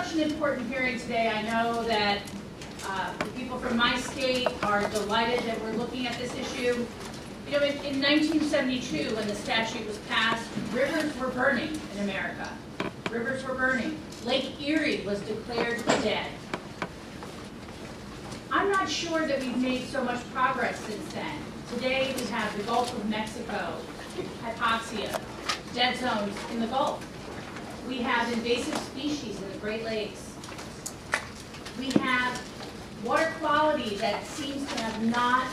such an important hearing today. I know that the people from my state are delighted that we're looking at this issue. You know, in 1972, when the statute was passed, rivers were burning in America. Rivers were burning. Lake Erie was declared dead. I'm not sure that we've made so much progress since then. Today we have the Gulf of Mexico, hypoxia, dead zones in the Gulf. We have invasive species in the Great Lakes. We have water quality that seems to have not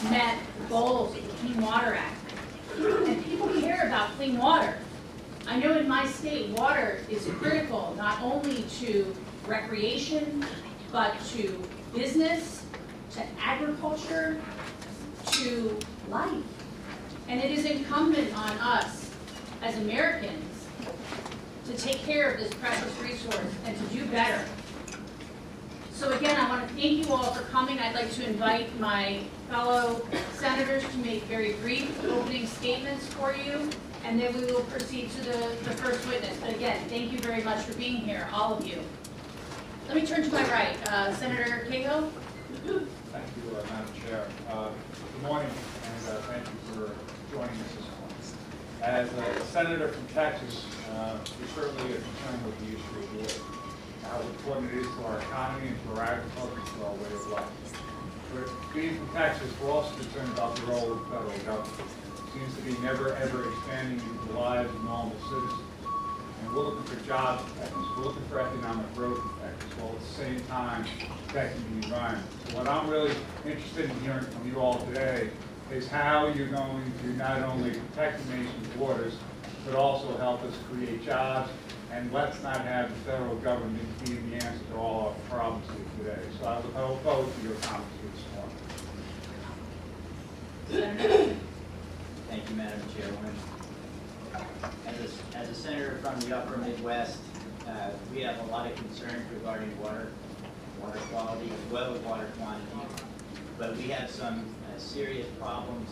met the goals of the Clean Water Act. And people care about clean water. I know in my state, water is critical not only to recreation, but to business, to agriculture, to life. And it is incumbent on us as Americans to take care of this precious resource and to do better. So again, I want to thank you all for coming. I'd like to invite my fellow senators to make very brief opening statements for you, and then we will proceed to the first witness. But again, thank you very much for being here, all of you. Let me turn to my right. Senator Cahill. Thank you, Madam Chair. Good morning, and thank you for joining us this morning. As a senator from Texas, we certainly are concerned with the issue of water, how important it is to our economy and to our agriculture and to our way of life. But being from Texas, we're also concerned about the role of the federal government. It seems to be never, ever expanding into the lives of normal citizens. And we're looking for job effects, we're looking for economic growth effects, while at the same time protecting the environment. So what I'm really interested in hearing from you all today is how you're going to not only protect the nation's waters, but also help us create jobs, and let's not have the federal government being the answer to all our problems here today. So I look forward to your comments here this morning. Thank you, Madam Chairwoman. As a senator from the upper Midwest, we have a lot of concerns regarding water quality as well as water quantity. But we have some serious problems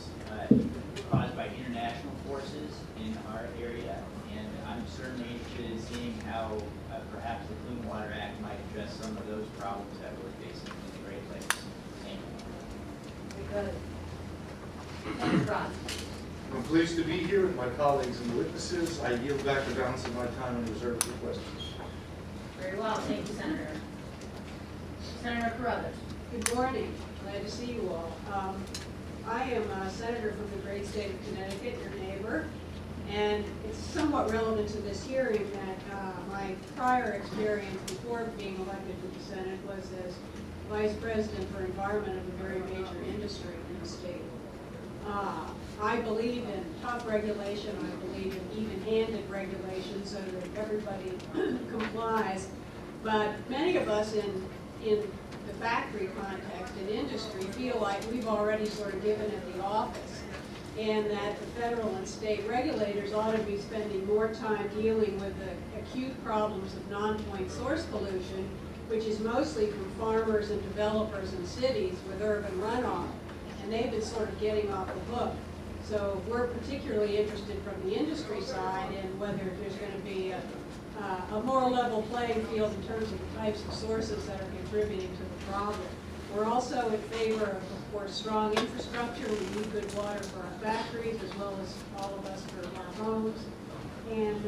caused by international forces in our area, and I'm certainly interested in seeing how perhaps the Clean Water Act might address some of those problems that we're facing in the Great Lakes. Thank you. Very good. Senator Ross. I'm pleased to be here with my colleagues and witnesses. I yield back the balance of my time and reserve for questions. Very well. Thank you, Senator. Senator Carruthers. Good morning. Glad to see you all. I am a senator from the great state of Connecticut, your neighbor, and it's somewhat relevant to this hearing that my prior experience before being elected to the Senate was as Vice President for Environment of a very major industry in the state. I believe in tough regulation. I believe in even-handed regulation so that everybody complies. But many of us in the factory context, in industry, feel like we've already sort of given it the office, and that the federal and state regulators ought to be spending more time dealing with the acute problems of non-point source pollution, which is mostly from farmers and developers in cities with urban runoff. And they've been sort of getting off the hook. So we're particularly interested from the industry side in whether there's going to be a more level playing field in terms of the types of sources that are contributing to the problem. We're also in favor of course, strong infrastructure. We need good water for our factories as well as all of us for our homes. And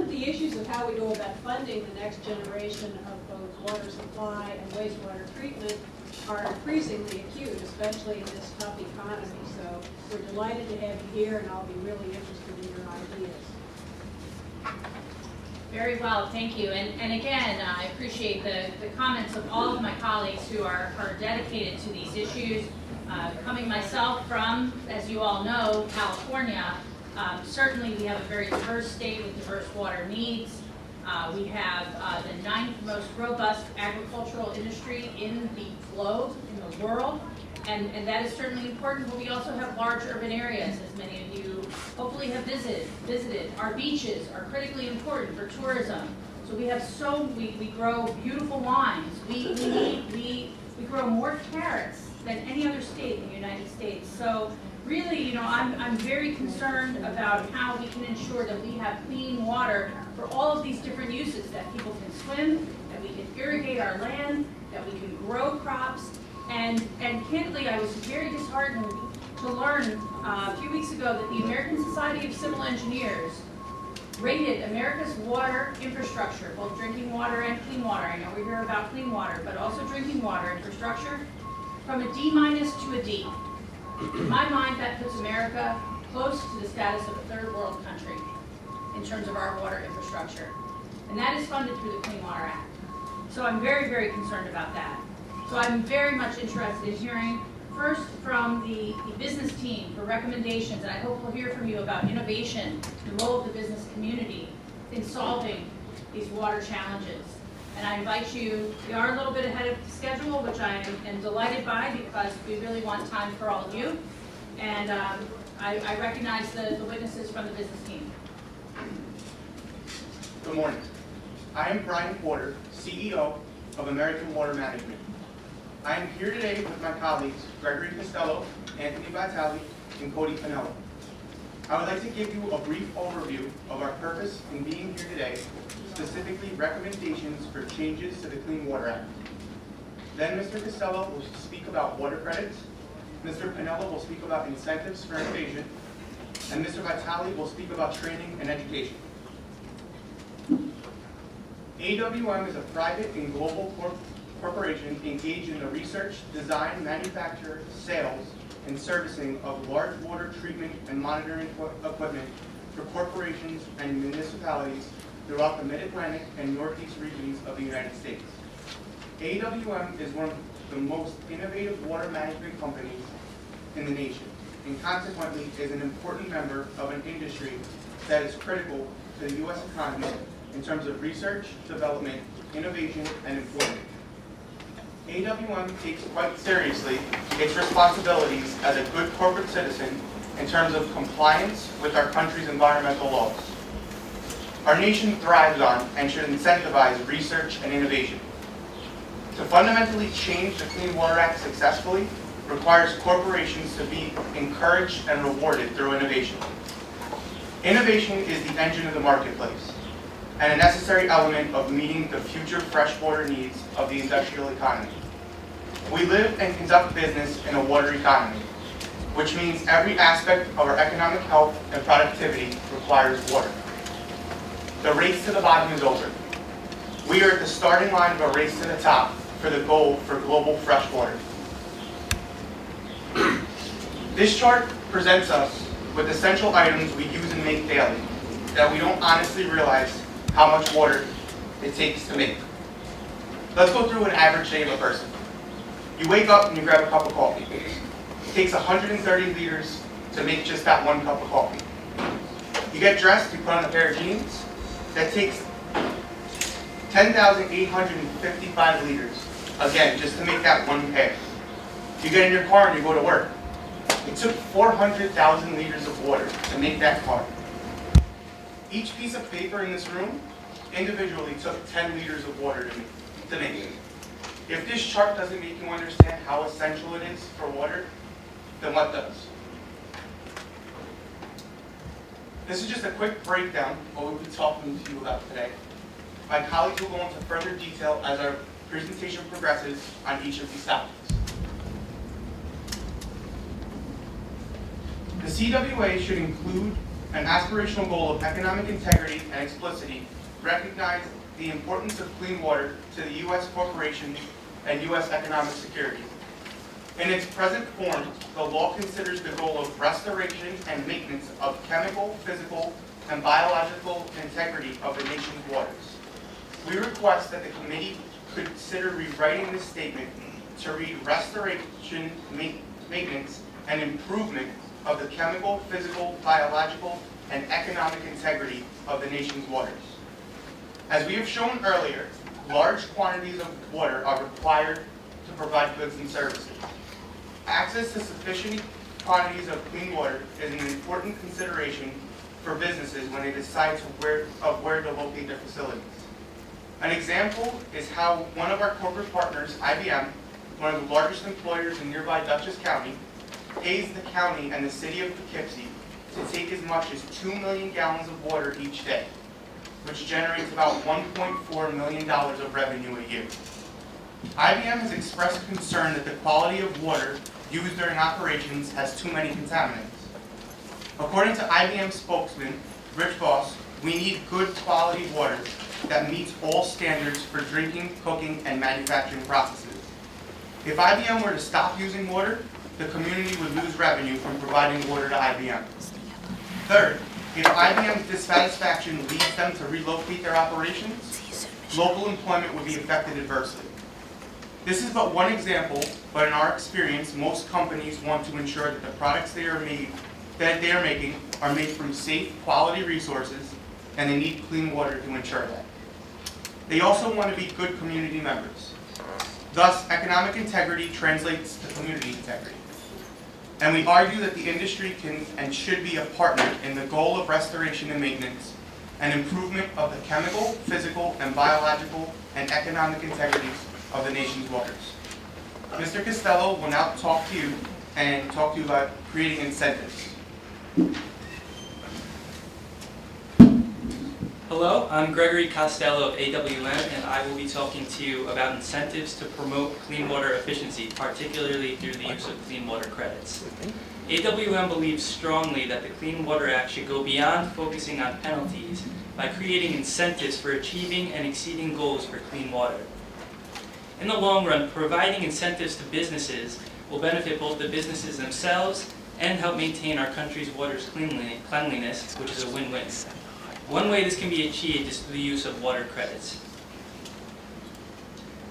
the issues of how we go about funding the next generation of both water supply and wastewater treatment are increasingly acute, especially in this tough economy. So we're delighted to have you here, and I'll be really interested in your ideas. Very well, thank you. And again, I appreciate the comments of all of my colleagues who are dedicated to these issues. Coming myself from, as you all know, California, certainly we have a very diverse state with diverse water needs. We have the 9th most robust agricultural industry in the globe, in the world, and that is certainly important, but we also have large urban areas, as many of you hopefully have visited. Our beaches are critically important for tourism. So we have we grow beautiful wines. We grow more carrots than any other state in the United States. So really, I'm very concerned about how we can ensure that we have clean water for all of these different uses, that people can swim irrigate our land, that we can grow crops. And candidly, I was very disheartened to learn a few weeks ago that the American Society of Civil Engineers rated America's water infrastructure, both drinking water and clean water. I know we hear about clean water, but also drinking water infrastructure, from a D- to a D. In my mind, that puts America close to the status of a third world country in terms of our water infrastructure. And that is funded through the Clean Water Act. So I'm very, very concerned about that. So I'm very much interested in hearing first from the business team for recommendations, and I hope we'll hear from you about innovation, the role of the business community in solving these water challenges. And I invite you, we are a little bit ahead of schedule, which I am delighted by because we really want time for all of you. And I recognize the witnesses from the business team. Good morning. I am Brian Porter, CEO of American Water Management. I am here today with my colleagues, Gregory Costello, Anthony Vitale, and Cody Pinello. I would like to give you a brief overview of our purpose in being here today, specifically recommendations for changes to the Clean Water Act. Then Mr. Costello will speak about water credits, Mr. Pinello will speak about incentives for innovation, and Mr. Vitale will speak about training and education. AWM is a private and global corporation engaged in the research, design, manufacture, sales, and servicing of large water treatment and monitoring equipment for corporations and municipalities throughout the Mid-Atlantic and Northeast regions of the United States. AWM is one of the most innovative water management companies in the nation, and consequently is an important member of an industry that is critical to the U.S. economy in terms of research, development, innovation, and employment. AWM takes quite seriously its responsibilities as a good corporate citizen in terms of compliance with our country's environmental laws. Our nation thrives on and should incentivize research and innovation. To fundamentally change the Clean Water Act successfully requires corporations to be encouraged and rewarded through innovation. Innovation is the engine of the marketplace and a necessary element of meeting the future freshwater needs of the industrial economy. We live and conduct business in a water economy, which means every aspect of our economic health and productivity requires water. The race to the bottom is over. We are at the starting line of a race to the top for the goal for global freshwater. This chart presents us with essential items we use and make daily that we don't honestly realize how much water it takes to make. Let's go through an average day of a person. You wake up and you grab a cup of coffee. It takes 130 liters to make just that one cup of coffee. You get dressed, you put on a pair of jeans. That takes 10,855 liters, again, just to make that one pair. You get in your car and you go to work. It took 400,000 liters of water to make that car. Each piece of paper in this room individually took 10 liters of water to make it. If this chart doesn't make you understand how essential it is for water, then what does? This is just a quick breakdown of what we'll be talking to you about today. My colleagues will go into further detail as our presentation progresses on each of these topics. The CWA should include an aspirational goal of economic integrity and explicitity, recognize the importance of clean water to the U.S. corporations and U.S. economic security. In its present form, the law considers the goal of restoration and maintenance of chemical, physical, and biological integrity of the nation's waters. We request that the committee consider rewriting this statement to read restoration, maintenance, and improvement of the chemical, physical, biological, and economic integrity of the nation's waters. As we have shown earlier, large quantities of water are required to provide goods and services. Access to sufficient quantities of clean water is an important consideration for businesses when they decide where to locate their facilities. An example is how one of our corporate partners, IBM, one of the largest employers in nearby Dutchess County, pays the county and the city of Poughkeepsie to take as much as 2 million gallons of water each day. which generates about $1.4 million of revenue a year. IBM has expressed concern that the quality of water used during operations has too many contaminants. According to IBM spokesman Rich Voss, we need good quality water that meets all standards for drinking, cooking, and manufacturing processes. If IBM were to stop using water, the community would lose revenue from providing water to IBM. Third, if IBM's dissatisfaction leads them to relocate their operations, local employment would be affected adversely. This is but one example, but in our experience, most companies want to ensure that the products they are making are made from safe, quality resources, and they need clean water to ensure that. They also want to be good community members. Thus, economic integrity translates to community integrity. And we argue that the industry can and should be a partner in the goal of restoration and maintenance and improvement of the chemical, physical, and biological and economic integrities of the nation's waters. Mr. Costello will now talk to you about creating incentives. Hello, I'm Gregory Costello of AWM, and I will be talking to you about incentives to promote clean water efficiency, particularly through the use of clean water credits. AWM believes strongly that the Clean Water Act should go beyond focusing on penalties by creating incentives for achieving and exceeding goals for clean water. In the long run, providing incentives to businesses will benefit both the businesses themselves and help maintain our country's water's cleanliness, which is a win-win. One way this can be achieved is through the use of water credits.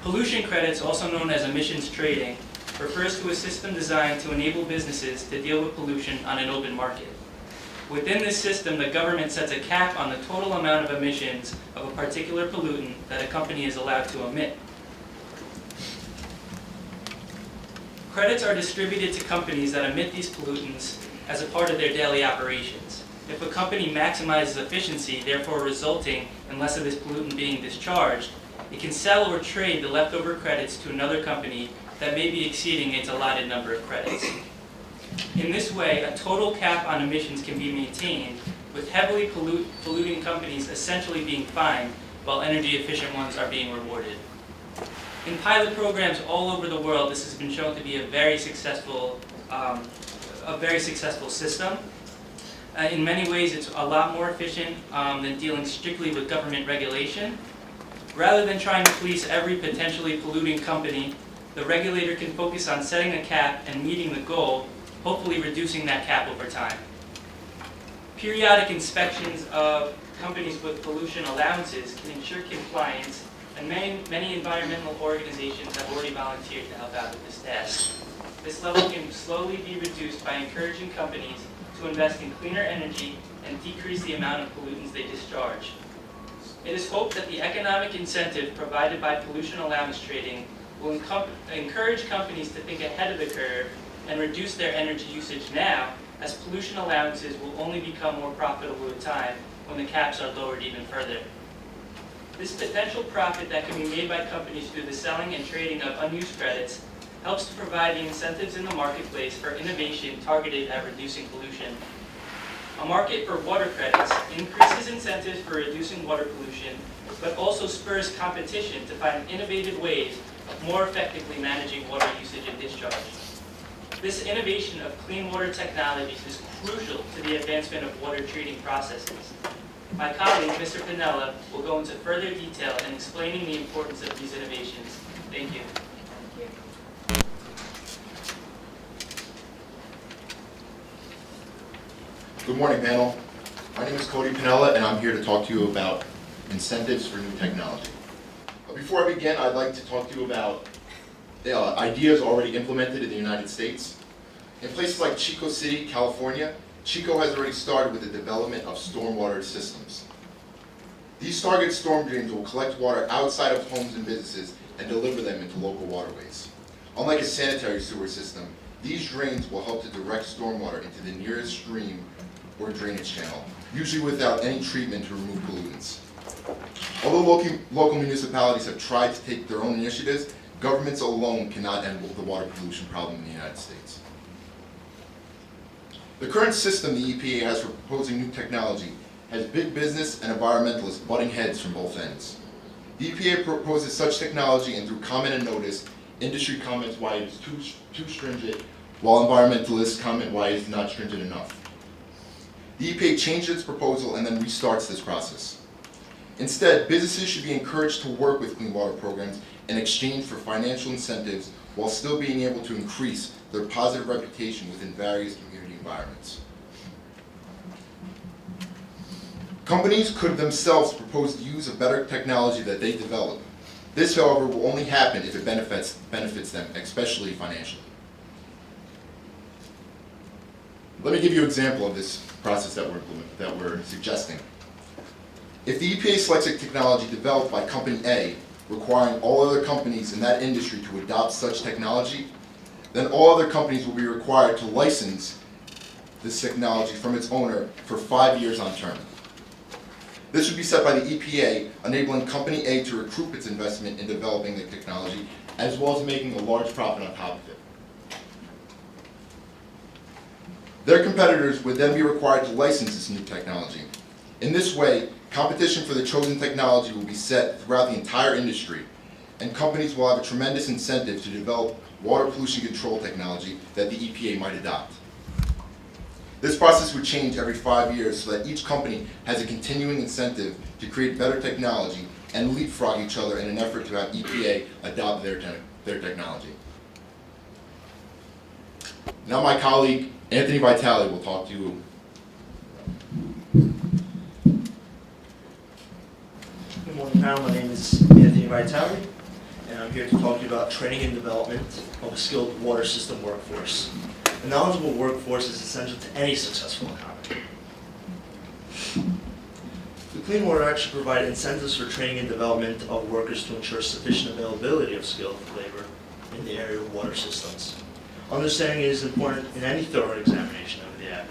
Pollution credits, also known as emissions trading, refers to a system designed to enable businesses to deal with pollution on an open market. Within this system, the government sets a cap on the total amount of emissions of a particular pollutant that a company is allowed to emit. Credits are distributed to companies that emit these pollutants as a part of their daily operations. If a company maximizes efficiency, therefore resulting in less of this pollutant being discharged, it can sell or trade the leftover credits to another company that may be exceeding its allotted number of credits. In this way, a total cap on emissions can be maintained, with heavily polluting companies essentially being fined, while energy-efficient ones are being rewarded. In pilot programs all over the world, this has been shown to be a very successful system. In many ways, it's a lot more efficient than dealing strictly with government regulation. Rather than trying to police every potentially polluting company, the regulator can focus on setting a cap and meeting the goal, hopefully reducing that cap over time. Periodic inspections of companies with pollution allowances can ensure compliance, and many environmental organizations have already volunteered to help out with this task. This level can slowly be reduced by encouraging companies to invest in cleaner energy and decrease the amount of pollutants they discharge. It is hoped that the economic incentive provided by pollution allowance trading will encourage companies to think ahead of the curve and reduce their energy usage now, as pollution allowances will only become more profitable with time when the caps are lowered even further. This potential profit that can be made by companies through the selling and trading of unused credits helps to provide the incentives in the marketplace for innovation targeted at reducing pollution. A market for water credits increases incentives for reducing water pollution, but also spurs competition to find innovative ways of more effectively managing water usage and discharge. This innovation of clean water technologies is crucial to the advancement of water treating processes. My colleague, Mr. Pinella, will go into further detail in explaining the importance of these innovations. Thank you. Good morning, panel. My name is Cody Pinella, and I'm here to talk to you about incentives for new technology. Before I begin, I'd like to talk to you about ideas already implemented in the United States. In places like Chico City, California, Chico has already started with the development of stormwater systems. These target storm drains will collect water outside of homes and businesses and deliver them into local waterways. Unlike a sanitary sewer system, these drains will help to direct stormwater into the nearest stream or drainage channel, usually without any treatment to remove pollutants. Although local municipalities have tried to take their own initiatives, governments alone cannot end the water pollution problem in the United States. The current system the EPA has for proposing new technology has big business and environmentalists butting heads from both ends. The EPA proposes such technology, and through comment and notice, industry comments why it is too stringent, while environmentalists comment why it is not stringent enough. The EPA changed its proposal and then restarts this process. Instead, businesses should be encouraged to work with clean water programs in exchange for financial incentives while still being able to increase their positive reputation within various community environments. Companies could themselves propose the use of better technology that they develop. This, however, will only happen if it benefits them, especially financially. Let me give you an example of this process that we're suggesting. If the EPA selects a technology developed by Company A, requiring all other companies in that industry to adopt such technology, then all other companies will be required to license this technology from its owner for 5 years on term. This would be set by the EPA, enabling Company A to recoup its investment in developing the technology, as well as making a large profit on top of it. Their competitors would then be required to license this new technology. In this way, competition for the chosen technology will be set throughout the entire industry, and companies will have a tremendous incentive to develop water pollution control technology that the EPA might adopt. This process would change every 5 years so that each company has a continuing incentive to create better technology and leapfrog each other in an effort to have EPA adopt their technology. Now my colleague, Anthony Vitale, will talk to you. Good morning, panel. My name is Anthony Vitale, and I'm here to talk to you about training and development of a skilled water system workforce. A knowledgeable workforce is essential to any successful economy. The Clean Water Act should provide incentives for training and development of workers to ensure sufficient availability of skilled labor in the area of water systems. Understanding it is important in any thorough examination of the Act.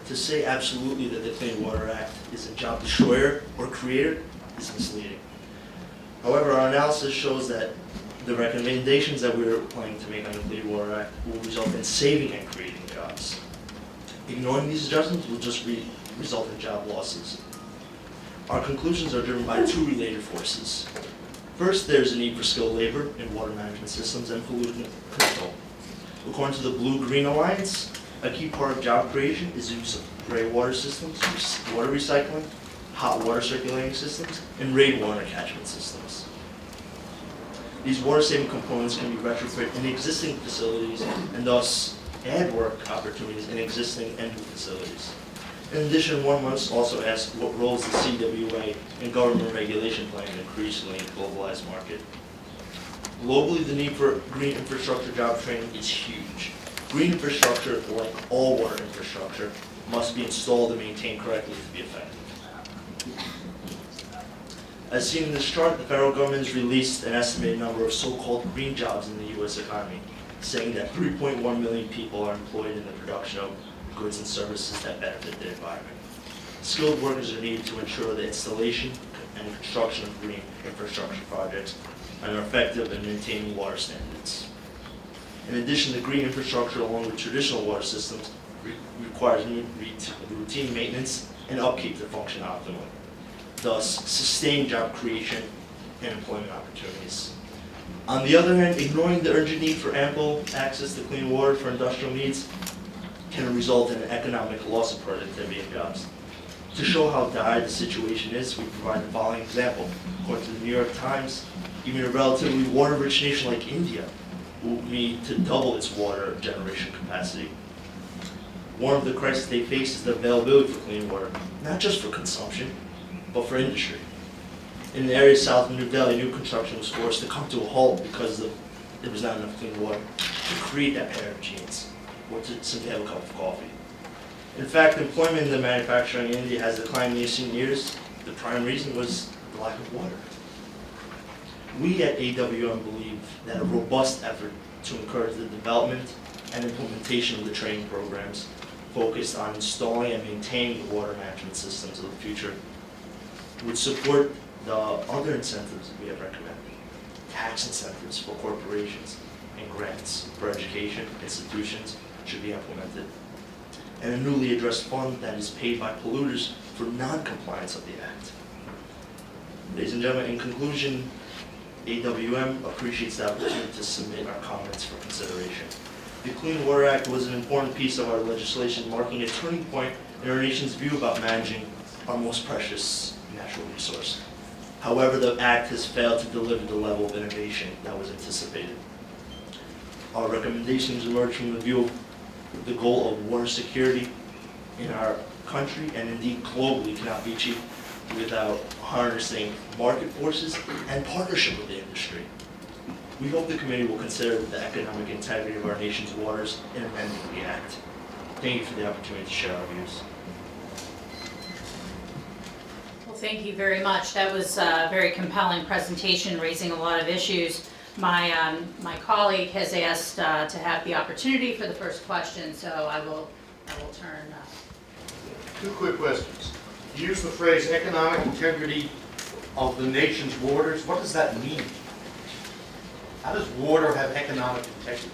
To say absolutely that the Clean Water Act is a job destroyer or creator is misleading. However, our analysis shows that the recommendations that we're planning to make on the Clean Water Act will result in saving and creating jobs. Ignoring these adjustments will just result in job losses. Our conclusions are driven by two related forces. First, there's a need for skilled labor in water management systems and pollution control. According to the Blue-Green Alliance, a key part of job creation is the use of gray water systems, water recycling, hot water circulating systems, and rainwater catchment systems. These water-saving components can be retrofit in existing facilities and thus add work opportunities in existing and new facilities. In addition, one must also ask what roles the CWA and government regulation play in an increasingly globalized market. Globally, the need for green infrastructure job training is huge. Green infrastructure, like all water infrastructure, must be installed and maintained correctly to be effective. As seen in this chart, the federal government has released an estimated number of so-called green jobs in the U.S. economy, saying that 3.1 million people are employed in the production of goods and services that benefit the environment. Skilled workers are needed to ensure the installation and construction of green infrastructure projects and are effective in maintaining water standards. In addition, the green infrastructure, along with traditional water systems, requires routine maintenance and upkeep to function optimally, thus sustained job creation and employment opportunities. On the other hand, ignoring the urgent need for ample access to clean water for industrial needs can result in an economic loss of productivity and jobs. To show how dire the situation is, we provide the following example. According to the New York Times, even a relatively water-rich nation like India will need to double its water generation capacity. One of the crises they face is the availability for clean water, not just for consumption, but for industry. In the area south of New Delhi, new construction was forced to come to a halt because there was not enough clean water to create that pair of jeans or to simply have a cup of coffee. In fact, employment in the manufacturing in India has declined in recent years. The prime reason was the lack of water. We at AWM believe that a robust effort to encourage the development and implementation of the training programs focused on installing and maintaining the water management systems of the future would support the other incentives that we have recommended. Tax incentives for corporations and grants for education institutions should be implemented. And a newly addressed fund that is paid by polluters for non-compliance of the Act. Ladies and gentlemen, in conclusion, AWM appreciates the opportunity to submit our comments for consideration. The Clean Water Act was an important piece of our legislation, marking a turning point in our nation's view about managing our most precious natural resource. However, the Act has failed to deliver the level of innovation that was anticipated. Our recommendations emerge from the view of the goal of water security in our country and indeed globally cannot be achieved without harnessing market forces and partnership with the industry. We hope the committee will consider the economic integrity of our nation's waters in amending the Act. Thank you for the opportunity to share our views. Well, thank you very much. That was a very compelling presentation, raising a lot of issues. My colleague has asked to have the opportunity for the first question, so I will turn. Two quick questions. You use the phrase economic integrity of the nation's waters. What does that mean? How does water have economic integrity?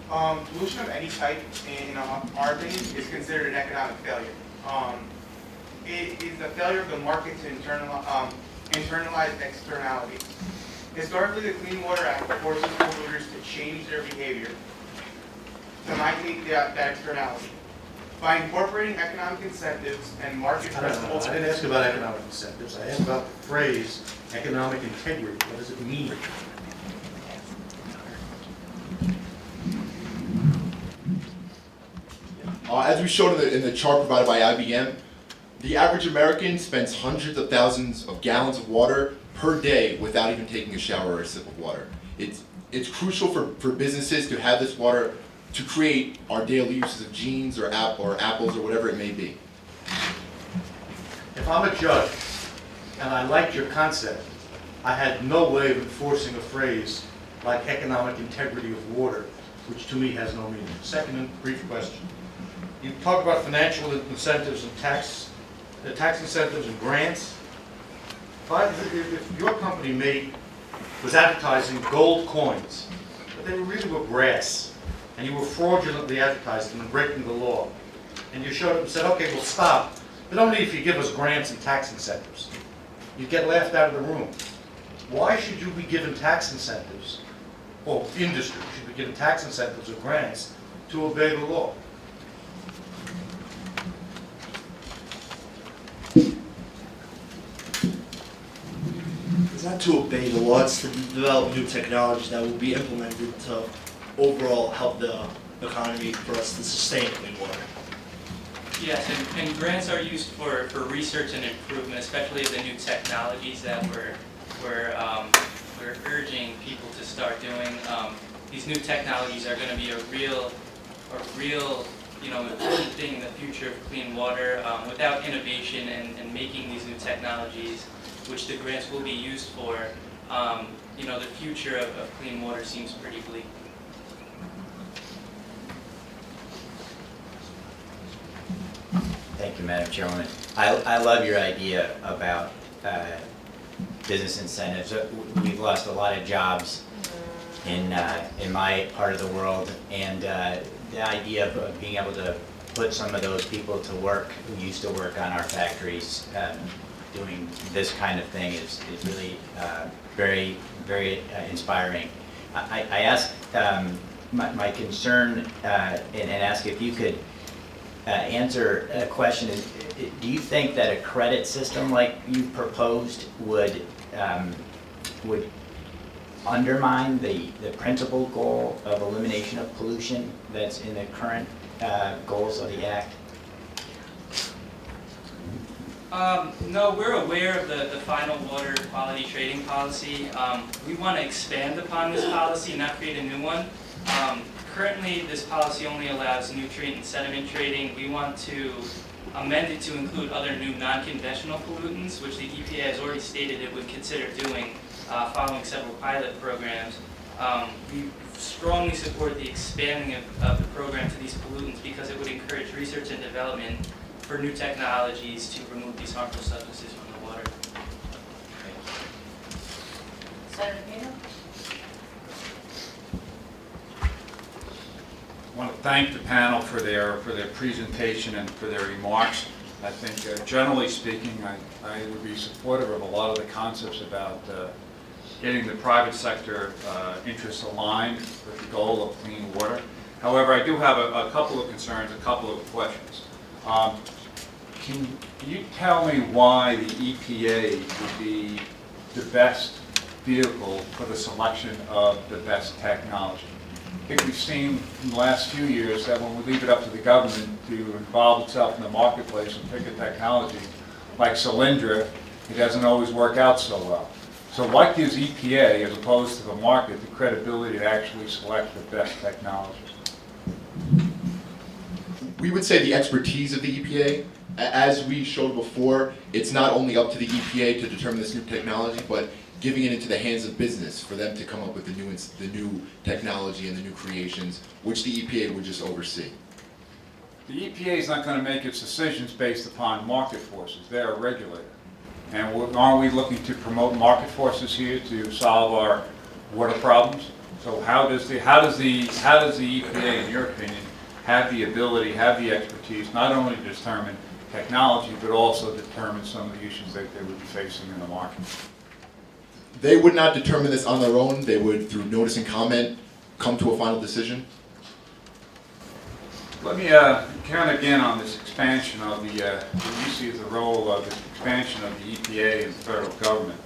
Pollution of any type in our opinion is considered an economic failure. It is a failure of the market to internalize externalities. Historically, the Clean Water Act forces polluters to change their behavior to mitigate that externality. By incorporating economic incentives and market principles. I didn't ask about economic incentives. I asked about the phrase economic integrity. What does it mean? As we showed in the chart provided by IBM, the average American spends hundreds of thousands of gallons of water per day without even taking a shower or a sip of water. It's crucial for businesses to have this water to create our daily uses of jeans or apples or whatever it may be. If I'm a judge and I liked your concept, I had no way of enforcing a phrase like economic integrity of water, which to me has no meaning. Second and brief question. You talk about financial incentives and tax incentives and grants. If your company was advertising gold coins, but they really were brass, and you were fraudulently advertising and breaking the law, and you showed up and said, okay, we'll stop, but only if you give us grants and tax incentives. You get laughed out of the room. Why should you be given tax incentives, or the industry should be given tax incentives or grants to obey the law? It's not to obey the law, it's to develop new technology that will be implemented to overall help the economy for us to sustain clean water. Yes, and grants are used for research and improvement, especially the new technologies that we're urging people to start doing. These new technologies are going to be a real important thing in the future of clean water. Without innovation and making these new technologies, which the grants will be used for, the future of clean water seems pretty bleak. Thank you, Madam Chairwoman. I love your idea about business incentives. We've lost a lot of jobs in my part of the world, and the idea of being able to put some of those people to work who used to work on our factories doing this kind of thing is really very, very inspiring. I asked my concern and ask if you could answer a question is, do you think that a credit system like you proposed would undermine the principal goal of elimination of pollution that's in the current goals of the Act? No, we're aware of the final water quality trading policy. We want to expand upon this policy, not create a new one. Currently, this policy only allows nutrient and sediment trading. We want to amend it to include other new non-conventional pollutants, which the EPA has already stated it would consider doing following several pilot programs. We strongly support the expanding of the program to these pollutants because it would encourage research and development for new technologies to remove these harmful substances from the water. Senator Pino? I want to thank the panel for their presentation and for their remarks. I think generally speaking, I would be supportive of a lot of the concepts about getting the private sector interests aligned with the goal of clean water. However, I do have a couple of concerns, a couple of questions. Can you tell me why the EPA would be the best vehicle for the selection of the best technology? I think we've seen in the last few years that when we leave it up to the government to involve itself in the marketplace and pick a technology like Solyndra, it doesn't always work out so well. So what gives EPA, as opposed to the market, the credibility to actually select the best technology? We would say the expertise of the EPA. As we showed before, it's not only up to the EPA to determine this new technology, but giving it into the hands of business for them to come up with the new technology and the new creations, which the EPA would just oversee. The EPA is not going to make its decisions based upon market forces. They're a regulator. And aren't we looking to promote market forces here to solve our water problems? So how does the EPA, in your opinion, have the ability, have the expertise, not only to determine technology, but also determine some of the issues that they would be facing in the market? They would not determine this on their own. They would, through notice and comment, come to a final decision. Let me count again on this expansion of what you see as the role of this expansion of the EPA and the federal government.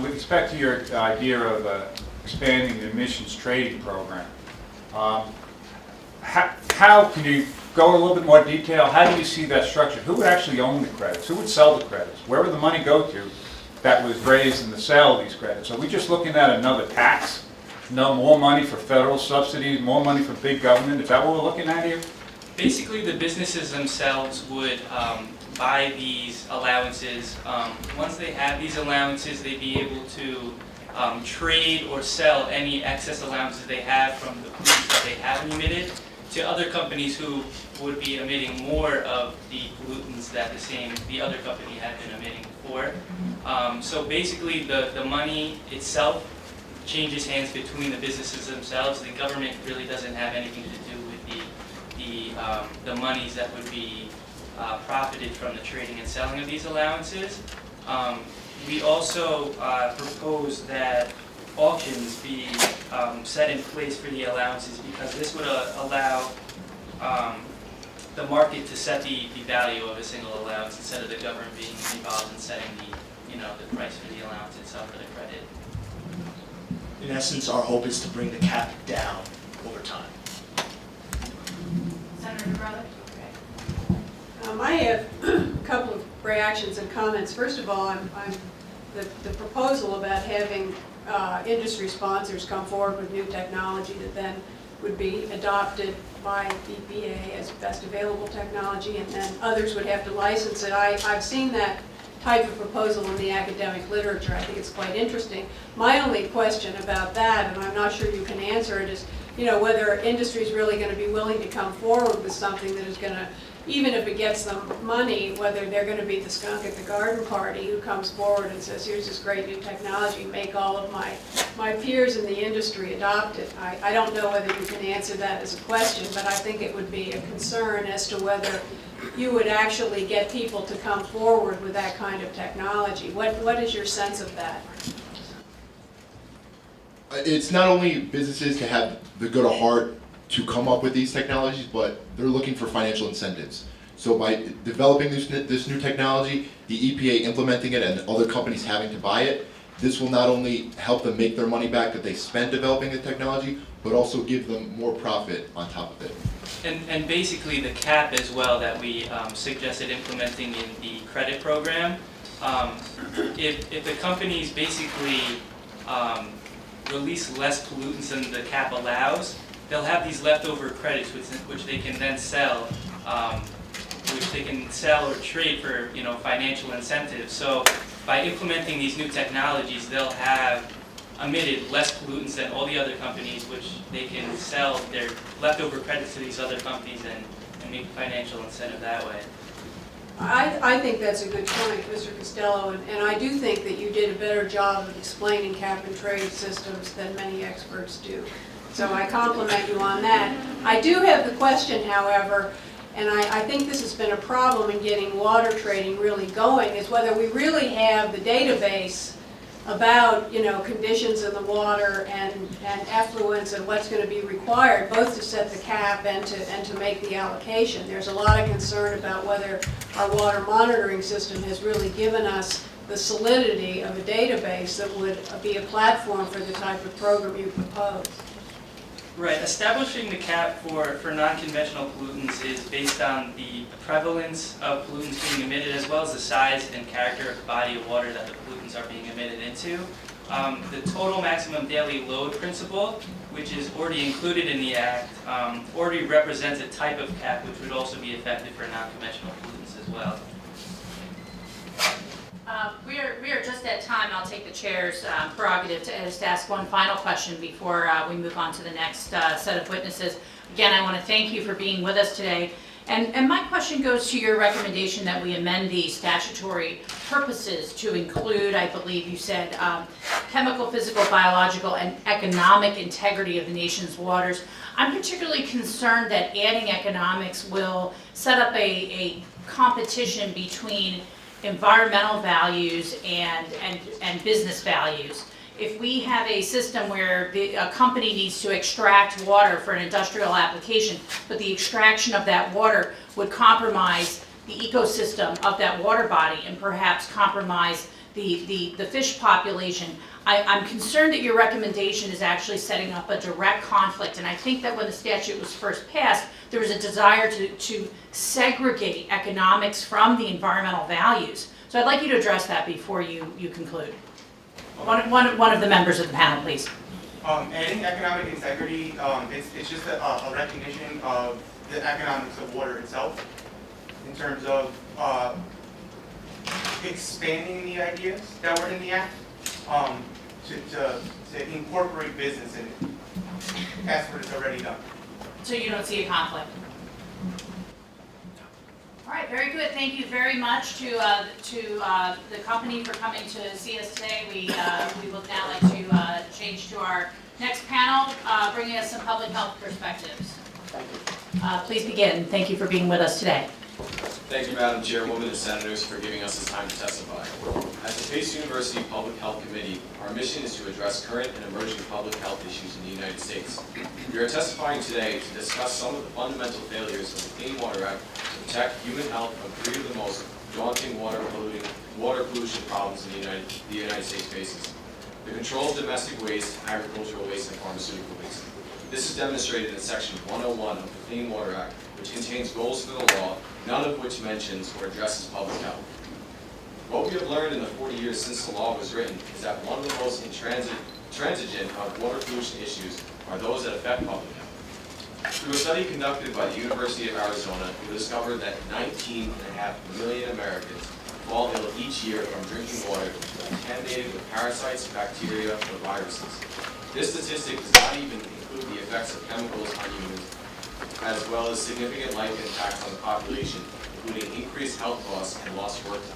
With respect to your idea of expanding the emissions trading program, how can you go a little bit more detail? How do you see that structured? Who would actually own the credits? Who would sell the credits? Where would the money go to that was raised in the sale of these credits? Are we just looking at another tax? No more money for federal subsidies, more money for big government? Is that what we're looking at here? Basically, the businesses themselves would buy these allowances. Once they have these allowances, they'd be able to trade or sell any excess allowances they have from the pollutants that they haven't emitted to other companies who would be emitting more of the pollutants that the other company had been emitting before. So basically, the money itself changes hands between the businesses themselves. The government really doesn't have anything to do with the monies that would be profited from the trading and selling of these allowances. We also propose that auctions be set in place for the allowances, because this would allow the market to set the value of a single allowance instead of the government being involved in setting the price for the allowance itself for the credit. In essence, our hope is to bring the cap down over time. Senator Brother? I have a couple of reactions and comments. First of all, the proposal about having industry sponsors come forward with new technology that then would be adopted by EPA as best available technology, and then others would have to license it. I've seen that type of proposal in the academic literature. I think it's quite interesting. My only question about that, and I'm not sure you can answer it, is whether industry is really going to be willing to come forward with something that is going to, even if it gets them money, whether they're going to be the skunk at the garden party who comes forward and says, here's this great new technology, make all of my peers in the industry adopt it. I don't know whether you can answer that as a question, but I think it would be a concern as to whether you would actually get people to come forward with that kind of technology. What is your sense of that? It's not only businesses to have the good of heart to come up with these technologies, but they're looking for financial incentives. So by developing this new technology, the EPA implementing it, and other companies having to buy it, this will not only help them make their money back that they spent developing the technology, but also give them more profit on top of it. And basically the cap as well that we suggested implementing in the credit program, if the companies basically release less pollutants than the cap allows, they'll have these leftover credits which they can then sell, or trade for financial incentives. So by implementing these new technologies, they'll have emitted less pollutants than all the other companies, which they can sell their leftover credits to these other companies and make a financial incentive that way. I think that's a good point, Mr. Costello, and I do think that you did a better job of explaining cap and trade systems than many experts do. So I compliment you on that. I do have the question, however, and I think this has been a problem in getting water trading really going, is whether we really have the database about, conditions in the water and effluents and what's going to be required, both to set the cap and to make the allocation. There's a lot of concern about whether our water monitoring system has really given us the solidity of a database that would be a platform for the type of program you propose. Right, establishing the cap for non-conventional pollutants is based on the prevalence of pollutants being emitted as well as the size and character of the body of water that the pollutants are being emitted into. The total maximum daily load principle, which is already included in the Act, already represents a type of cap which would also be effective for non-conventional pollutants as well. We are just at time. I'll take the chair's prerogative to ask one final question before we move on to the next set of witnesses. Again, I want to thank you for being with us today. And my question goes to your recommendation that we amend the statutory purposes to include, I believe you said, chemical, physical, biological, and economic integrity of the nation's waters. I'm particularly concerned that adding economics will set up a competition between environmental values and business values. If we have a system where a company needs to extract water for an industrial application, but the extraction of that water would compromise the ecosystem of that water body and perhaps compromise the fish population, I'm concerned that your recommendation is actually setting up a direct conflict. And I think that when the statute was first passed, there was a desire to segregate economics from the environmental values. So I'd like you to address that before you conclude. One of the members of the panel, please. Adding economic integrity, it's just a recognition of the economics of water itself in terms of expanding the ideas that were in the Act to incorporate business in it. That's what it's already done. So you don't see a conflict? All right, very good. Thank you very much to the company for coming to see us today. We would now like to change to our next panel, bringing us some public health perspectives. Please begin. Thank you for being with us today. Thank you, Madam Chairwoman and Senators, for giving us this time to testify. As the Pace University Public Health Committee, our mission is to address current and emerging public health issues in the United States. We are testifying today to discuss some of the fundamental failures of the Clean Water Act to protect human health from three of the most daunting water pollution problems in the United States faces: the control of domestic waste, agricultural waste, and pharmaceutical waste. This is demonstrated in Section 101 of the Clean Water Act, which contains goals for the law, none of which mentions or addresses public health. What we have learned in the 40 years since the law was written is that one of the most intransigent of water pollution issues are those that affect public health. Through a study conducted by the University of Arizona, we discovered that 19.5 million Americans fall ill each year from drinking water contaminated with parasites, bacteria, or viruses. This statistic does not even include the effects of chemicals on humans, as well as significant life impacts on the population, including increased health costs and lost work time.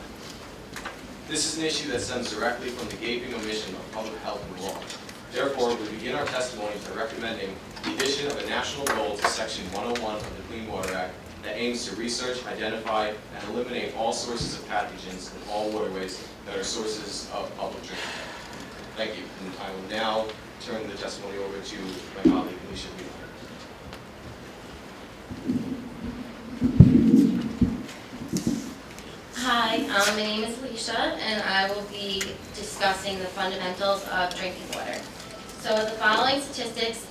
This is an issue that stems directly from the gaping omission of public health in the law. Therefore, we begin our testimony by recommending the addition of a national goal to Section 101 of the Clean Water Act that aims to research, identify, and eliminate all sources of pathogens in all waterways that are sources of public drinking water. Thank you. And I will now turn the testimony over to my colleague, Alicia Wheeler. Hi, my name is Alicia, and I will be discussing the fundamentals of drinking water. So the following statistics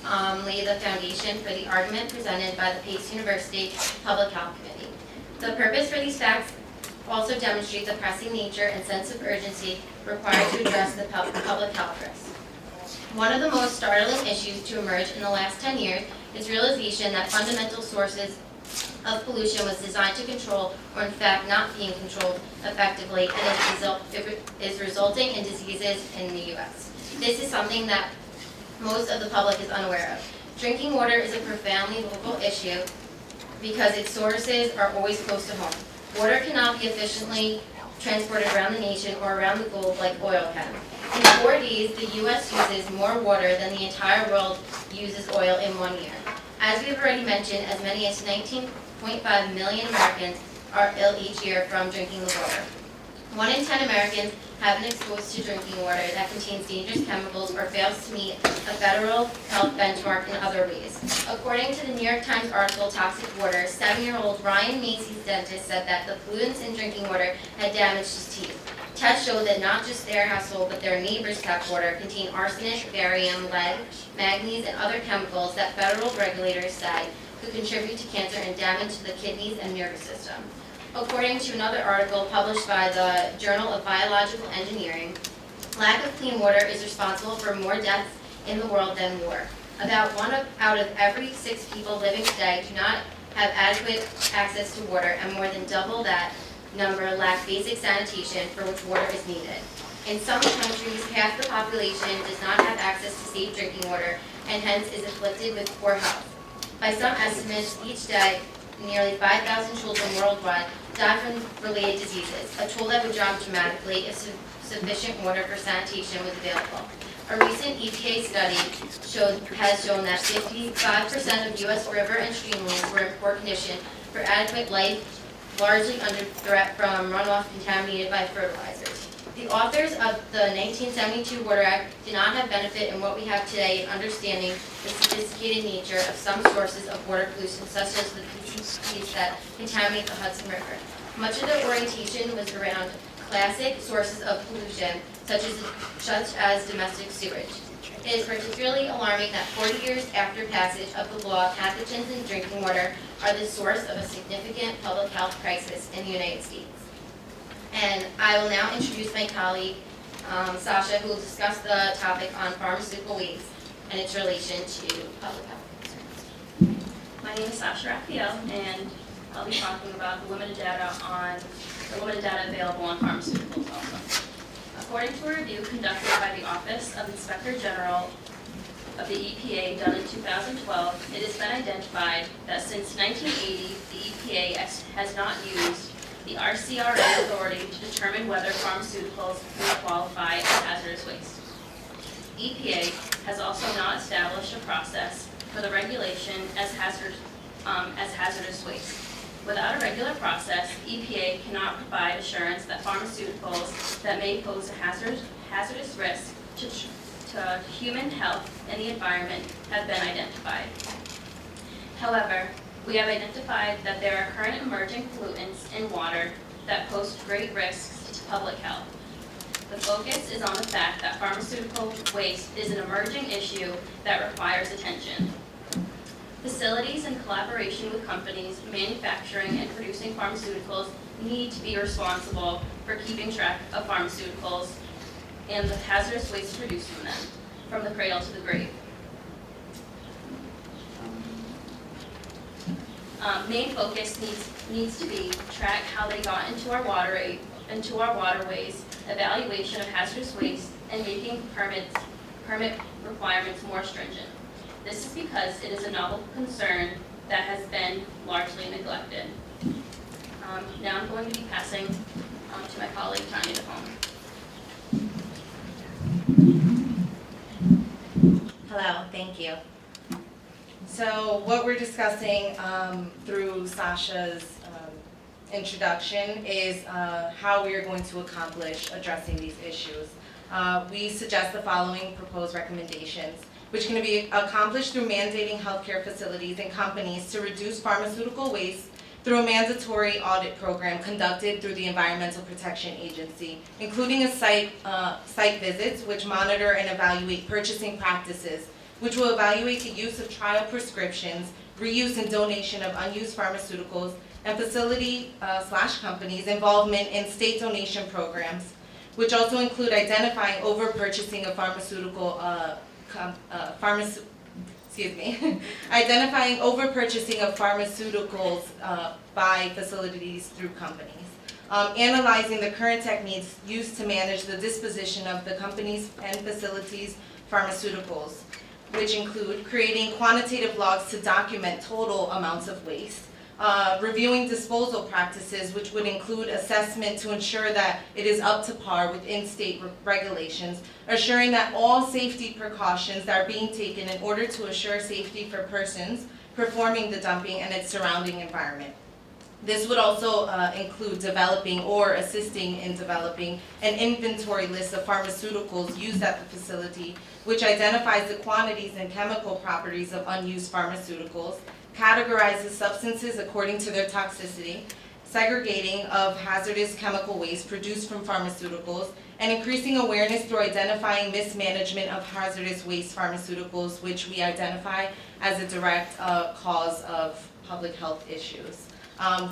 lay the foundation for the argument presented by the Pace University Public Health Committee. The purpose for these facts also demonstrate the pressing nature and sense of urgency required to address the public health risks. One of the most startling issues to emerge in the last 10 years is realization that fundamental sources of pollution was designed to control, or in fact not being controlled effectively, and is resulting in diseases in the U.S. This is something that most of the public is unaware of. Drinking water is a profoundly local issue because its sources are always close to home. Water cannot be efficiently transported around the nation or around the globe like oil can. In 4 days, the U.S. uses more water than the entire world uses oil in 1 year. As we've already mentioned, as many as 19.5 million Americans are ill each year from drinking the water. 1 in 10 Americans have been exposed to drinking water that contains dangerous chemicals or fails to meet a federal health benchmark in other ways. According to the New York Times article, Toxic Water, 7-year-old Ryan Macy's dentist said that the pollutants in drinking water had damaged his teeth. Tests showed that not just their household, but their neighbors' tap water contained arsenic, barium, lead, manganese, and other chemicals that federal regulators said could contribute to cancer and damage to the kidneys and nervous system. According to another article published by the Journal of Biological Engineering, lack of clean water is responsible for more deaths in the world than war. About 1 out of every 6 people living today do not have adequate access to water, and more than double that number lack basic sanitation for which water is needed. In some countries, half the population does not have access to safe drinking water and hence is afflicted with poor health. By some estimates, each day, nearly 5,000 children worldwide die from related diseases, a toll that would drop dramatically if sufficient water for sanitation was available. A recent EPA study has shown that 55% of U.S. river and streamlands were in poor condition for adequate life, largely under threat from runoff contaminated by fertilizers. The authors of the 1972 Water Act did not have benefit in what we have today in understanding the sophisticated nature of some sources of water pollution, such as the PCBs that contaminate the Hudson River. Much of the orientation was around classic sources of pollution, such as domestic sewage. It is particularly alarming that 40 years after passage of the law, pathogens in drinking water are the source of a significant public health crisis in the United States. And I will now introduce my colleague, Sasha, who will discuss the topic on pharmaceutical waste and its relation to public health concerns. My name is Sasha Raphael, and I'll be talking about the limited data available on pharmaceuticals also. According to a review conducted by the Office of Inspector General of the EPA done in 2012, it has been identified that since 1980, the EPA has not used the RCRA authority to determine whether pharmaceuticals may qualify as hazardous waste. EPA has also not established a process for the regulation as hazardous waste. Without a regular process, EPA cannot provide assurance that pharmaceuticals that may pose a hazardous risk to human health and the environment have been identified. However, we have identified that there are current emerging pollutants in water that pose great risks to public health. The focus is on the fact that pharmaceutical waste is an emerging issue that requires attention. Facilities in collaboration with companies manufacturing and producing pharmaceuticals need to be responsible for keeping track of pharmaceuticals and the hazardous waste produced from them, from the cradle to the grave. Main focus needs to be track how they got into our waterways, evaluation of hazardous waste, and making permit requirements more stringent. This is because it is a novel concern that has been largely neglected. Now I'm going to be passing to my colleague, Tanya DePalma. Hello, thank you. So what we're discussing through Sasha's introduction is how we are going to accomplish addressing these issues. We suggest the following proposed recommendations, which can be accomplished through mandating healthcare facilities and companies to reduce pharmaceutical waste through a mandatory audit program conducted through the Environmental Protection Agency, including site visits which monitor and evaluate purchasing practices, which will evaluate the use of trial prescriptions, reuse and donation of unused pharmaceuticals, and facility/companies' involvement in state donation programs, which also include identifying over-purchasing of identifying over-purchasing of pharmaceuticals by facilities through companies, analyzing the current techniques used to manage the disposition of the companies' and facilities' pharmaceuticals, which include creating quantitative logs to document total amounts of waste, reviewing disposal practices, which would include assessment to ensure that it is up to par with in-state regulations, assuring that all safety precautions that are being taken in order to assure safety for persons performing the dumping and its surrounding environment. This would also include developing or assisting in developing an inventory list of pharmaceuticals used at the facility, which identifies the quantities and chemical properties of unused pharmaceuticals, categorizes substances according to their toxicity, segregating of hazardous chemical waste produced from pharmaceuticals, and increasing awareness through identifying mismanagement of hazardous waste pharmaceuticals, which we identify as a direct cause of public health issues.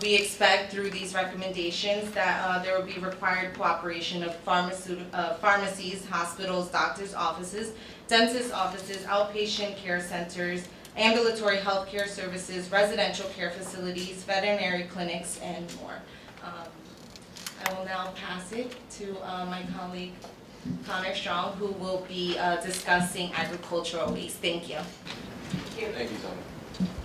We expect through these recommendations that there will be required cooperation of pharmacies, hospitals, doctors' offices, dentist offices, outpatient care centers, ambulatory health care services, residential care facilities, veterinary clinics, and more. I will now pass it to my colleague Connor Strong, who will be discussing agricultural waste. Thank you. Thank you, Tony.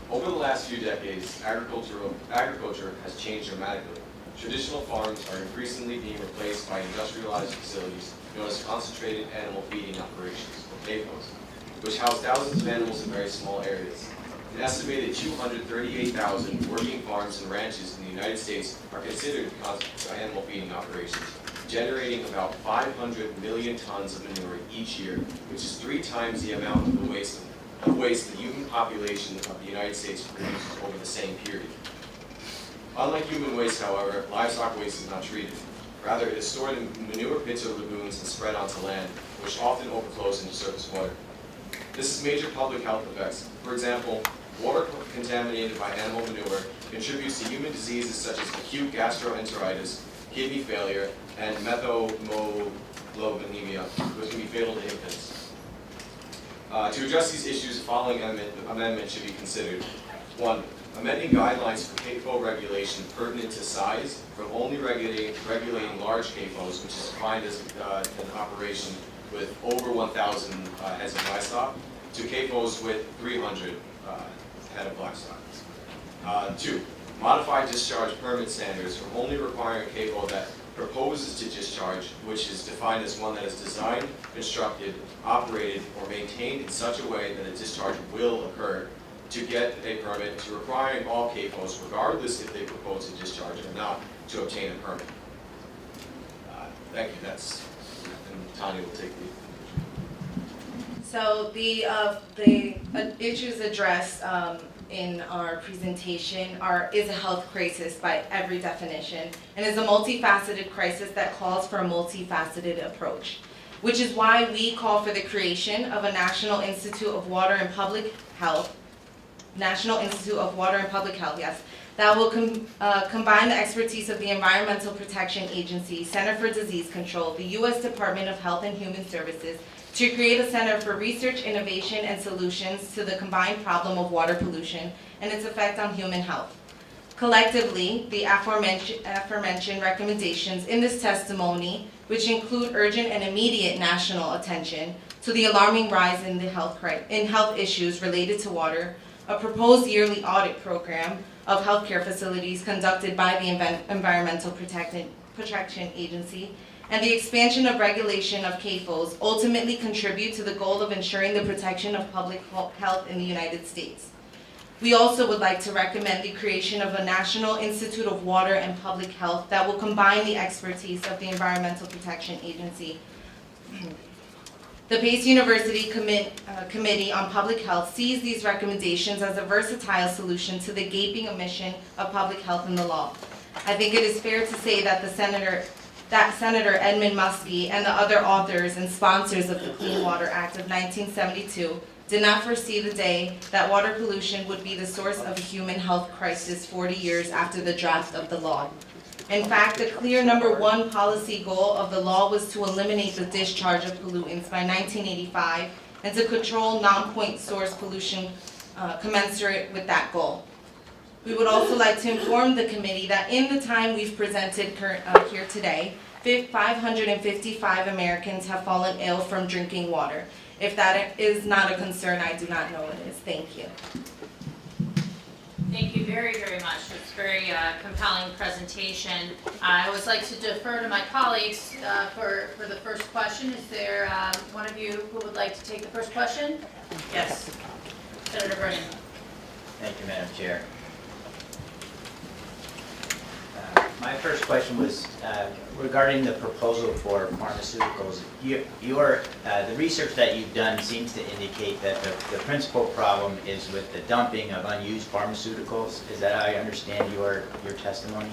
Over the last few decades, agriculture has changed dramatically. Traditional farms are increasingly being replaced by industrialized facilities known as concentrated animal feeding operations, or CAFOs, which house thousands of animals in very small areas. An estimated 238,000 working farms and ranches in the United States are considered animal feeding operations, generating about 500 million tons of manure each year, which is 3 times the amount of the waste the human population of the United States produces over the same period. Unlike human waste, however, livestock waste is not treated. Rather, it is stored in manure pits or lagoons and spread onto land, which often overflows into surface water. This has major public health effects. For example, water contaminated by animal manure contributes to human diseases such as acute gastroenteritis, kidney failure, and methylglobinaemia, which can be fatal to infants. To address these issues, the following amendment should be considered. 1. Amending guidelines for CAFO regulation pertinent to size from only regulating large CAFOs, which is defined as an operation with over 1,000 heads of livestock, to CAFOs with 300 head of livestock. 2. Modify discharge permit standards from only requiring a CAFO that proposes to discharge, which is defined as one that is designed, constructed, operated, or maintained in such a way that a discharge will occur, to get a permit, to requiring all CAFOs, regardless if they propose a discharge or not, to obtain a permit. Thank you. And Tanya will take the. So the issues addressed in our presentation is a health crisis by every definition, and is a multifaceted crisis that calls for a multifaceted approach, which is why we call for the creation of a National Institute of Water and Public Health, yes, that will combine the expertise of the Environmental Protection Agency, Center for Disease Control, the U.S. Department of Health and Human Services, to create a center for research, innovation, and solutions to the combined problem of water pollution and its effect on human health. Collectively, the aforementioned recommendations in this testimony, which include urgent and immediate national attention to the alarming rise in health issues related to water, a proposed yearly audit program of healthcare facilities conducted by the Environmental Protection Agency, and the expansion of regulation of CAFOs ultimately contribute to the goal of ensuring the protection of public health in the United States. We also would like to recommend the creation of a National Institute of Water and Public Health that will combine the expertise of the Environmental Protection Agency. The Pace University Committee on Public Health sees these recommendations as a versatile solution to the gaping omission of public health in the law. I think it is fair to say that Senator Edmund Muskie and the other authors and sponsors of the Clean Water Act of 1972 did not foresee the day that water pollution would be the source of a human health crisis 40 years after the draft of the law. In fact, the clear #1 policy goal of the law was to eliminate the discharge of pollutants by 1985 and to control non-point source pollution commensurate with that goal. We would also like to inform the committee that in the time we've presented here today, 555 Americans have fallen ill from drinking water. If that is not a concern, I do not know what it is. Thank you. Thank you very, very much. It's a very compelling presentation. I always like to defer to my colleagues for the first question. Is there one of you who would like to take the first question? Yes, Senator Brennan. Thank you, Madam Chair. My first question was regarding the proposal for pharmaceuticals. The research that you've done seems to indicate that the principal problem is with the dumping of unused pharmaceuticals. Is that how I understand your testimony?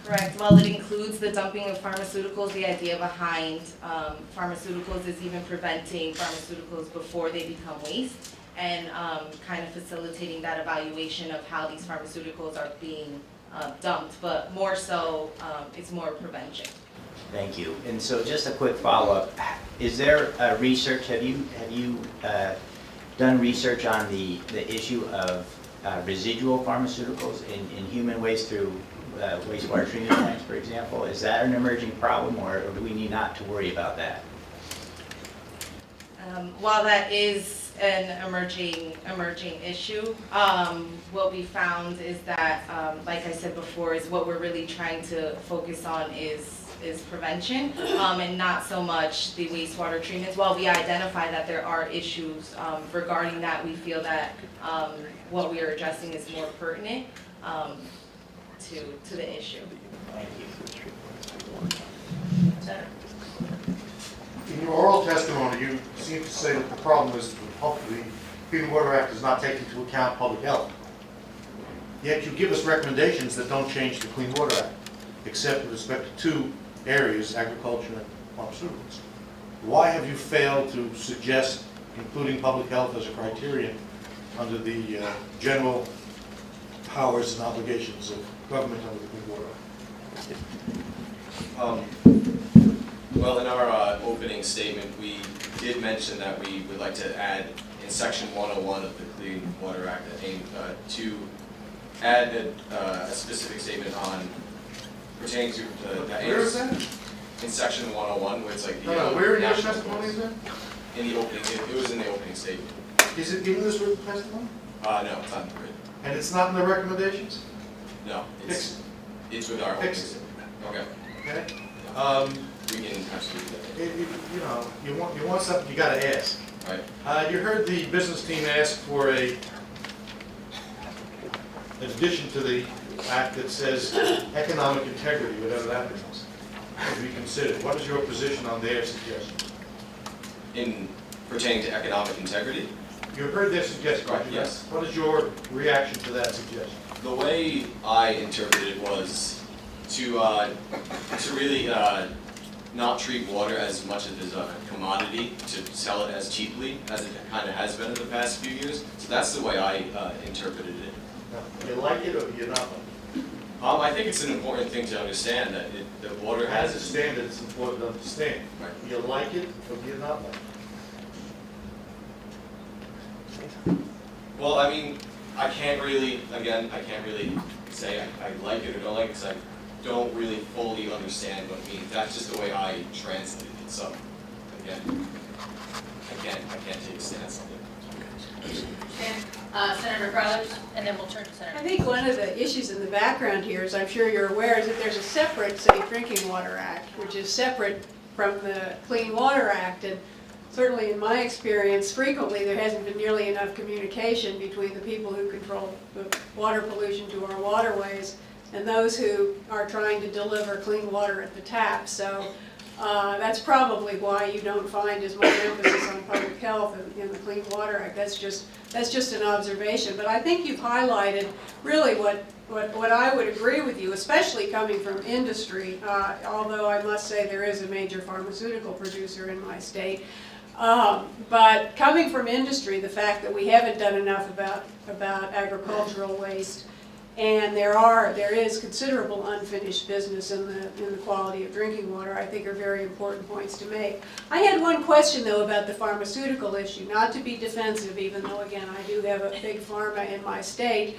Correct. Well, it includes the dumping of pharmaceuticals. The idea behind pharmaceuticals is even preventing pharmaceuticals before they become waste and kind of facilitating that evaluation of how these pharmaceuticals are being dumped, but more so, it's more prevention. Thank you. And so just a quick follow-up. Is there research, have you done research on the issue of residual pharmaceuticals in human waste through wastewater treatment plants, for example? Is that an emerging problem, or do we need not to worry about that? While that is an emerging issue, what we found is that, like I said before, is what we're really trying to focus on is prevention, and not so much the wastewater treatments. While we identify that there are issues regarding that, we feel that what we are addressing is more pertinent to the issue. Thank you. Senator. In your oral testimony, you seem to say that the problem is the Clean Water Act does not take into account public health. Yet you give us recommendations that don't change the Clean Water Act, except with respect to two areas, agriculture and pharmaceuticals. Why have you failed to suggest including public health as a criterion under the general powers and obligations of government under the Clean Water Act? Well, in our opening statement, we did mention that we would like to add in Section 101 of the Clean Water Act to add a specific statement on pertaining to Where is that? in Section 101, where it's like the where in your national testimony is that? in the opening. It was in the opening statement. Is it in this written testimony? No, it's not written. And it's not in the recommendations? No, Fix it's with our opening Fix it. statement. Okay. Okay? We can absolutely do that. You want something, you gotta ask. Right. You heard the business team ask for an addition to the act that says economic integrity, whatever that means, to be considered. What is your position on their suggestion? In pertaining to economic integrity, You heard their suggestion, Right, right? yes. What is your reaction to that suggestion? the way I interpreted it was to really not treat water as much as a commodity, to sell it as cheaply as it kind of has been in the past few years. So that's the way I interpreted it. Do you like it or do you not like it? I think it's an important thing to understand that the water As has a standard, it's important to understand. Right. Do you like it or do you not like it? Well, I mean, I can't really say I like it or don't like it, because I don't really fully understand what it means. That's just the way I translated it. So, again, I can't take a stance on it. Senator Brothers, and then we'll turn to I Senator. think one of the issues in the background here, as I'm sure you're aware, is that there's a separate Safe Drinking Water Act, which is separate from the Clean Water Act. And certainly in my experience, frequently there hasn't been nearly enough communication between the people who control the water pollution to our waterways and those who are trying to deliver clean water at the tap. So that's probably why you don't find as much emphasis on public health in the Clean Water Act. That's just an observation. But I think you've highlighted really what I would agree with you, especially coming from industry, although I must say there is a major pharmaceutical producer in my state. But coming from industry, the fact that we haven't done enough about agricultural waste, and there is considerable unfinished business in the quality of drinking water, I think are very important points to make. I had one question though about the pharmaceutical issue, not to be defensive, even though again I do have a big pharma in my state.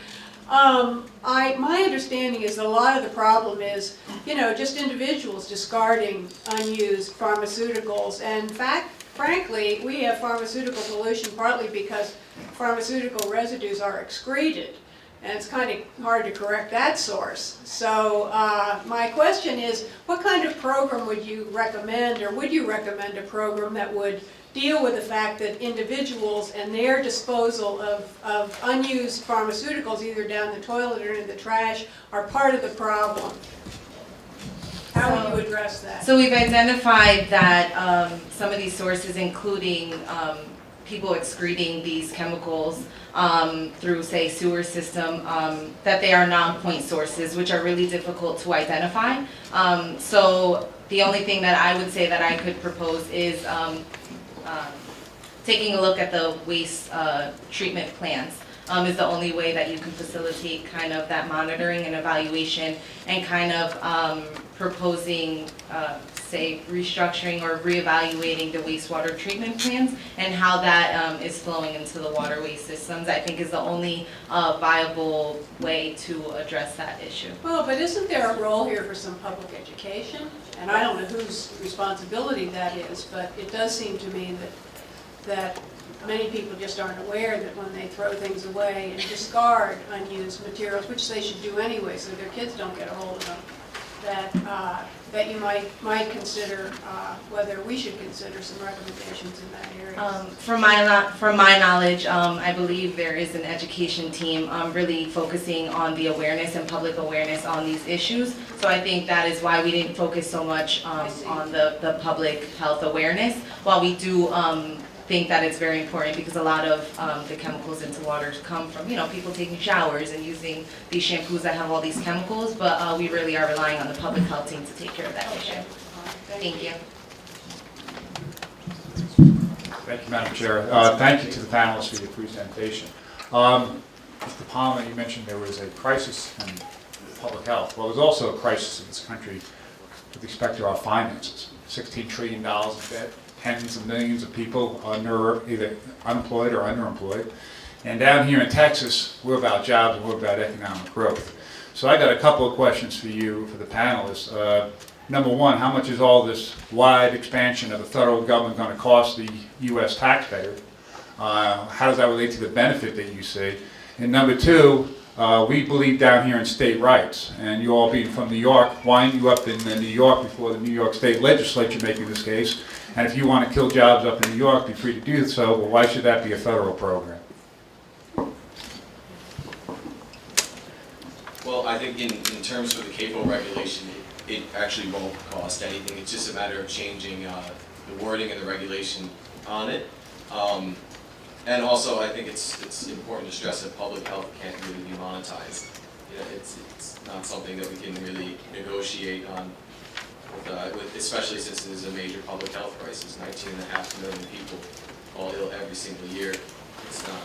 My understanding is that a lot of the problem is, just individuals discarding unused pharmaceuticals, and in fact, frankly, we have pharmaceutical pollution partly because pharmaceutical residues are excreted. And it's kind of hard to correct that source. So my question is, what kind of program would you recommend, or would you recommend a program that would deal with the fact that individuals and their disposal of unused pharmaceuticals, either down the toilet or in the trash, are part of the problem? How would you address that? So we've identified that some of these sources, including people excreting these chemicals through, say, sewer system, that they are non-point sources, which are really difficult to identify. So the only thing that I would say that I could propose is taking a look at the waste treatment plants. Is the only way that you can facilitate kind of that monitoring and evaluation, and kind of proposing, say, restructuring or reevaluating the wastewater treatment plants and how that is flowing into the waterway systems, I think is the only viable way to address that issue. Well, but isn't there a role here for some public education? And I don't know whose responsibility that is, but it does seem to me that many people just aren't aware that when they throw things away and discard unused materials, which they should do anyway so their kids don't get a hold of them, that you might consider whether we should consider some recommendations in that area. From my knowledge, I believe there is an education team really focusing on the awareness and public awareness on these issues. So I think that is why we didn't focus so much on the public health awareness, while we do think that it's very important, because a lot of the chemicals into water come from, people taking showers and using these shampoos that have all these chemicals, but we really are relying on the public health team to take care of that issue. Thank you. Thank you, Madam Chair. Thank you to the panelists for your presentation. Mr. Palmer, you mentioned there was a crisis in public health. Well, there's also a crisis in this country with respect to our finances. $16 trillion of debt, tens of millions of people either unemployed or underemployed. And down here in Texas, we're about jobs and we're about economic growth. So I got a couple of questions for you, for the panelists. Number one, how much is all this wide expansion of the federal government going to cost the U.S. taxpayer? How does that relate to the benefit that you see? And number two, we believe down here in state rights, and you all being from New York, why aren't you up in New York before the New York State Legislature making this case? And if you want to kill jobs up in New York, be free to do so, but why should that be a federal program? Well, I think in terms of the CAFO regulation, it actually won't cost anything. It's just a matter of changing the wording and the regulation on it. And also, I think it's important to stress that public health can't really be monetized. It's not something that we can really negotiate on, especially since it is a major public health crisis. 19.5 million people fall ill every single year. It's not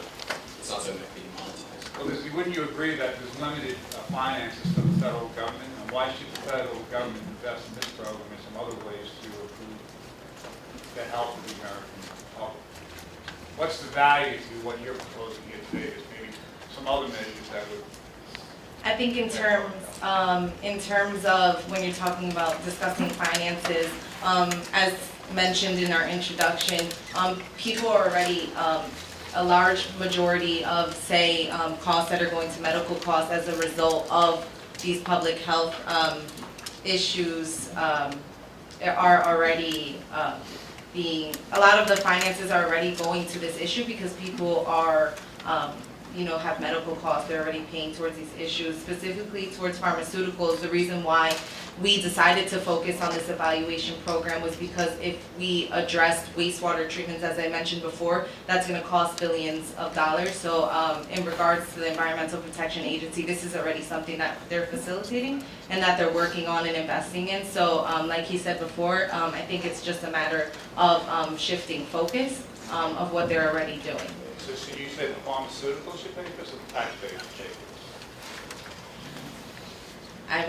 something that can be monetized. Well, wouldn't you agree that there's limited finances to the federal government, and why should the federal government invest in this program and some other ways to improve the health of the American public? What's the value to what you're proposing here today? There's maybe some other measures that would... I think in terms of when you're talking about discussing finances, as mentioned in our introduction, people are already, a large majority of, say, costs that are going to medical costs as a result of these public health issues are already a lot of the finances are already going to this issue because people are, have medical costs. They're already paying towards these issues, specifically towards pharmaceuticals. The reason why we decided to focus on this evaluation program was because if we addressed wastewater treatments, as I mentioned before, that's going to cost billions of dollars. So in regards to the Environmental Protection Agency, this is already something that they're facilitating and that they're working on and investing in. So like he said before, I think it's just a matter of shifting focus of what they're already doing. So you say the pharmaceuticals should pay for this, or the taxpayers should pay for this? I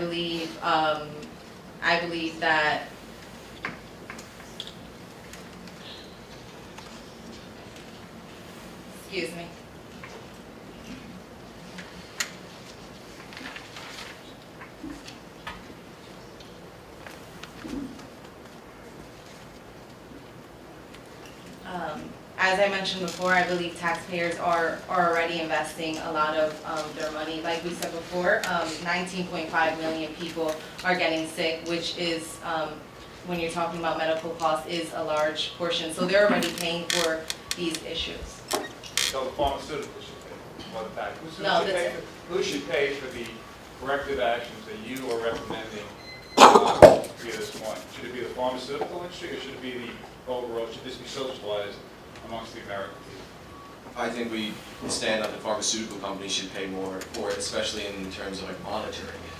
believe that excuse me. As I mentioned before, I believe taxpayers are already investing a lot of their money. Like we said before, 19.5 million people are getting sick, which is, when you're talking about medical costs, is a large portion. So they're already paying for these issues. So the pharmaceutical should pay for the tax. No, Who should pay for the corrective actions that you are recommending via this point? Should it be the pharmaceutical industry, or should it be the overall, should this be socialized amongst the American people? I think we stand up that pharmaceutical companies should pay more for it, especially in terms of like monitoring it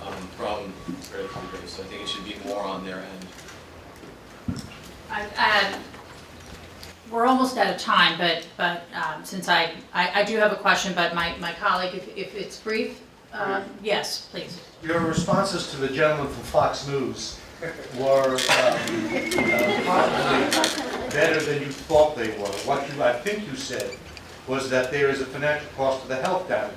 from relatively great. So I think it should be more on their end. We're almost out of time, but since I do have a question, but my colleague, if it's brief, yes, please. Your responses to the gentleman from Fox News were probably better than you thought they were. What I think you said was that there is a financial cost to the health damage.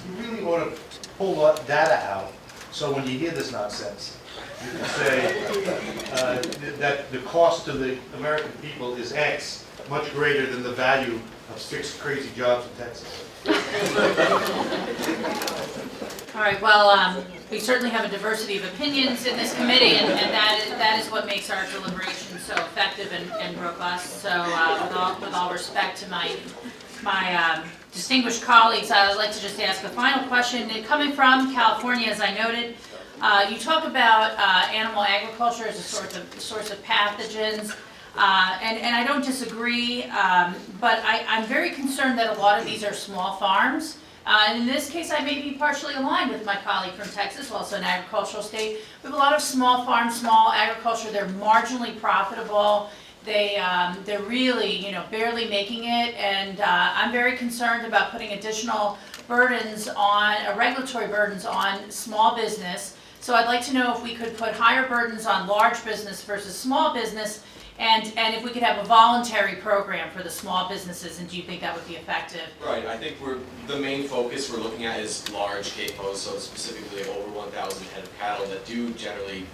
You really ought to pull that data out, so when you hear this nonsense, you can say that the cost to the American people is X, much greater than the value of 6 crazy jobs in Texas. All right, well, we certainly have a diversity of opinions in this committee, and that is what makes our deliberations so effective and robust. So with all respect to my distinguished colleagues, I would like to just ask a final question. Coming from California, as I noted, you talk about animal agriculture as a source of pathogens, and I don't disagree, but I'm very concerned that a lot of these are small farms. And in this case, I may be partially aligned with my colleague from Texas, also an agricultural state. We have a lot of small farms, small agriculture. They're marginally profitable. They're really, barely making it. And I'm very concerned about putting additional regulatory burdens on small business. So I'd like to know if we could put higher burdens on large business versus small business, and if we could have a voluntary program for the small businesses, and do you think that would be effective? Right, I think the main focus we're looking at is large CAPOs, so specifically over 1,000 head of cattle that do generally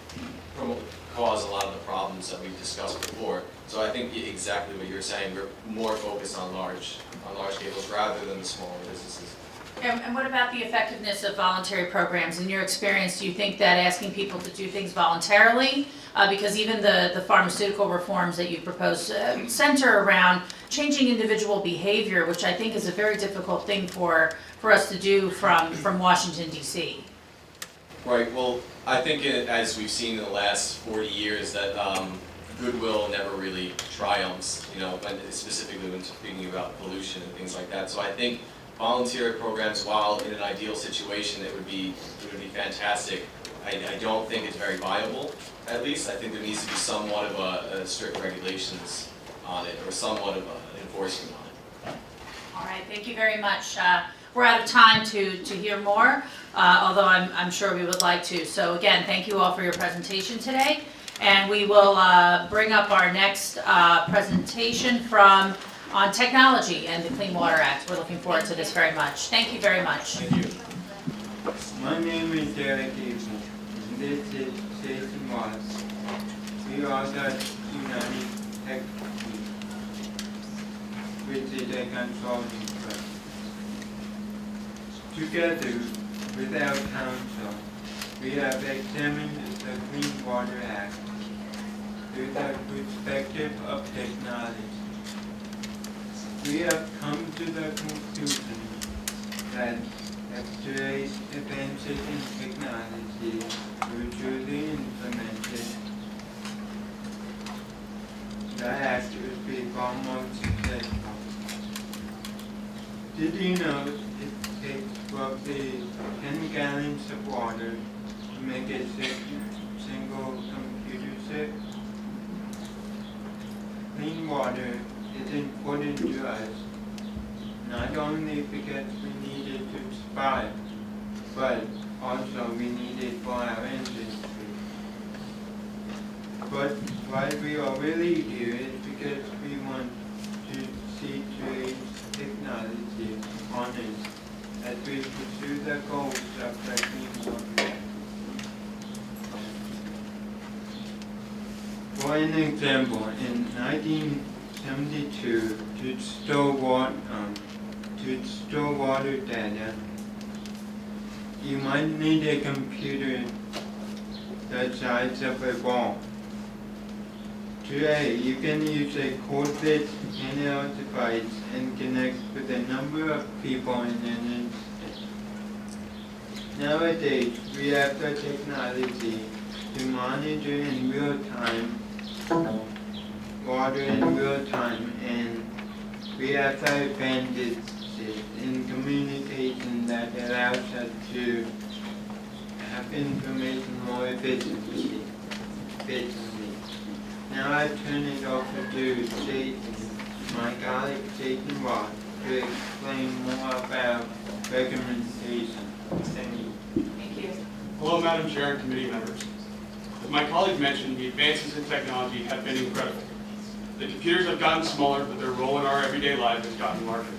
cause a lot of the problems that we've discussed before. So I think exactly what you're saying, we're more focused on large CAPOs rather than the smaller businesses. And what about the effectiveness of voluntary programs? In your experience, do you think that asking people to do things voluntarily, because even the pharmaceutical reforms that you propose center around changing individual behavior, which I think is a very difficult thing for us to do from Washington, D.C.? Right, well, I think as we've seen in the last 40 years that goodwill never really triumphs, specifically when speaking about pollution and things like that. So I think voluntary programs, while in an ideal situation it would be fantastic, I don't think it's very viable, at least. I think there needs to be somewhat of a strict regulations on it, or somewhat of an enforcement on it. All right, thank you very much. We're out of time to hear more, although I'm sure we would like to. So again, thank you all for your presentation today. And we will bring up our next presentation on technology and the Clean Water Act. We're looking forward to this very much. Thank you very much. Thank you. My name is Derek Eason. This is Jason Wallace. We are the United Tech Group, which is a consulting firm. Together with our counsel, we have examined the Clean Water Act through the perspective of technology. We have come to the conclusion that if today's advances in technology were truly implemented, the act would be far more successful. Did you know it takes roughly 10 gallons of water to make a single computer chip? Clean water is important to us, not only because we need it to survive, but also we need it for our industry. But why we are really here is because we want to see today's technology honest as we pursue the goals of the Clean Water Act. For an example, in 72 to store water data. You might need a computer the size of a ball. Today, you can use a code-based handheld device and connect with a number of people in an instant. Nowadays, we have the technology to monitor in real time, water in real time, and we have the advantages in communication that allows us to have information more efficiently. Now I turn it over to Jason, my colleague Jason Ross, to explain more about recommendation. Thank you. Thank you. Hello, Madam Chair and committee members. As my colleague mentioned, the advances in technology have been incredible. The computers have gotten smaller, but their role in our everyday life has gotten larger.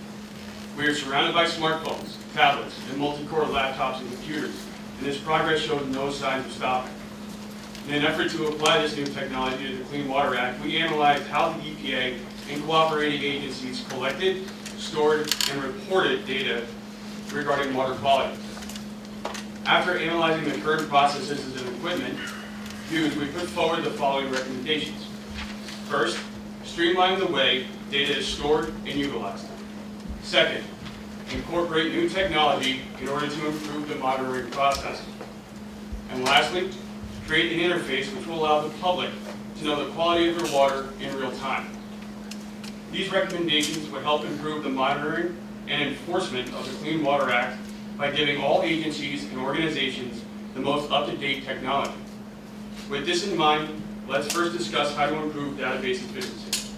We are surrounded by smartphones, tablets, and multi-core laptops and computers, and this progress shows no signs of stopping. In an effort to apply this new technology to the Clean Water Act, we analyzed how the EPA and cooperating agencies collected, stored, and reported data regarding water quality. After analyzing the current processes and equipment used, we put forward the following recommendations. First, streamline the way data is stored and utilized. Second, incorporate new technology in order to improve the monitoring process. And lastly, create an interface which will allow the public to know the quality of their water in real time. These recommendations would help improve the monitoring and enforcement of the Clean Water Act by giving all agencies and organizations the most up-to-date technology. With this in mind, let's first discuss how to improve database efficiency.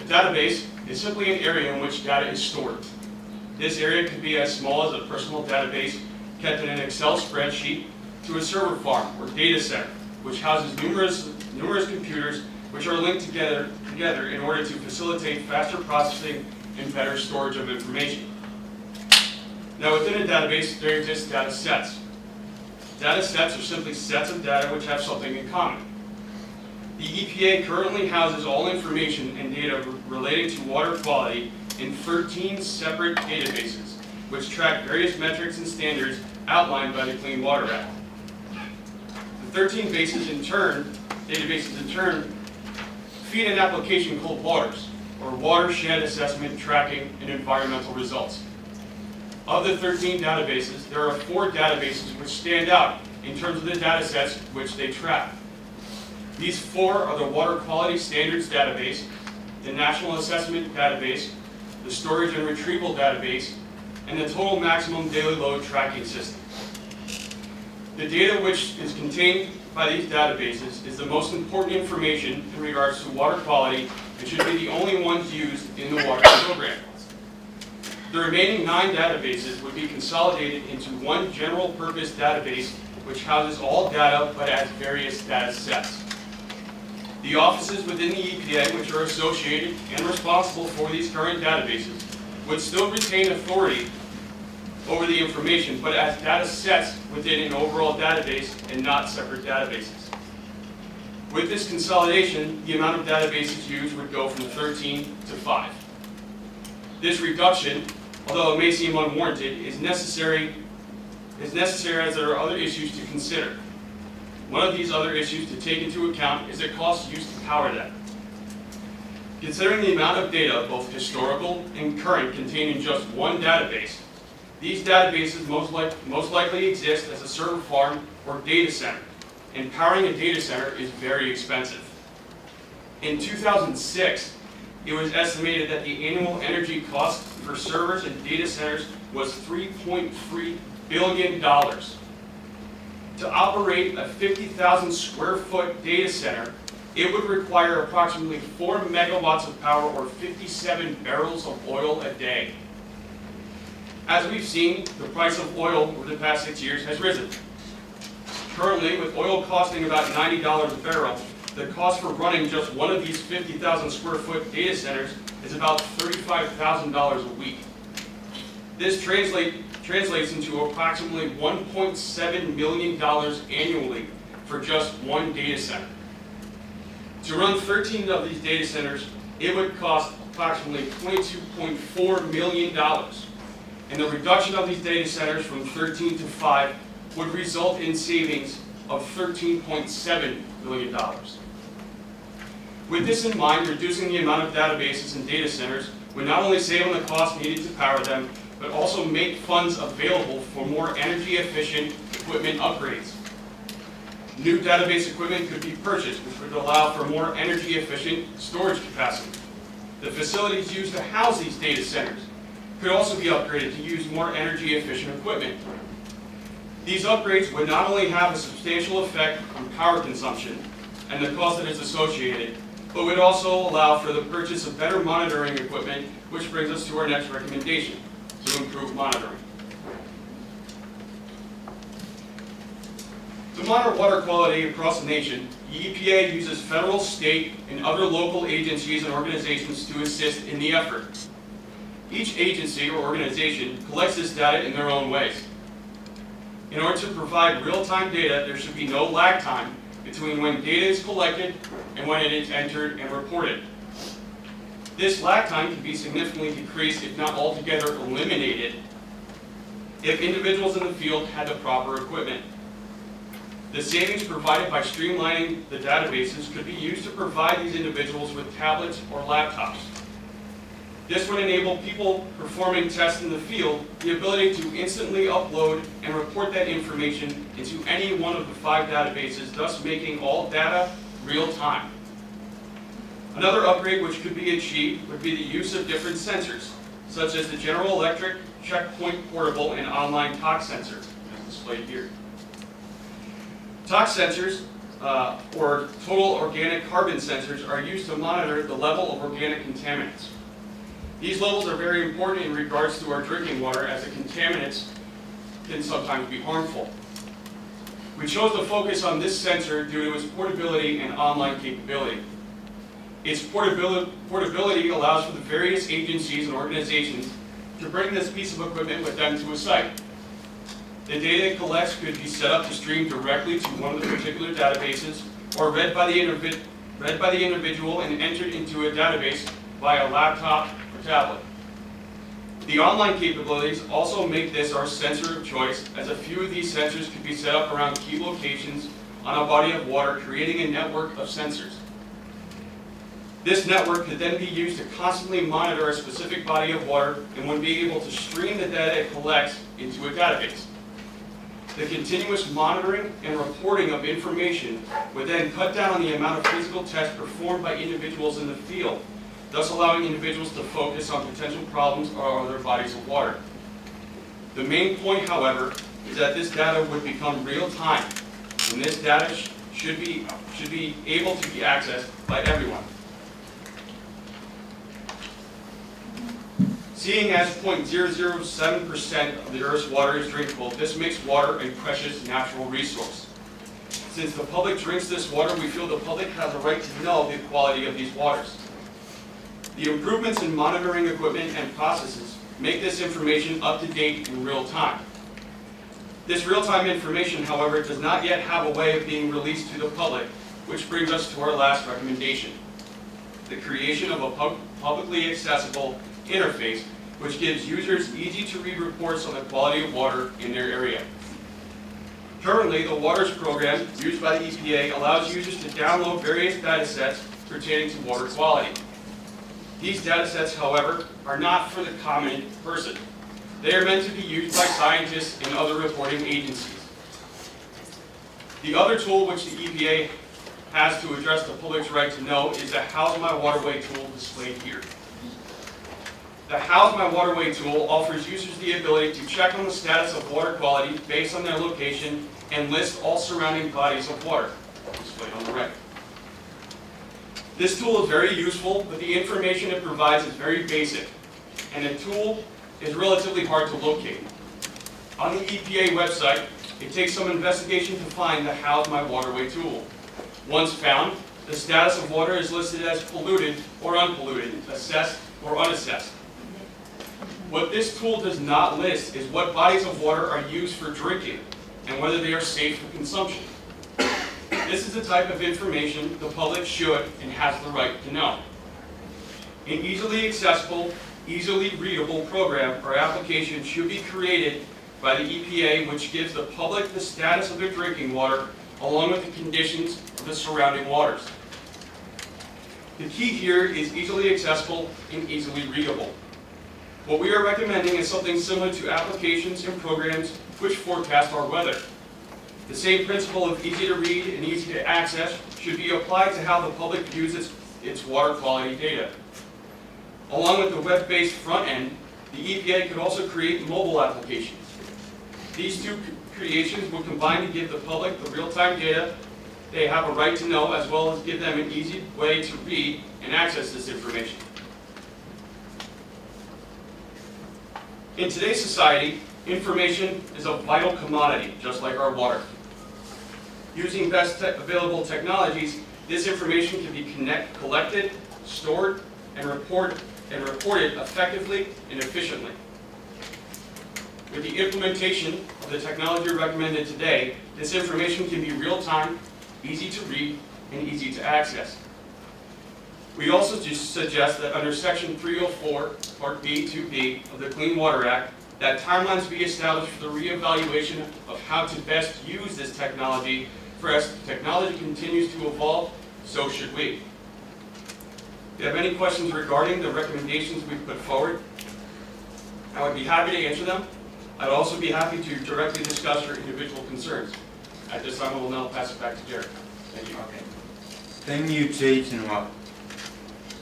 A database is simply an area in which data is stored. This area could be as small as a personal database kept in an Excel spreadsheet to a server farm or data center, which houses numerous computers which are linked together in order to facilitate faster processing and better storage of information. Now, within a database, there exist data sets. Data sets are simply sets of data which have something in common. The EPA currently houses all information and data relating to water quality in 13 separate databases, which track various metrics and standards outlined by the Clean Water Act. The 13 databases in turn, feed an application called WATERS, or Watershed Assessment, Tracking, and Environmental Results. Of the 13 databases, there are 4 databases which stand out in terms of the data sets which they track. These 4 are the Water Quality Standards Database, the National Assessment Database, the Storage and Retrieval Database, and the Total Maximum Daily Load Tracking System. The data which is contained by these databases is the most important information in regards to water quality and should be the only ones used in the water program. The remaining 9 databases would be consolidated into one general purpose database which houses all data but adds various data sets. The offices within the EPA which are associated and responsible for these current databases would still retain authority over the information, but as data sets within an overall database and not separate databases. With this consolidation, the amount of databases used would go from 13 to 5. This reduction, although it may seem unwarranted, is necessary as there are other issues to consider. One of these other issues to take into account is the cost used to power them. Considering the amount of data, both historical and current, contained in just one database, these databases most likely exist as a server farm or data center, and powering a data center is very expensive. In 2006, it was estimated that the annual energy cost for servers and data centers was $3.3 billion. To operate a 50,000 square foot data center, it would require approximately 4 megawatts of power or 57 barrels of oil a day. As we've seen, the price of oil over the past 6 years has risen. Currently, with oil costing about $90 a barrel, the cost for running just one of these 50,000 square foot data centers is about $35,000 a week. This translates into approximately $1.7 million annually for just one data center. To run 13 of these data centers, it would cost approximately $22.4 million. And the reduction of these data centers from 13 to 5 would result in savings of $13.7 million. With this in mind, reducing the amount of databases and data centers would not only save on the cost needed to power them, but also make funds available for more energy efficient equipment upgrades. New database equipment could be purchased, which would allow for more energy efficient storage capacity. The facilities used to house these data centers could also be upgraded to use more energy efficient equipment. These upgrades would not only have a substantial effect on power consumption and the cost that is associated, but would also allow for the purchase of better monitoring equipment, which brings us to our next recommendation, to improve monitoring. To monitor water quality across the nation, the EPA uses federal, state, and other local agencies and organizations to assist in the effort. Each agency or organization collects this data in their own ways. In order to provide real-time data, there should be no lag time between when data is collected and when it is entered and reported. This lag time can be significantly decreased, if not altogether eliminated, if individuals in the field had the proper equipment. The savings provided by streamlining the databases could be used to provide these individuals with tablets or laptops. This would enable people performing tests in the field the ability to instantly upload and report that information into any one of the 5 databases, thus making all data real time. Another upgrade which could be achieved would be the use of different sensors, such as the General Electric Checkpoint Portable and Online Tox Sensor, as displayed here. Tox sensors, or total organic carbon sensors, are used to monitor the level of organic contaminants. These levels are very important in regards to our drinking water, as the contaminants can sometimes be harmful. We chose to focus on this sensor due to its portability and online capability. Its portability allows for the various agencies and organizations to bring this piece of equipment with them to a site. The data it collects could be set up to stream directly to one of the particular databases, or read by the individual and entered into a database via laptop or tablet. The online capabilities also make this our sensor of choice, as a few of these sensors could be set up around key locations on a body of water, creating a network of sensors. This network could then be used to constantly monitor a specific body of water and would be able to stream the data it collects into a database. The continuous monitoring and reporting of information would then cut down on the amount of physical tests performed by individuals in the field, thus allowing individuals to focus on potential problems or other bodies of water. The main point, however, is that this data would become real time, and this data should be able to be accessed by everyone. Seeing as 0.007% of the Earth's water is drinkable, this makes water a precious natural resource. Since the public drinks this water, we feel the public has a right to know the quality of these waters. The improvements in monitoring equipment and processes make this information up to date in real time. This real-time information, however, does not yet have a way of being released to the public, which brings us to our last recommendation: the creation of a publicly accessible interface which gives users easy-to-read reports on the quality of water in their area. Currently, the Waters program used by the EPA allows users to download various data sets pertaining to water quality. These data sets, however, are not for the common person. They are meant to be used by scientists and other reporting agencies. The other tool which the EPA has to address the public's right to know is the How's My Waterway tool displayed here. The How's My Waterway tool offers users the ability to check on the status of water quality based on their location and list all surrounding bodies of water, displayed on the right. This tool is very useful, but the information it provides is very basic, and the tool is relatively hard to locate. On the EPA website, it takes some investigation to find the How's My Waterway tool. Once found, the status of water is listed as polluted or unpolluted, assessed or unassessed. What this tool does not list is what bodies of water are used for drinking and whether they are safe for consumption. This is the type of information the public should and has the right to know. An easily accessible, easily readable program or application should be created by the EPA, which gives the public the status of their drinking water along with the conditions of the surrounding waters. The key here is easily accessible and easily readable. What we are recommending is something similar to applications and programs which forecast our weather. The same principle of easy to read and easy to access should be applied to how the public views its water quality data. Along with the web-based front end, the EPA could also create mobile applications. These two creations would combine to give the public the real-time data they have a right to know, as well as give them an easy way to read and access this information. In today's society, information is a vital commodity, just like our water. Using best available technologies, this information can be collected, stored, and reported effectively and efficiently. With the implementation of the technology recommended today, this information can be real-time, easy to read, and easy to access. We also suggest that under Section 304, Part B, 2B of the Clean Water Act, that timelines be established for the reevaluation of how to best use this technology, for as technology continues to evolve, so should we. If you have any questions regarding the recommendations we've put forward, I would be happy to answer them. I'd also be happy to directly discuss your individual concerns. At this time, I will now pass it back to Jared. Thank you. Okay. Thank you, Jason.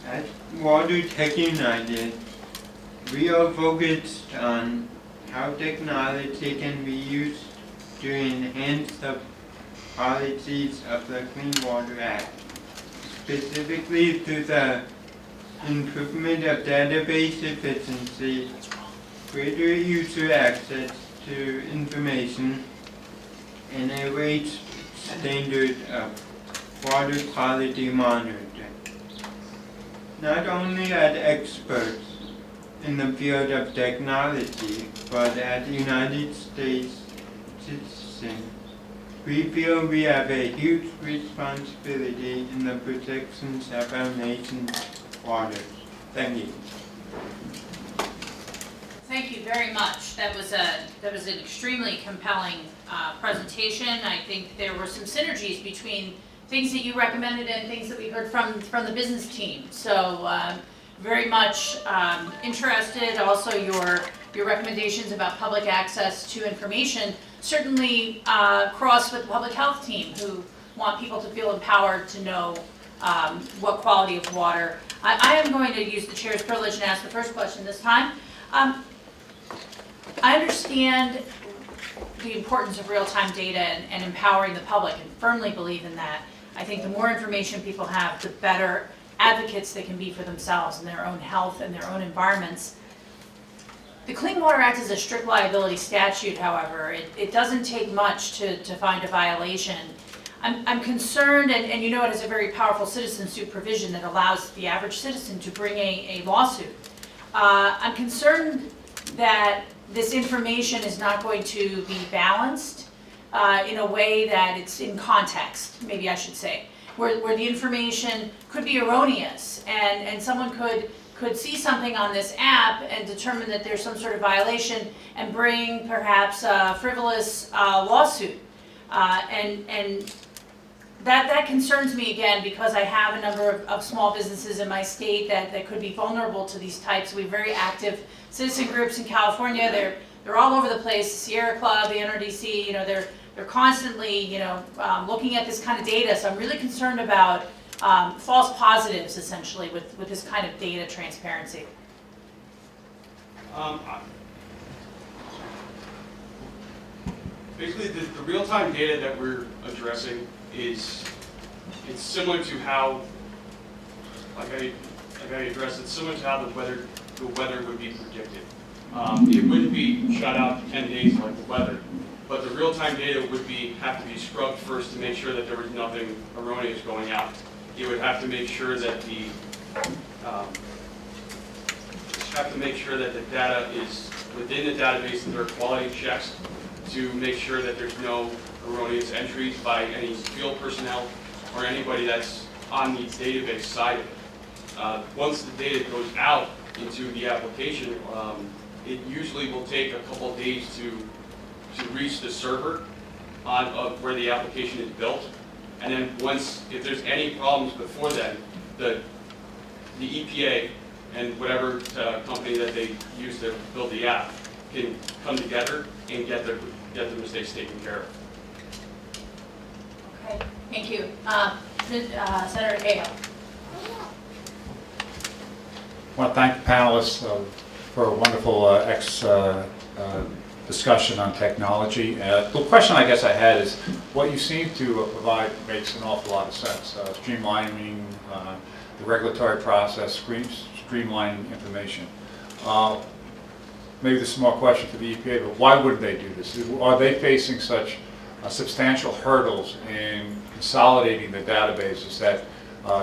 At Water Tech United, we are focused on how technology can be used to enhance the policies of the Clean Water Act, specifically through the improvement of database efficiency, greater user access to information, and a raised standard of water quality monitoring. Not only at experts in the field of technology, but at United States citizens, we feel we have a huge responsibility in the protections of our nation's waters. Thank you. Thank you very much. That was an extremely compelling presentation. I think there were some synergies between things that you recommended and things that we heard from the business team. So very much interested. Also your recommendations about public access to information certainly cross with the public health team, who want people to feel empowered to know what quality of water. I am going to use the chair's privilege and ask the first question this time. I understand the importance of real-time data and empowering the public, and firmly believe in that. I think the more information people have, the better advocates they can be for themselves and their own health and their own environments. The Clean Water Act is a strict liability statute, however. It doesn't take much to find a violation. I'm concerned, and you know it has a very powerful citizen suit provision that allows the average citizen to bring a lawsuit. I'm concerned that this information is not going to be balanced in a way that it's in context, maybe I should say, where the information could be erroneous, and someone could see something on this app and determine that there's some sort of violation and bring perhaps a frivolous lawsuit. And that concerns me, again, because I have a number of small businesses in my state that could be vulnerable to these types. We have very active citizen groups in California. They're all over the place. The Sierra Club, the NRDC, they're constantly looking at this kind of data. So I'm really concerned about false positives, essentially, with this kind of data transparency. Basically, the real-time data that we're addressing it's similar to how, like I addressed, it's similar to how the weather would be predicted. It wouldn't be shut out for 10 days like the weather, but the real-time data would have to be scrubbed first to make sure that there was nothing erroneous going out. You would have to make sure that the data is within the database and there are quality checks to make sure that there's no erroneous entries by any field personnel or anybody that's on the database side of it. Once the data goes out into the application, it usually will take a couple of days to reach the server of where the application is built. And then if there's any problems before then, the EPA and whatever company that they use to build the app can come together and get the mistakes taken care of. Okay, thank you. Senator Cahill. I want to thank the panelists for a wonderful discussion on technology. The question I guess I had is, what you seem to provide makes an awful lot of sense. Streamlining the regulatory process, streamlining information. Maybe this is more a question for the EPA, but why would they do this? Are they facing such substantial hurdles in consolidating the databases that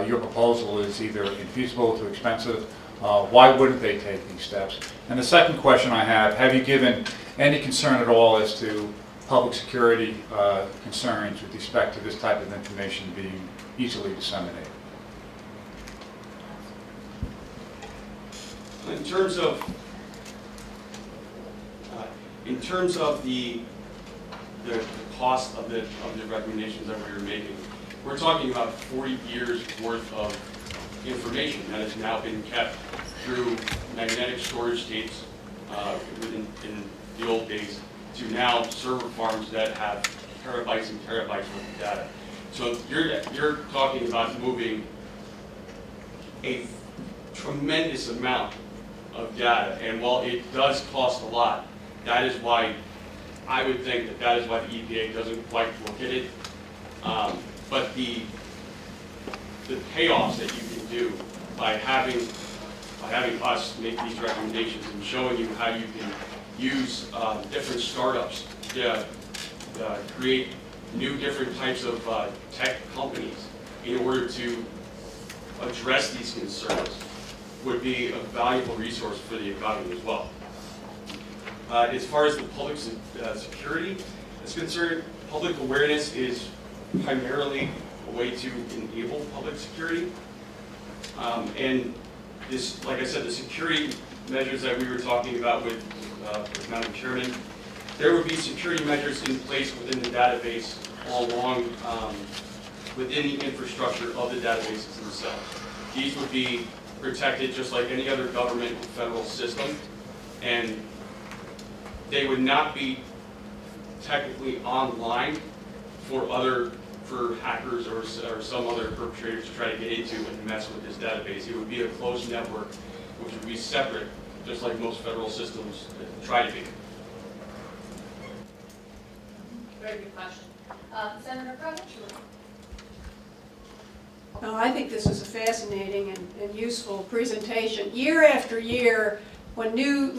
your proposal is either infeasible, too expensive? Why wouldn't they take these steps? And the second question I have you given any concern at all as to public security concerns with respect to this type of information being easily disseminated? In terms of the cost of the recommendations that we were making, we're talking about 40 years worth of information that has now been kept through magnetic storage tapes in the old days to now server farms that have terabytes and terabytes worth of data. So you're talking about moving a tremendous amount of data, and while it does cost a lot, that is why I would think that is why the EPA doesn't quite look at it. But the payoffs that you can do by having us make these recommendations and showing you how you can use different startups to create new different types of tech companies in order to address these concerns would be a valuable resource for the economy as well. As far as the public security is concerned, public awareness is primarily a way to enable public security. And this, like I said, the security measures that we were talking about with Madam Chairman, there would be security measures in place within the database all along within the infrastructure of the databases themselves. These would be protected just like any other government and federal system, and they would not be technically online for hackers or some other perpetrators to try to get into and mess with this database. It would be a closed network, which would be separate, just like most federal systems try to be. Very good question. Senator Crowder? No, I think this was a fascinating and useful presentation. Year after year, when new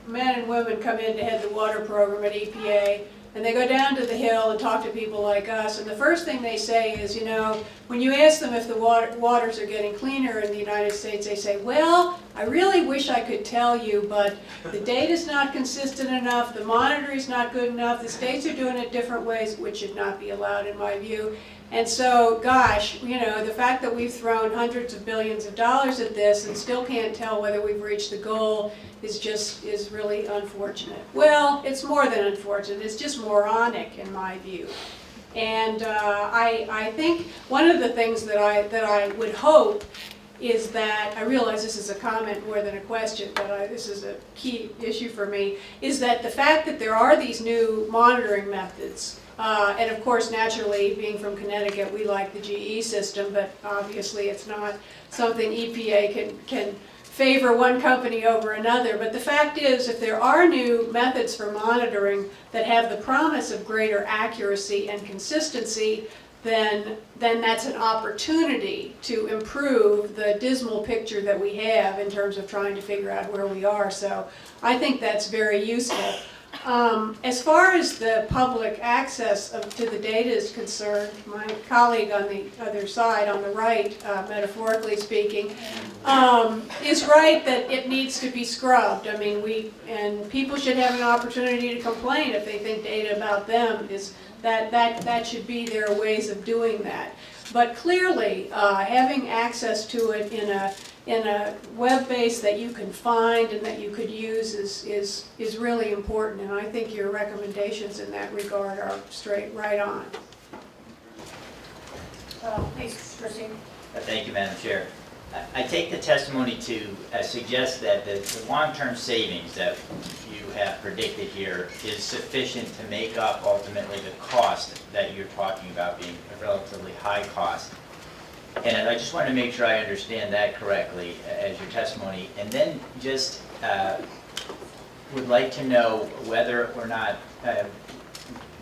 men and women come in to head the water program at EPA, and they go down to the Hill and talk to people like us, and the first thing they say is, you know, when you ask them if the waters are getting cleaner in the United States, they say, well, I really wish I could tell you, but the data's not consistent enough, the monitoring's not good enough, the states are doing it different ways, which should not be allowed in my view. And so, gosh, you know, the fact that we've thrown hundreds of billions of dollars at this and still can't tell whether we've reached the goal is really unfortunate. Well, it's more than unfortunate, it's just moronic in my view. And I think one of the things that I would hope is that, I realize this is a comment more than a question, but this is a key issue for me, is that the fact that there are these new monitoring methods, and of course, naturally, being from Connecticut, we like the GE system, but obviously it's not something EPA can favor one company over another. But the fact is, if there are new methods for monitoring that have the promise of greater accuracy and consistency, then that's an opportunity to improve the dismal picture that we have in terms of trying to figure out where we are. So I think that's very useful. As far as the public access to the data is concerned, my colleague on the other side, on the right, metaphorically speaking, is right that it needs to be scrubbed. I mean, and people should have an opportunity to complain if they think data about them is that should be their ways of doing that. But clearly, having access to it in a web base that you can find and that you could use is really important, and I think your recommendations in that regard are straight right on. Please proceed. Thank you, Madam Chair. I take the testimony to suggest that the long-term savings that you have predicted here is sufficient to make up ultimately the cost that you're talking about being a relatively high cost. And I just want to make sure I understand that correctly as your testimony. And then just would like to know whether or not,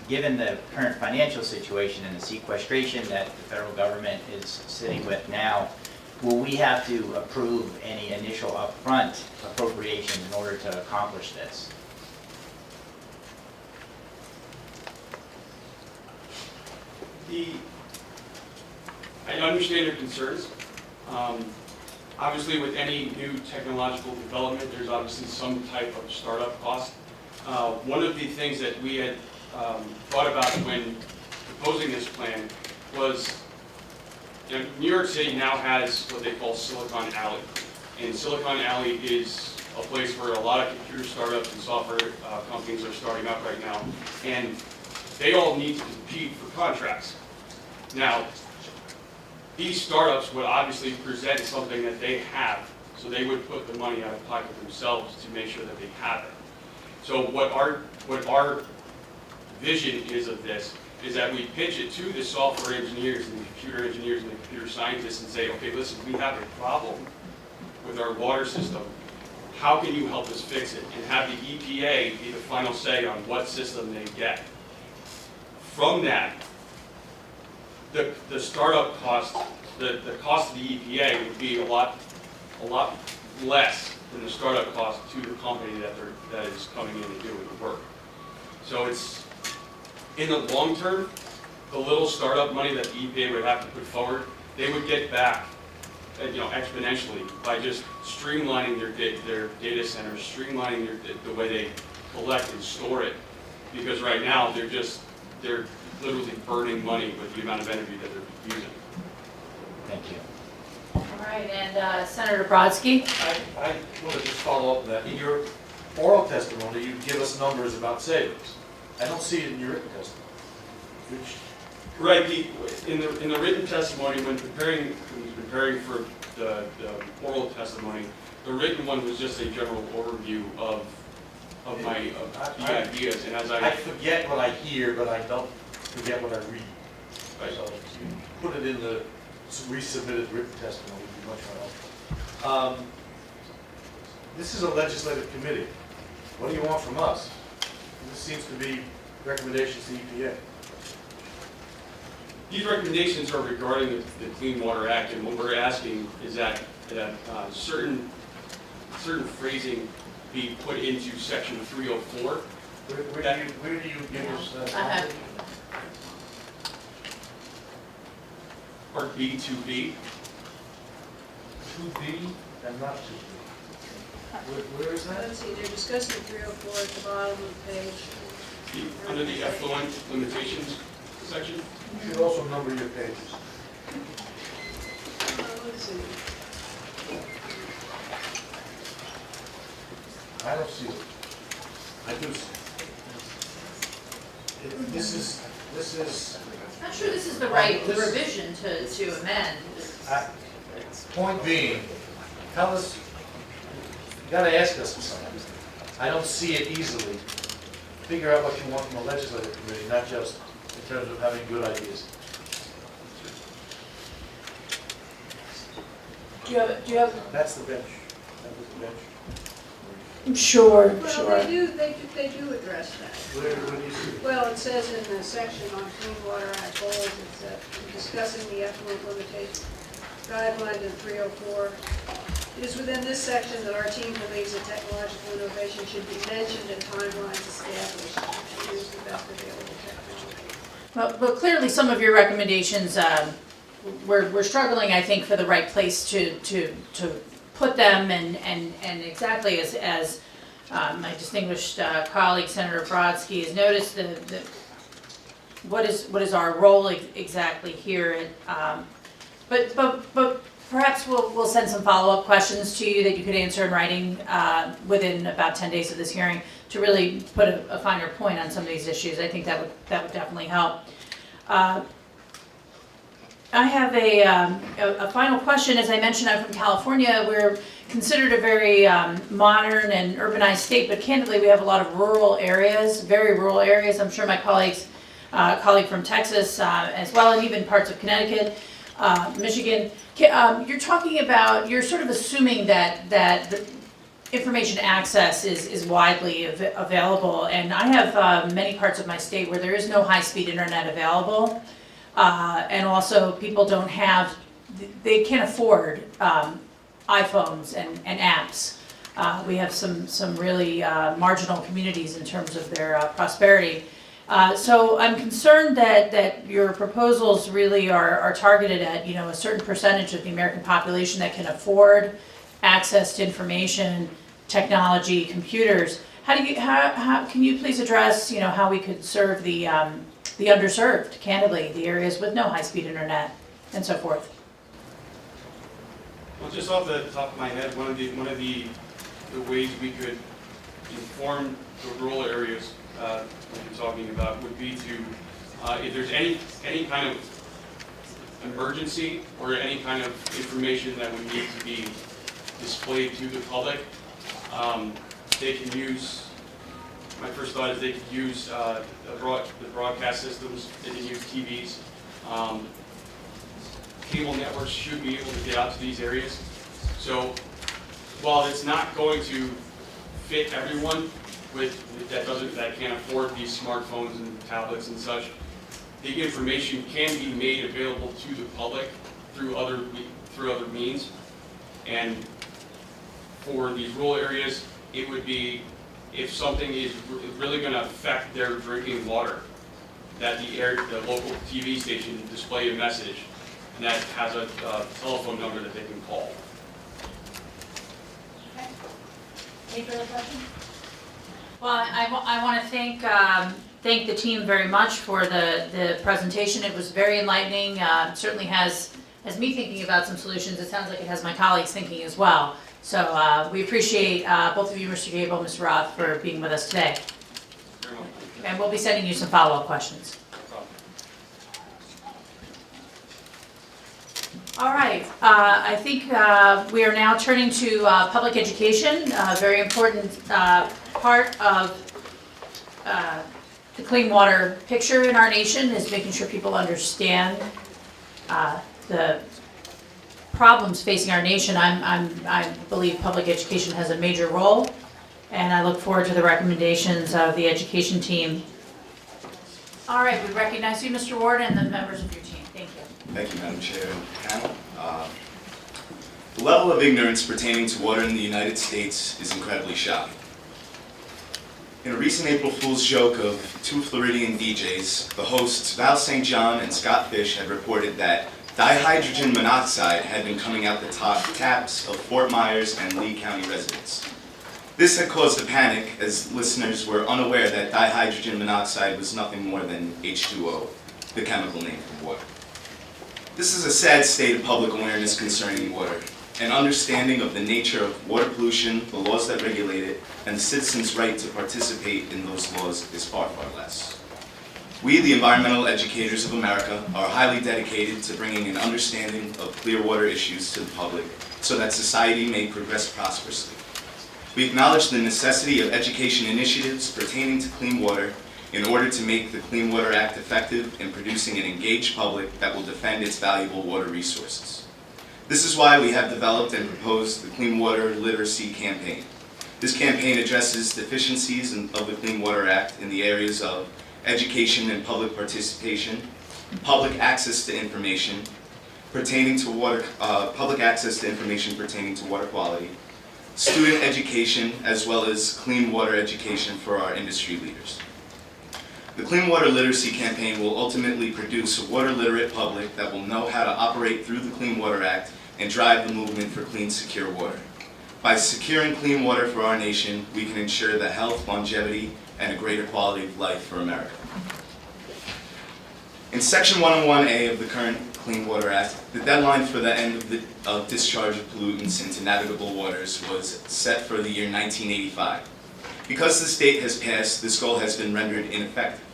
given the current financial situation and the sequestration that the federal government is sitting with now, will we have to approve any initial upfront appropriation in order to accomplish this? I understand your concerns. Obviously, with any new technological development, there's obviously some type of startup cost. One of the things that we had thought about when proposing this plan was, you know, New York City now has what they call Silicon Alley. And Silicon Alley is a place where a lot of computer startups and software companies are starting up right now. And they all need to compete for contracts. Now, these startups would obviously present something that they have, so they would put the money out of pocket themselves to make sure that they have it. So what our vision is of this is that we pitch it to the software engineers and the computer engineers and the computer scientists and say, okay, listen, we have a problem with our water system. How can you help us fix it? And have the EPA be the final say on what system they get. From that, the startup cost, the cost of the EPA would be a lot less than the startup cost to the company that is coming in and doing the work. So it's, in the long term, the little startup money that the EPA would have to put forward, they would get back, exponentially by just streamlining their data centers, streamlining the way they collect and store it. Because right now they're literally burning money with the amount of energy that they're using. Thank you. All right, and Senator Brodsky? I want to just follow up on that. In your oral testimony, you give us numbers about savings. I don't see it in your written testimony. Right. In the written testimony, when preparing for the oral testimony, the written one was just a general overview of the ideas. And as I forget what I hear, but I don't forget what I read. Right. So if you put it in the resubmitted written testimony, would be much more helpful. This is a legislative committee. What do you want from us? This seems to be recommendations to EPA. These recommendations are regarding the Clean Water Act, and what we're asking is that certain phrasing be put into Section 304. Where do you give us that? Part B, 2B. 2B and not 2B. Where is that? Let's see, they're discussing 304 at the bottom of the page. Under the effluent limitations section. You should also number your pages. Let's see. I don't see it. I do see it. This is. I'm not sure this is the right This- revision to amend. Point being, tell us, you gotta ask us something. I don't see it easily. Figure out what you want from a legislative committee, not just in terms of having good ideas. Do you have? That's the bench. That was the bench. Sure, Well, sure. They do address that. Where do you see it? Well, it says in the section on Clean Water Act goals, it's discussing the effluent limitation guideline in 304. It is within this section that our team believes that technological innovation should be mentioned and timelines established to use the best available technology. But clearly, some of your recommendations, we're struggling, I think, for the right place to put them, and exactly as my distinguished colleague, Senator Brodsky, has noticed, what is our role exactly here. But perhaps we'll send some follow-up questions to you that you could answer in writing within about 10 days of this hearing to really put a finer point on some of these issues. I think that would definitely help. I have a final question. As I mentioned, I'm from California. We're considered a very modern and urbanized state, but candidly, we have a lot of rural areas, very rural areas. I'm sure my colleague from Texas as well, and even parts of Connecticut, Michigan. You're talking about, you're sort of assuming that the information access is widely available, and I have many parts of my state where there is no high-speed internet available. And also people don't have, they can't afford iPhones and apps. We have some really marginal communities in terms of their prosperity. So I'm concerned that your proposals really are targeted at, a certain percentage of the American population that can afford access to information, technology, computers. How can you please address, how we could serve the underserved, candidly, the areas with no high-speed internet, and so forth? Well, just off the top of my head, one of the ways we could inform the rural areas that you're talking about would be to, if there's any kind of emergency or any kind of information that would need to be displayed to the public, they can use. My first thought is they could use the broadcast systems, they can use TVs. Cable networks should be able to get out to these areas. So while it's not going to fit everyone that can't afford these smartphones and tablets and such, the information can be made available to the public through other means. And for these rural areas, it would be, if something is really going to affect their drinking water, that the local TV station display a message, and that has a telephone number that they can call. Okay. Any further questions? Well, I want to thank the team very much for the presentation. It was very enlightening. Certainly has me thinking about some solutions. It sounds like it has my colleagues thinking as well. So we appreciate both of you, Mr. Gable, Ms. Roth, for being with us today. And we'll be sending you some follow-up questions. All right, I think we are now turning to public education, a very important part of the clean water picture in our nation is making sure people understand the problems facing our nation. I believe public education has a major role, and I look forward to the recommendations of the education team. All right, we recognize you, Mr. Ward, and the members of your team. Thank you. Thank you, Madam Chair and panel. The level of ignorance pertaining to water in the United States is incredibly shocking. In a recent April Fool's joke of two Floridian DJs, the hosts Val St. John and Scott Fish had reported that dihydrogen monoxide had been coming out the taps of Fort Myers and Lee County residents. This had caused a panic as listeners were unaware that dihydrogen monoxide was nothing more than H2O, the chemical name for water. This is a sad state of public awareness concerning water. An understanding of the nature of water pollution, the laws that regulate it, and the citizens' right to participate in those laws is far, far less. We, the environmental educators of America, are highly dedicated to bringing an understanding of clear water issues to the public so that society may progress prosperously. We acknowledge the necessity of education initiatives pertaining to clean water in order to make the Clean Water Act effective in producing an engaged public that will defend its valuable water resources. This is why we have developed and proposed the Clean Water Literacy Campaign. This campaign addresses deficiencies of the Clean Water Act in the areas of education and public participation, public access to information pertaining to water, quality, student education, as well as clean water education for our industry leaders. The Clean Water Literacy Campaign will ultimately produce a water-literate public that will know how to operate through the Clean Water Act and drive the movement for clean, secure water. By securing clean water for our nation, we can ensure the health, longevity, and a greater quality of life for America. In Section 101A of the current Clean Water Act, the deadline for the end of discharge of pollutants into navigable waters was set for the year 1985. Because this date has passed, this goal has been rendered ineffective.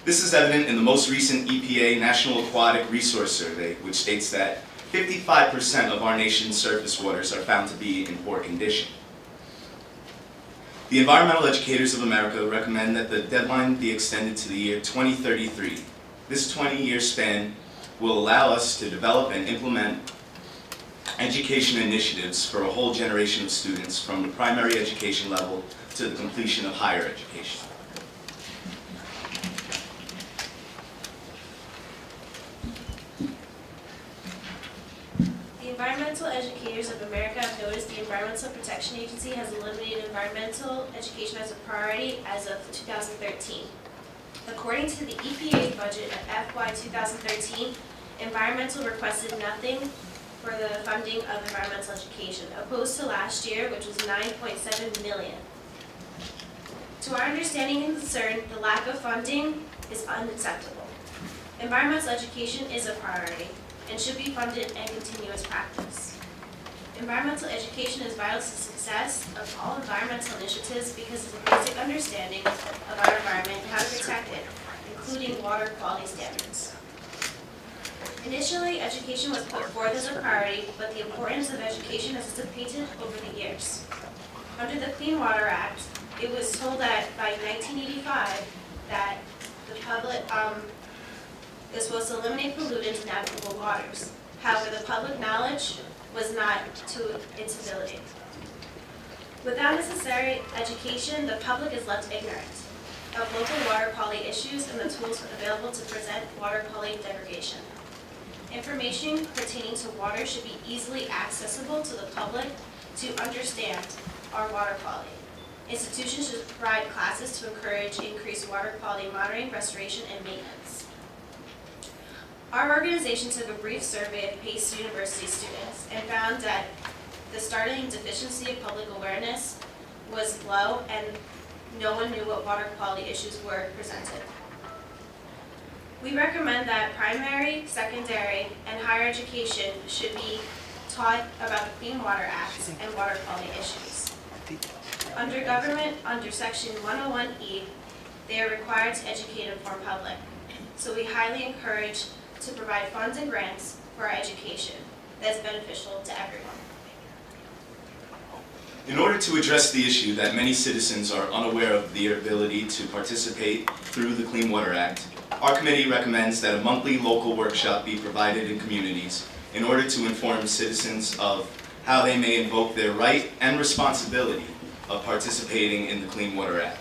This is evident in the most recent EPA National Aquatic Resource Survey, which states that 55% of our nation's surface waters are found to be in poor condition. The Environmental Educators of America recommend that the deadline be extended to the year 2033. This 20-year span will allow us to develop and implement education initiatives for a whole generation of students from the primary education level to the completion of higher education. The Environmental Educators of America have noticed the Environmental Protection Agency has eliminated environmental education as a priority as of 2013. According to the EPA's budget of FY 2013, environmental requested nothing for the funding of environmental education, opposed to last year, which was $9.7 million. To our understanding and concern, the lack of funding is unacceptable. Environmental education is a priority and should be funded and continue as practice. Environmental education is vital to the success of all environmental initiatives because of the basic understanding of our environment and how to protect it, including water quality standards. Initially, education was put forth as a priority, but the importance of education has dissipated over the years. Under the Clean Water Act, it was told that by 1985 that the public is supposed to eliminate pollutants in navigable waters. However, the public knowledge was not to its ability. Without necessary education, the public is left ignorant of local water quality issues and the tools available to prevent water quality degradation. Information pertaining to water should be easily accessible to the public to understand our water quality. Institutions should provide classes to encourage increased water quality monitoring, restoration, and maintenance. Our organization took a brief survey of Pace University students and found that the startling deficiency of public awareness was low and no one knew what water quality issues were presented. We recommend that primary, secondary, and higher education should be taught about the Clean Water Act and water quality issues. Under government, under Section 101E, they are required to educate and inform public. So we highly encourage to provide funds and grants for our education that's beneficial to everyone. In order to address the issue that many citizens are unaware of their ability to participate through the Clean Water Act, our committee recommends that a monthly local workshop be provided in communities in order to inform citizens of how they may invoke their right and responsibility of participating in the Clean Water Act.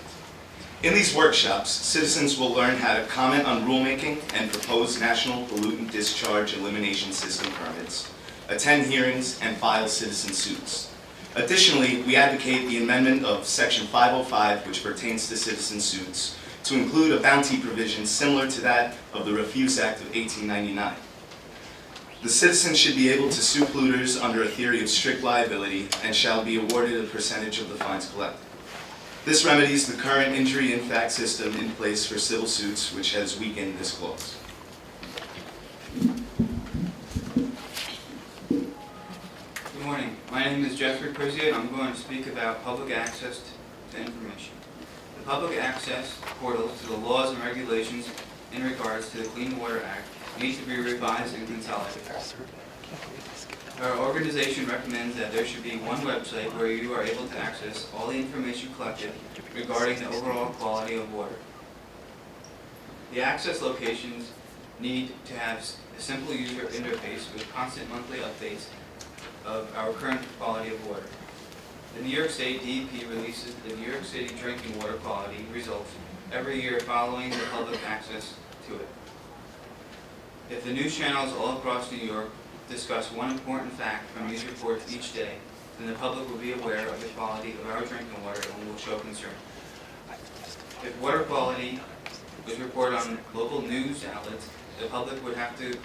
In these workshops, citizens will learn how to comment on rulemaking and propose national pollutant discharge elimination system permits, attend hearings, and file citizen suits. Additionally, we advocate the amendment of Section 505, which pertains to citizen suits, to include a bounty provision similar to that of the Refuse Act of 1899. The citizens should be able to sue polluters under a theory of strict liability and shall be awarded a percentage of the fines collected. This remedies the current injury in fact system in place for civil suits, which has weakened this clause. Good morning. My name is Jeffrey Prizia, and I'm going to speak about public access to information. The public access portal to the laws and regulations in regards to the Clean Water Act needs to be revised and consolidated. Our organization recommends that there should be one website where you are able to access all the information collected regarding the overall quality of water. The access locations need to have a simple user interface with constant monthly updates of our current quality of water. The New York State DEP releases the New York City drinking water quality results every year following the public access to it. If the news channels all across New York discuss one important fact from these reports each day, then the public will be aware of the quality of our drinking water and will show concern. If water quality was reported on local news outlets, the public would not have to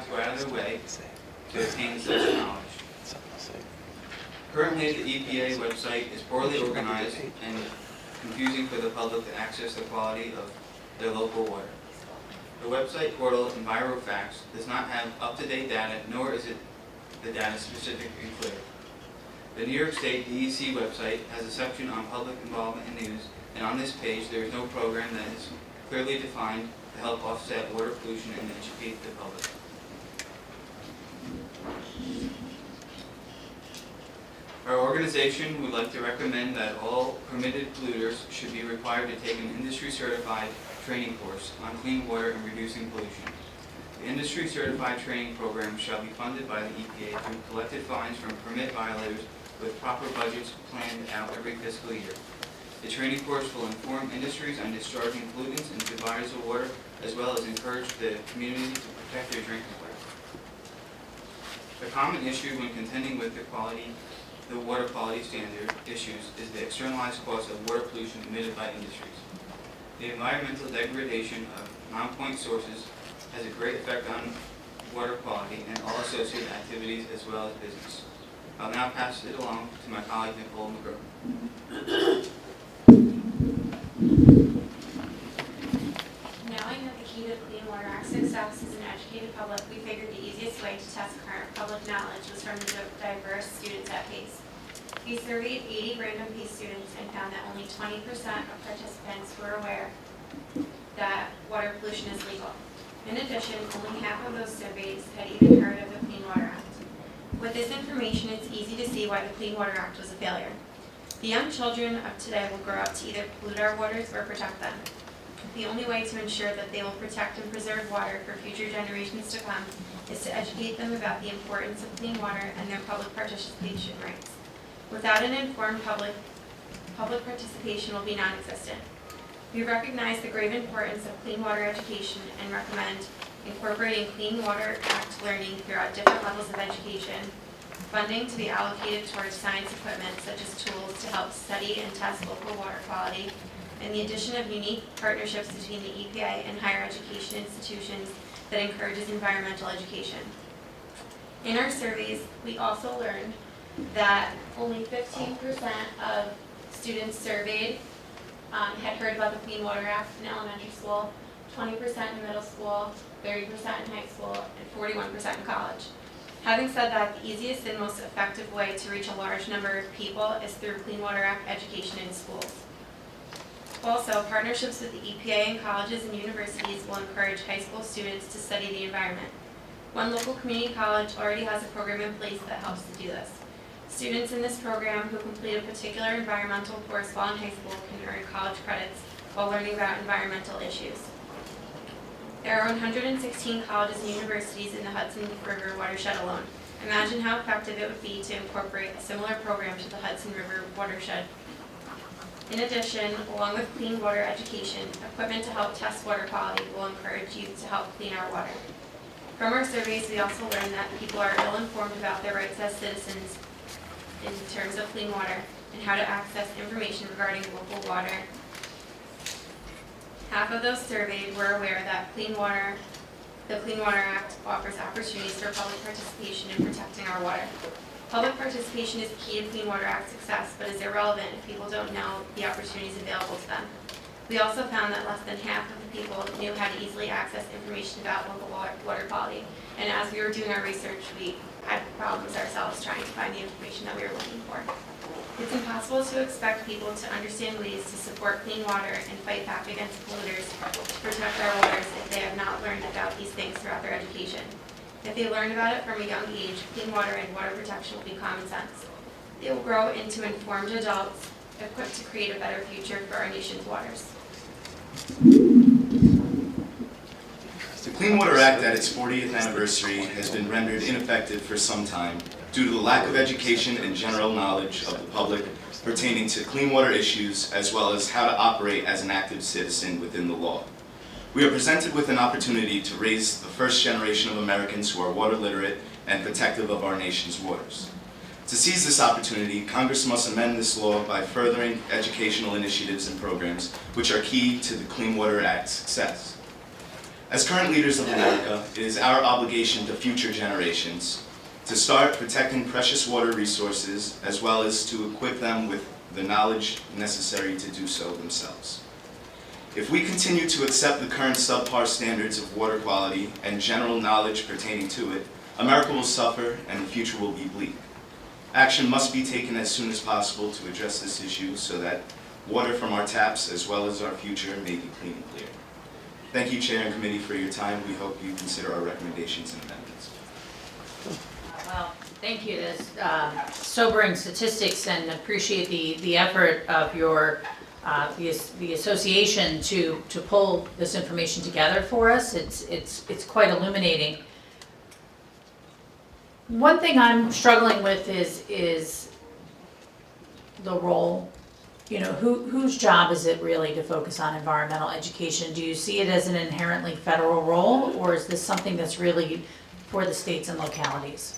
go out of their way to obtain such knowledge. Currently, the EPA website is poorly organized and confusing for the public to access the quality of their local water. The website portal EnviroFacts does not have up-to-date data, nor is it the data specific and clear. The New York State DEC website has a section on public involvement in news, and on this page there is no program that is clearly defined to help offset water pollution and educate the public. Our organization would like to recommend that all permitted polluters should be required to take an industry-certified training course on clean water and reducing pollution. The industry-certified training program shall be funded by the EPA through collected fines from permit violators with proper budgets planned out every fiscal year. The training course will inform industries on discharging pollutants into bodies of water, as well as encourage the community to protect their drinking water. A common issue when contending with the water quality standard issues is the externalized cost of water pollution emitted by industries. The environmental degradation of non-point sources has a great effect on water quality and all associated activities as well as business. I'll now pass it along to my colleague Nicole McGraw. Knowing that the key to Clean Water Act success is an educated public, we figured the easiest way to test current public knowledge was from the diverse students at PACE. We surveyed 80 Brandon PACE students and found that only 20% of participants were aware that water pollution is legal. In addition, only half of those surveyed had even heard of the Clean Water Act. With this information, it's easy to see why the Clean Water Act was a failure. The young children of today will grow up to either pollute our waters or protect them. The only way to ensure that they will protect and preserve water for future generations to come is to educate them about the importance of clean water and their public participation rights. Without an informed public participation will be non-existent. We recognize the grave importance of clean water education and recommend incorporating Clean Water Act learning throughout different levels of education, funding to be allocated towards science equipment such as tools to help study and test local water quality, and the addition of unique partnerships between the EPA and higher education institutions that encourages environmental education. In our surveys, we also learned that only 15% of students surveyed had heard about the Clean Water Act in elementary school, 20% in middle school, 30% in high school, and 41% in college. Having said that, the easiest and most effective way to reach a large number of people is through Clean Water Act education in schools. Also, partnerships with the EPA and colleges and universities will encourage high school students to study the environment. One local community college already has a program in place that helps to do this. Students in this program who complete a particular environmental course while in high school can earn college credits while learning about environmental issues. There are 116 colleges and universities in the Hudson River watershed alone. Imagine how effective it would be to incorporate a similar program to the Hudson River watershed. In addition, along with clean water education, equipment to help test water quality will encourage youth to help clean our water. From our surveys, we also learned that people are ill-informed about their rights as citizens in terms of clean water and how to access information regarding local water. Half of those surveyed were aware that the Clean Water Act offers opportunities for public participation in protecting our water. Public participation is key to Clean Water Act success, but is irrelevant if people don't know the opportunities available to them. We also found that less than half of the people knew how to easily access information about local water quality. And as we were doing our research, we had problems ourselves trying to find the information that we were looking for. It's impossible to expect people to understand ways to support clean water and fight back against polluters to protect our waters if they have not learned about these things throughout their education. If they learn about it from a young age, clean water and water protection will be common sense. They will grow into informed adults equipped to create a better future for our nation's waters. The Clean Water Act at its 40th anniversary has been rendered ineffective for some time due to the lack of education and general knowledge of the public pertaining to clean water issues, as well as how to operate as an active citizen within the law. We are presented with an opportunity to raise the first generation of Americans who are water literate and protective of our nation's waters. To seize this opportunity, Congress must amend this law by furthering educational initiatives and programs which are key to the Clean Water Act's success. As current leaders of America, it is our obligation to future generations to start protecting precious water resources, as well as to equip them with the knowledge necessary to do so themselves. If we continue to accept the current subpar standards of water quality and general knowledge pertaining to it, America will suffer and the future will be bleak. Action must be taken as soon as possible to address this issue so that water from our taps as well as our future may be clean and clear. Thank you, Chair and Committee, for your time. We hope you consider our recommendations and amendments. Well, thank you. That's sobering statistics, and appreciate the effort of your the association to pull this information together for us. It's quite illuminating. One thing I'm struggling with is the role. You know, whose job is it really to focus on environmental education? Do you see it as an inherently federal role, or is this something that's really for the states and localities?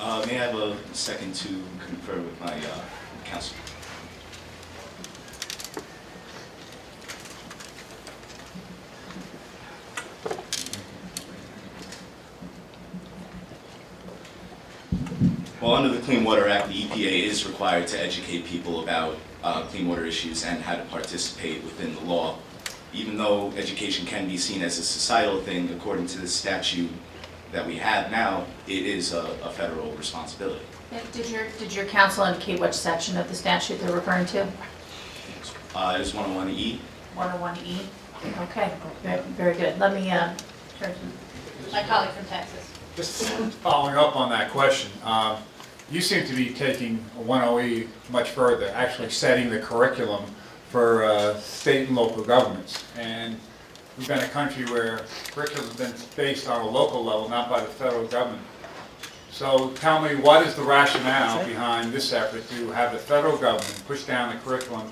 May I have a second to confer with my counsel? Well, under the Clean Water Act, the EPA is required to educate people about clean water issues and how to participate within the law. Even though education can be seen as a societal thing, according to the statute that we have now, it is a federal responsibility. Did your counsel indicate which section of the statute they're referring to? It is 101E. 101E? Okay, very good. Let me turn to my colleague from Texas. Just following up on that question, you seem to be taking 10E much further, actually setting the curriculum for state and local governments. And we've been a country where curriculum has been based on a local level, not by the federal government. So tell me, what is the rationale behind this effort to have the federal government push down the curriculum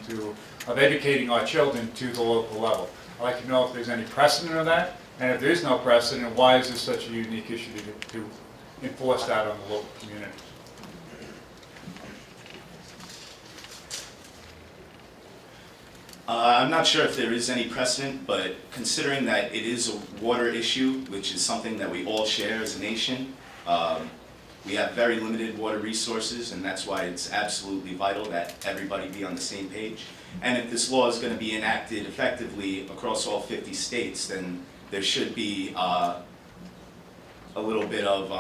of educating our children to the local level? I'd like to know if there's any precedent of that, and if there is no precedent, why is this such a unique issue to enforce that on the local community? I'm not sure if there is any precedent, but considering that it is a water issue, which is something that we all share as a nation, we have very limited water resources, and that's why it's absolutely vital that everybody be on the same page. And if this law is going to be enacted effectively across all 50 states, then there should be a little bit of,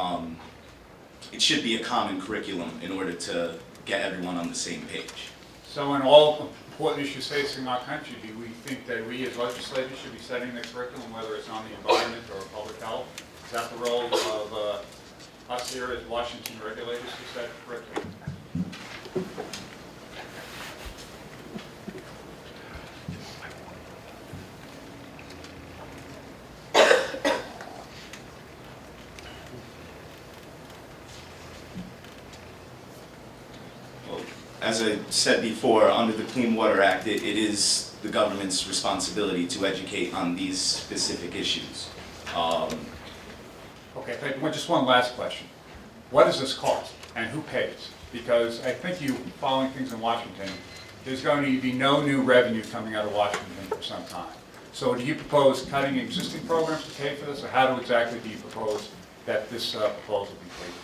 it should be a common curriculum in order to get everyone on the same page. So in all important issues facing our country, do we think that we as legislators should be setting the curriculum, whether it's on the environment or public health? Is that the role of us here as Washington regulators to set the curriculum? As I said before, under the Clean Water Act, it is the government's responsibility to educate on these specific issues. Okay, just one last question. What does this cost and who pays? Because I think you, following things in Washington, there's going to be no new revenue coming out of Washington for some time. So do you propose cutting existing programs to pay for this, or how exactly do you propose that this proposal be paid for?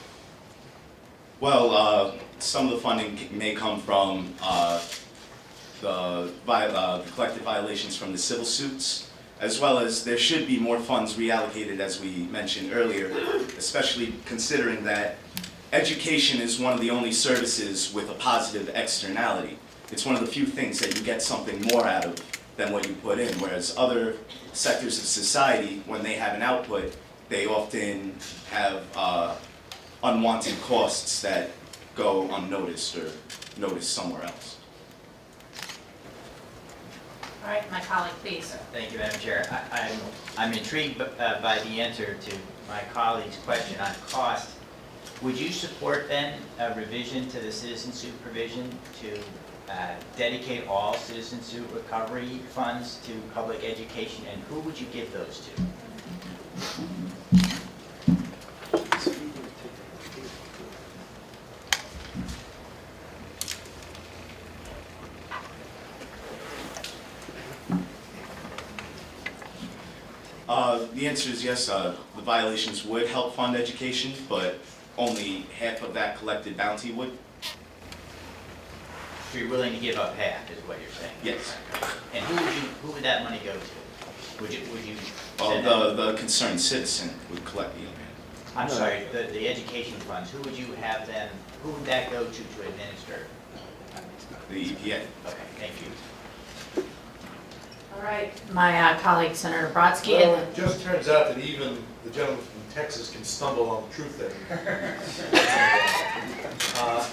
Well, some of the funding may come from the collective violations from the civil suits, as well as there should be more funds reallocated, as we mentioned earlier, especially considering that education is one of the only services with a positive externality. It's one of the few things that you get something more out of than what you put in, whereas other sectors of society, when they have an output, they often have unwanted costs that go unnoticed or noticed somewhere else. All right, my colleague, please. Thank you, Madam Chair. I'm intrigued by the answer to my colleague's question on cost. Would you support then a revision to the citizen suit provision to dedicate all citizen suit recovery funds to public education, and who would you give those to? The answer is yes, the violations would help fund education, but only half of that collected bounty would. So you're willing to give up half, is what you're saying? Yes. And who would that money go to? Would you? Well, send that- the concerned citizen would collect the amount. I'm sorry, the education funds, who would you have them, who would that go to administer? The EPA. Okay, thank you. All right, my colleague Senator Brodsky. Well, it just turns out that even the gentleman from Texas can stumble on the truth there.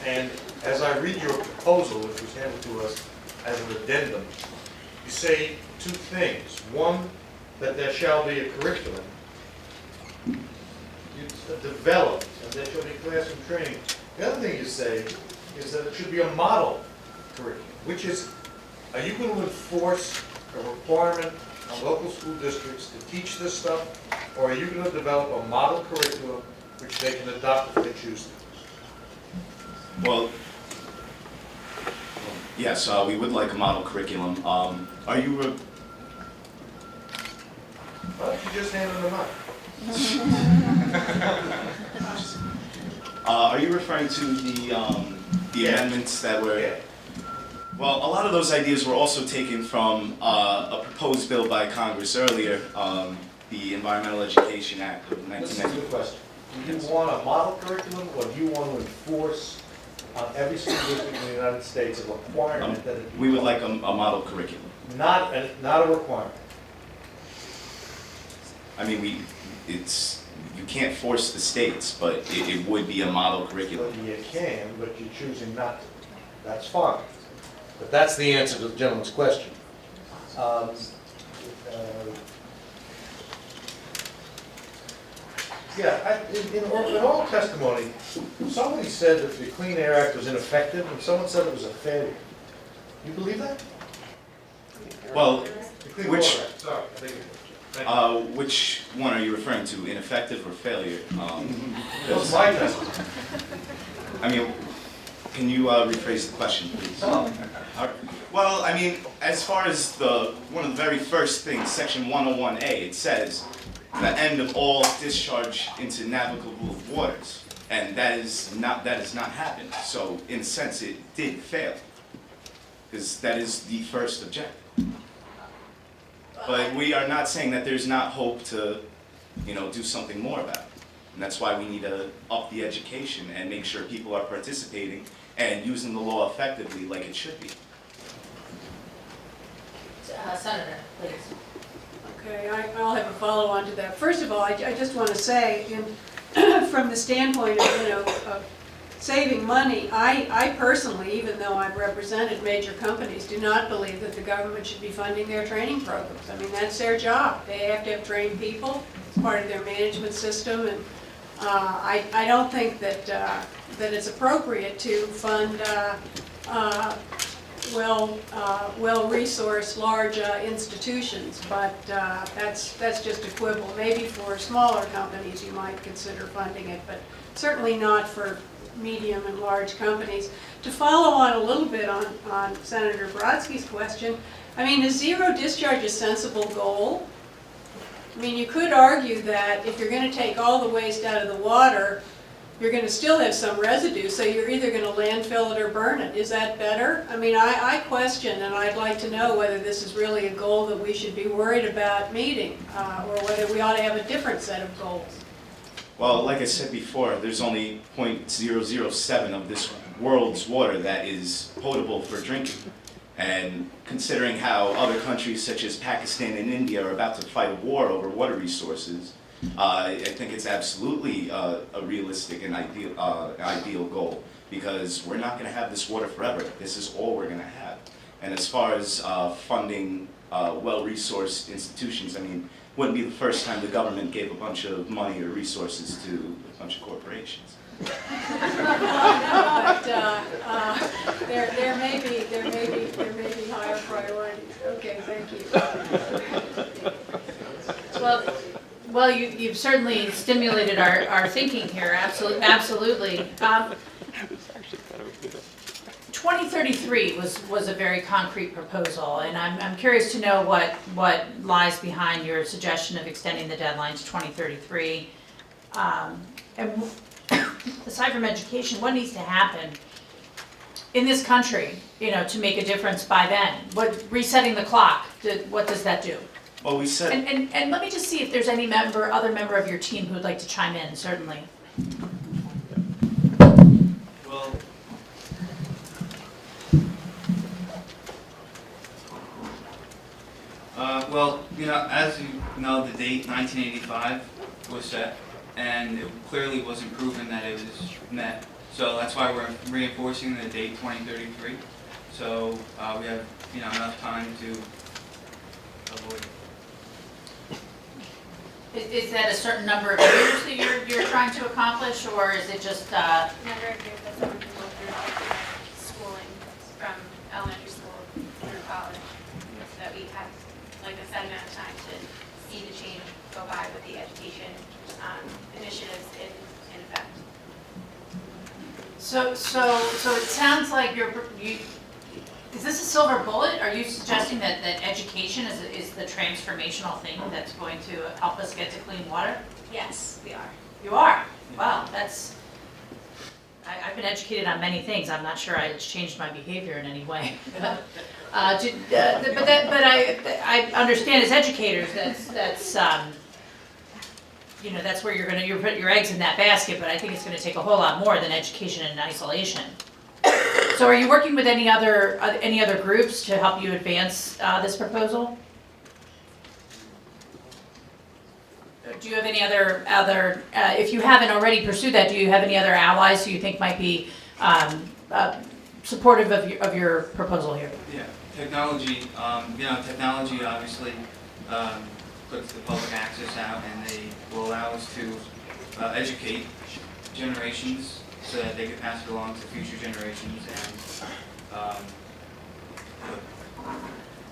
And as I read your proposal, which was handed to us as an addendum, you say two things. One, that there shall be a curriculum developed, and there shall be classroom training. The other thing you say is that it should be a model curriculum, which is, are you going to enforce a requirement on local school districts to teach this stuff, or are you going to develop a model curriculum which they can adopt if they choose to? Well, yes, we would like a model curriculum. Are you? Why don't you just hand them out? Are you referring to the amendments that were? Yeah. Well, a lot of those ideas were also taken from a proposed bill by Congress earlier, the Environmental Education Act of This is 1990. the question. Do you want a model curriculum, or do you want to enforce on every school district in the United States a requirement that it be We would like a model curriculum. not a requirement? I mean, you can't force the states, but it would be a model curriculum. Well, you can, but you're choosing not to. That's fine. But that's the answer to the gentleman's question. In all testimony, somebody said that the Clean Air Act was ineffective, and someone said it was a failure. You believe that? Well, The Clean which Water Act, sorry, I think it was. Thank you. which one are you referring to, ineffective or failure? That was my testimony. I mean, can you rephrase the question, please? Well, I mean, as far as one of the very first things, section 101A, it says the end of all discharge into navigable waters, and that has not happened. So, in a sense, it did fail, because that is the first objective. But we are not saying that there's not hope to, do something more about it. And that's why we need to up the education and make sure people are participating and using the law effectively like it should be. Senator, please. Okay, I'll have a follow-on to that. First of all, I just want to say, from the standpoint of saving money, I personally, even though I've represented major companies, do not believe that the government should be funding their training programs. I mean, that's their job. They have to have trained people. It's part of their management system, and I don't think that it's appropriate to fund well-resourced large institutions, but that's just a quibble. Maybe for smaller companies you might consider funding it, but certainly not for medium and large companies. To follow on a little bit on Senator Brodsky's question, I mean, is zero discharge a sensible goal? I mean, you could argue that if you're going to take all the waste out of the water, you're going to still have some residue, so you're either going to landfill it or burn it. Is that better? I mean, I question, and I'd like to know whether this is really a goal that we should be worried about meeting, or whether we ought to have a different set of goals. Well, like I said before, there's only 0.007 of this world's water that is potable for drinking. And considering how other countries such as Pakistan and India are about to fight a war over water resources, I think it's absolutely a realistic and ideal goal, because we're not going to have this water forever. This is all we're going to have. And as far as funding well-resourced institutions, I mean, wouldn't be the first time the government gave a bunch of money or resources to a bunch of corporations. But there may be higher priorities. Okay, thank you. Well, you've certainly stimulated our thinking here. Absolutely. 2033 was a very concrete proposal, and I'm curious to know what lies behind your suggestion of extending the deadline to 2033. And aside from education, what needs to happen in this country, to make a difference by then? Resetting the clock, what does that do? Well, we said, And let me just see if there's any other member of your team who would like to chime in, certainly. Well, as you know, the date 1985 was set, and it clearly wasn't proven that it was met. So that's why we're reinforcing the date 2033. So we have, enough time to avoid it. Is that a certain number of years that you're trying to accomplish, or is it just? Number of years that someone can go through schooling from elementary school through college, so that we have like a set amount of time to see the change go by with the education initiatives in effect. So it sounds like is this a silver bullet? Are you suggesting that education is the transformational thing that's going to help us get to clean water? Yes, we are. You are? Wow, I've been educated on many things. I'm not sure it's changed my behavior in any way. But I understand as educators that's where you're put your eggs in that basket, but I think it's going to take a whole lot more than education in isolation. So are you working with any other groups to help you advance this proposal? Do you have any other if you haven't already pursued that, do you have any other allies who you think might be supportive of your proposal here? Yeah, technology, technology obviously puts the public access out, and they will allow us to educate generations so that they can pass it along to future generations, and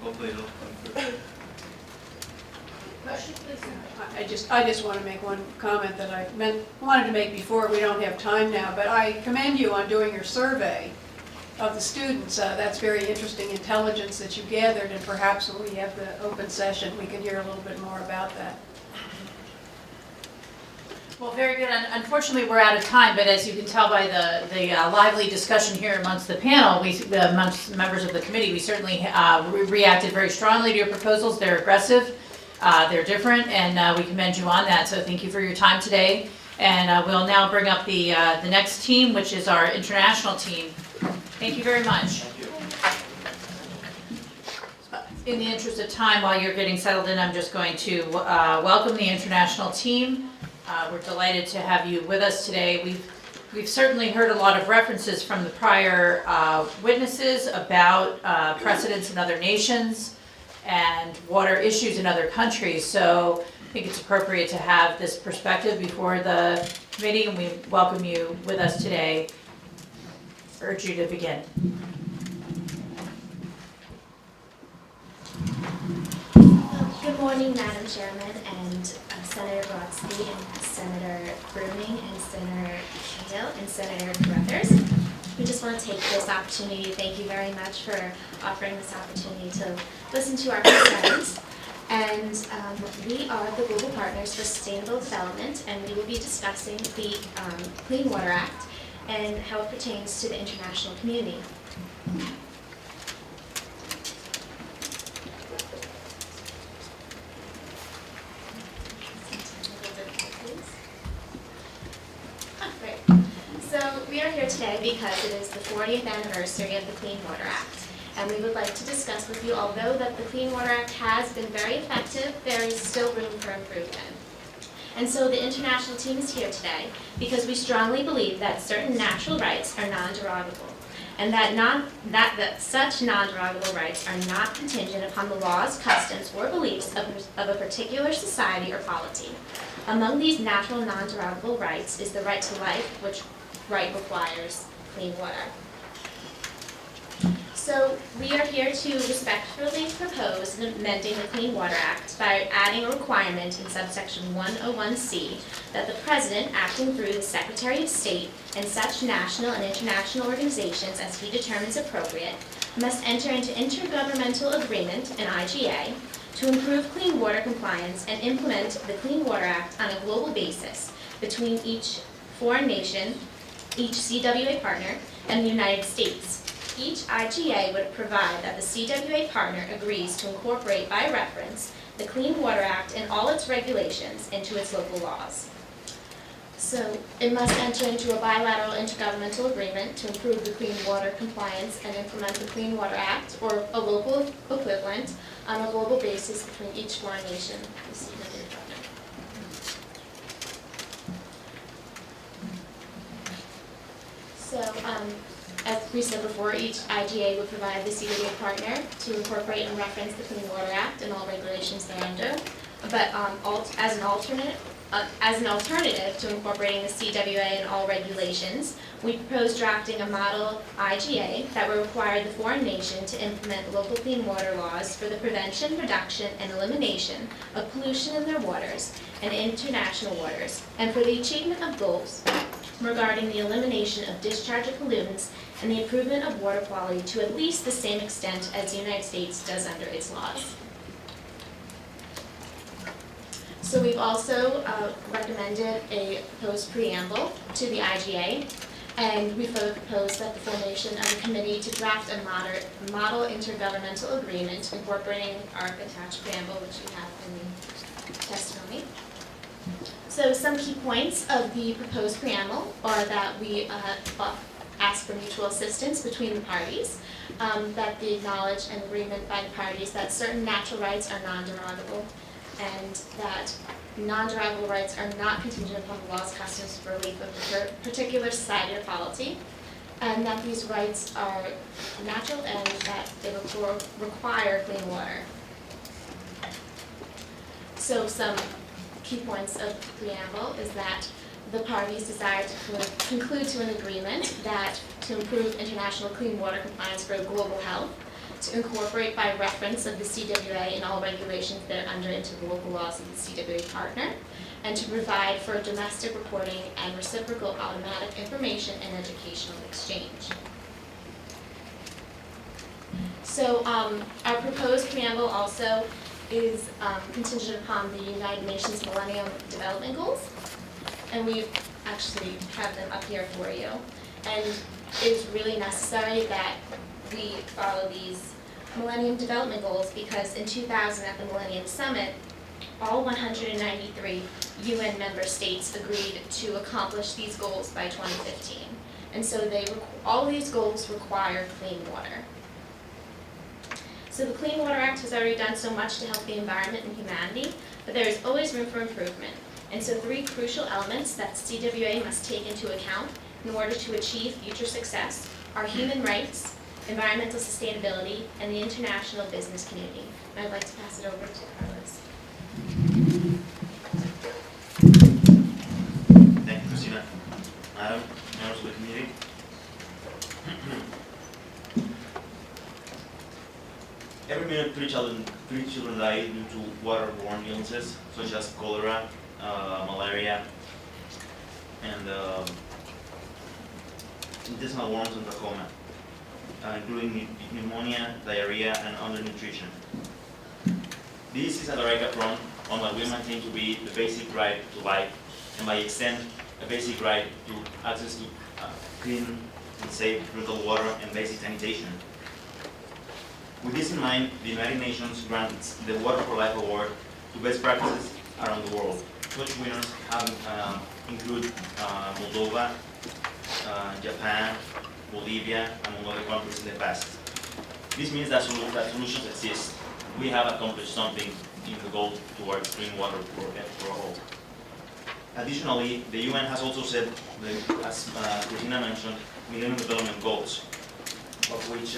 hopefully it'll improve. Question, please. I just want to make one comment that I wanted to make before. We don't have time now, but I commend you on doing your survey of the students. That's very interesting intelligence that you gathered, and perhaps when we have the open session, we can hear a little bit more about that. Well, very good. Unfortunately, we're out of time, but as you can tell by the lively discussion here amongst the panel, amongst members of the committee, we certainly reacted very strongly to your proposals. They're aggressive, they're different, and we commend you on that. So thank you for your time today. And we'll now bring up the next team, which is our international team. Thank you very much. Thank you. In the interest of time, while you're getting settled in, I'm just going to welcome the international team. We're delighted to have you with us today. We've certainly heard a lot of references from the prior witnesses about precedents in other nations and water issues in other countries. So I think it's appropriate to have this perspective before the committee, and we welcome you with us today. Urge you to begin. Good morning, Madam Chairman, and Senator Brodsky, and Senator Bruning, and Senator Cahill, and Senator Carruthers. We just want to take this opportunity, thank you very much for offering this opportunity to listen to our concerns. And we are the Global Partners for Sustainable Development, and we will be discussing the Clean Water Act and how it pertains to the international community. So we are here today because it is the 40th anniversary of the Clean Water Act, and we would like to discuss with you, although that the Clean Water Act has been very effective, there is still room for improvement. And so the international team is here today because we strongly believe that certain natural rights are non-derogable, and that such non-derogable rights are not contingent upon the laws, customs, or beliefs of a particular society or polity. Among these natural non-derogable rights is the right to life, which right requires clean water. So we are here to respectfully propose amending the Clean Water Act by adding a requirement in subsection 101C that the President, acting through the Secretary of State and such national and international organizations as he determines appropriate, must enter into intergovernmental agreement, an IGA, to improve clean water compliance and implement the Clean Water Act on a global basis between each foreign nation, each CWA partner, and the United States, Each IGA would provide that the CWA partner agrees to incorporate by reference the Clean Water Act and all its regulations into its local laws. So it must enter into a bilateral intergovernmental agreement to improve the clean water compliance and implement the Clean Water Act or a local equivalent on a global basis between each foreign nation, the CWA partner. So, as we said before, each IGA would provide the CWA partner to incorporate and reference the Clean Water Act and all regulations thereunder. But as an alternative to incorporating the CWA and all regulations, we propose drafting a model IGA that will require the foreign nation to implement local clean water laws for the prevention, reduction, and elimination of pollution in their waters and international waters, and for the achievement of goals regarding the elimination of discharge of pollutants and the improvement of water quality to at least the same extent as the United States does under its laws. So we've also recommended a proposed preamble to the IGA, and we further proposed that the formation of a committee to draft a model intergovernmental agreement incorporating our attached preamble, which you have in the testimony. So some key points of the proposed preamble are that we ask for mutual assistance between the parties, that the acknowledge and agreement by the parties that certain natural rights are non-derogable, and that non-derogable rights are not contingent upon the laws, customs, or belief of a particular society or polity, and that these rights are natural and that they require clean water. So some key points of the preamble is that the parties desire to conclude to an agreement that to improve international clean water compliance for global health, to incorporate by reference of the CWA and all regulations thereunder into the local laws of the CWA partner, and to provide for domestic reporting and reciprocal automatic information and educational exchange. So our proposed preamble also is contingent upon the United Nations Millennium Development Goals, and we actually have them up here for you. And it is really necessary that we follow these Millennium Development Goals because in 2000 at the Millennium Summit, all 193 UN member states agreed to accomplish these goals by 2015. And so all these goals require clean water. So the Clean Water Act has already done so much to help the environment and humanity, but there is always room for improvement. And so 3 crucial elements that CWA must take into account in order to achieve future success are human rights, environmental sustainability, and the international business community. And I'd like to pass it over to Carlos. Thank you, Christina. Madam, members of the committee. Every minute, three children die due to waterborne illnesses such as cholera, malaria, and intestinal worms and trachoma, including pneumonia, diarrhea, and undernutrition. This is a direct affront on what we maintain to be the basic right to life, and by extent, a basic right to access to clean and safe drinking water and basic sanitation. With this in mind, the United Nations grants the Water for Life Award to best practices around the world. Such winners have include Moldova, Japan, Bolivia, among other countries in the past. This means that solutions exist. We have accomplished something in the goal towards clean water for all. Additionally, the UN has also set, as Christina mentioned, Millennium Development Goals, of which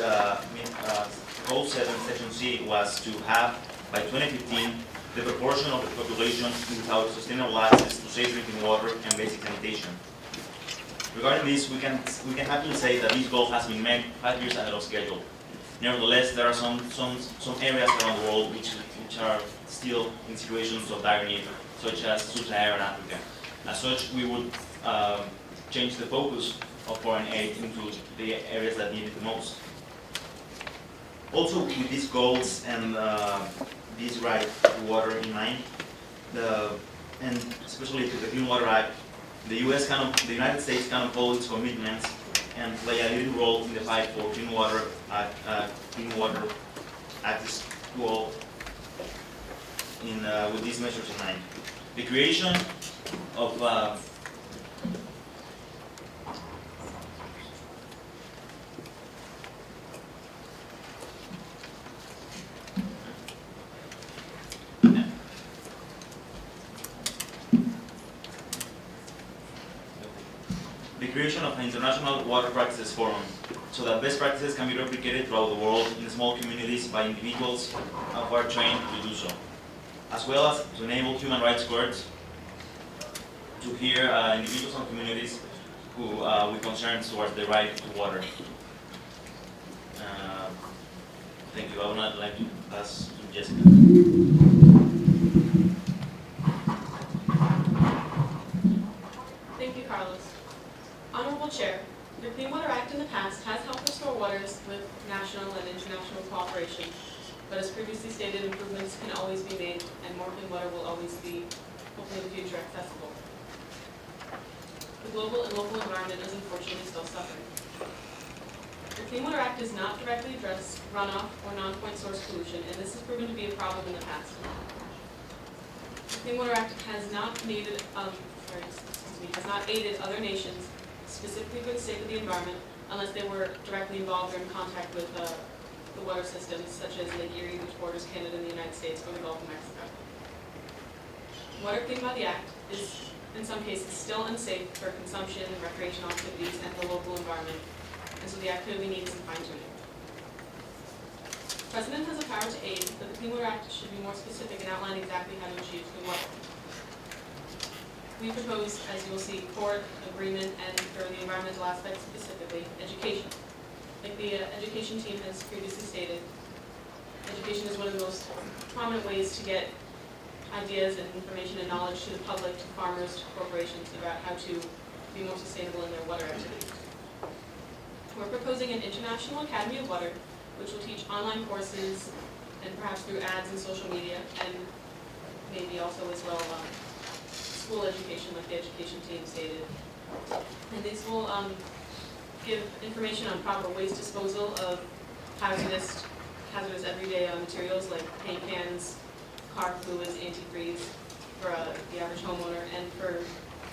Goal 7, Section C, was to have, by 2015, the proportion of the population without sustainable access to safe drinking water and basic sanitation. Regarding this, we can happily say that this goal has been met 5 years ahead of schedule. Nevertheless, there are some areas around the world which are still in situations of dire need, such as Sub-Saharan Africa. As such, we would change the focus of foreign aid into the areas that need it the most. Also, with these goals and this right to water in mind, and especially to the Clean Water Act, the United States can uphold its commitments and play a leading role in the fight for clean water at the school with these measures in mind. The creation of an international water practices forum, so that best practices can be replicated throughout the world in small communities by individuals who are trained to do so, as well as to enable human rights courts to hear individuals and communities who with concerns towards the right to water. Thank you. I would not like to pass to Jessica. Thank you, Carlos. Honorable Chair, the Clean Water Act in the past has helped restore waters with national and international cooperation, but as previously stated, improvements can always be made, and more clean water will always be, hopefully in the future, accessible. The global and local environment is unfortunately still suffering. The Clean Water Act does not directly address runoff or non-point source pollution, and this has proven to be a problem in the past. The Clean Water Act has not aided, has not aided other nations, specifically for the sake of the environment, unless they were directly involved or in contact with the water systems, such as Lake Erie, which borders Canada and the United States, or the Gulf of Mexico. Water cleaned by the Act is, in some cases, still unsafe for consumption, recreational activities, and the local environment, and so the Act clearly needs some fine-tuning. The President has the power to aid, but the Clean Water Act should be more specific and outline exactly how to achieve clean water. We propose, as you will see, court, agreement, and for the environmental aspects specifically, education. Like the education team has previously stated, education is one of the most prominent ways to get ideas and information and knowledge to the public, to farmers, to corporations about how to be more sustainable in their water activities. We're proposing an International Academy of Water, which will teach online courses and perhaps through ads and social media, and maybe also as well school education, like the education team stated. And these will give information on proper waste disposal of hazardous everyday materials like paint cans, car fluids, antifreeze for the average homeowner, and for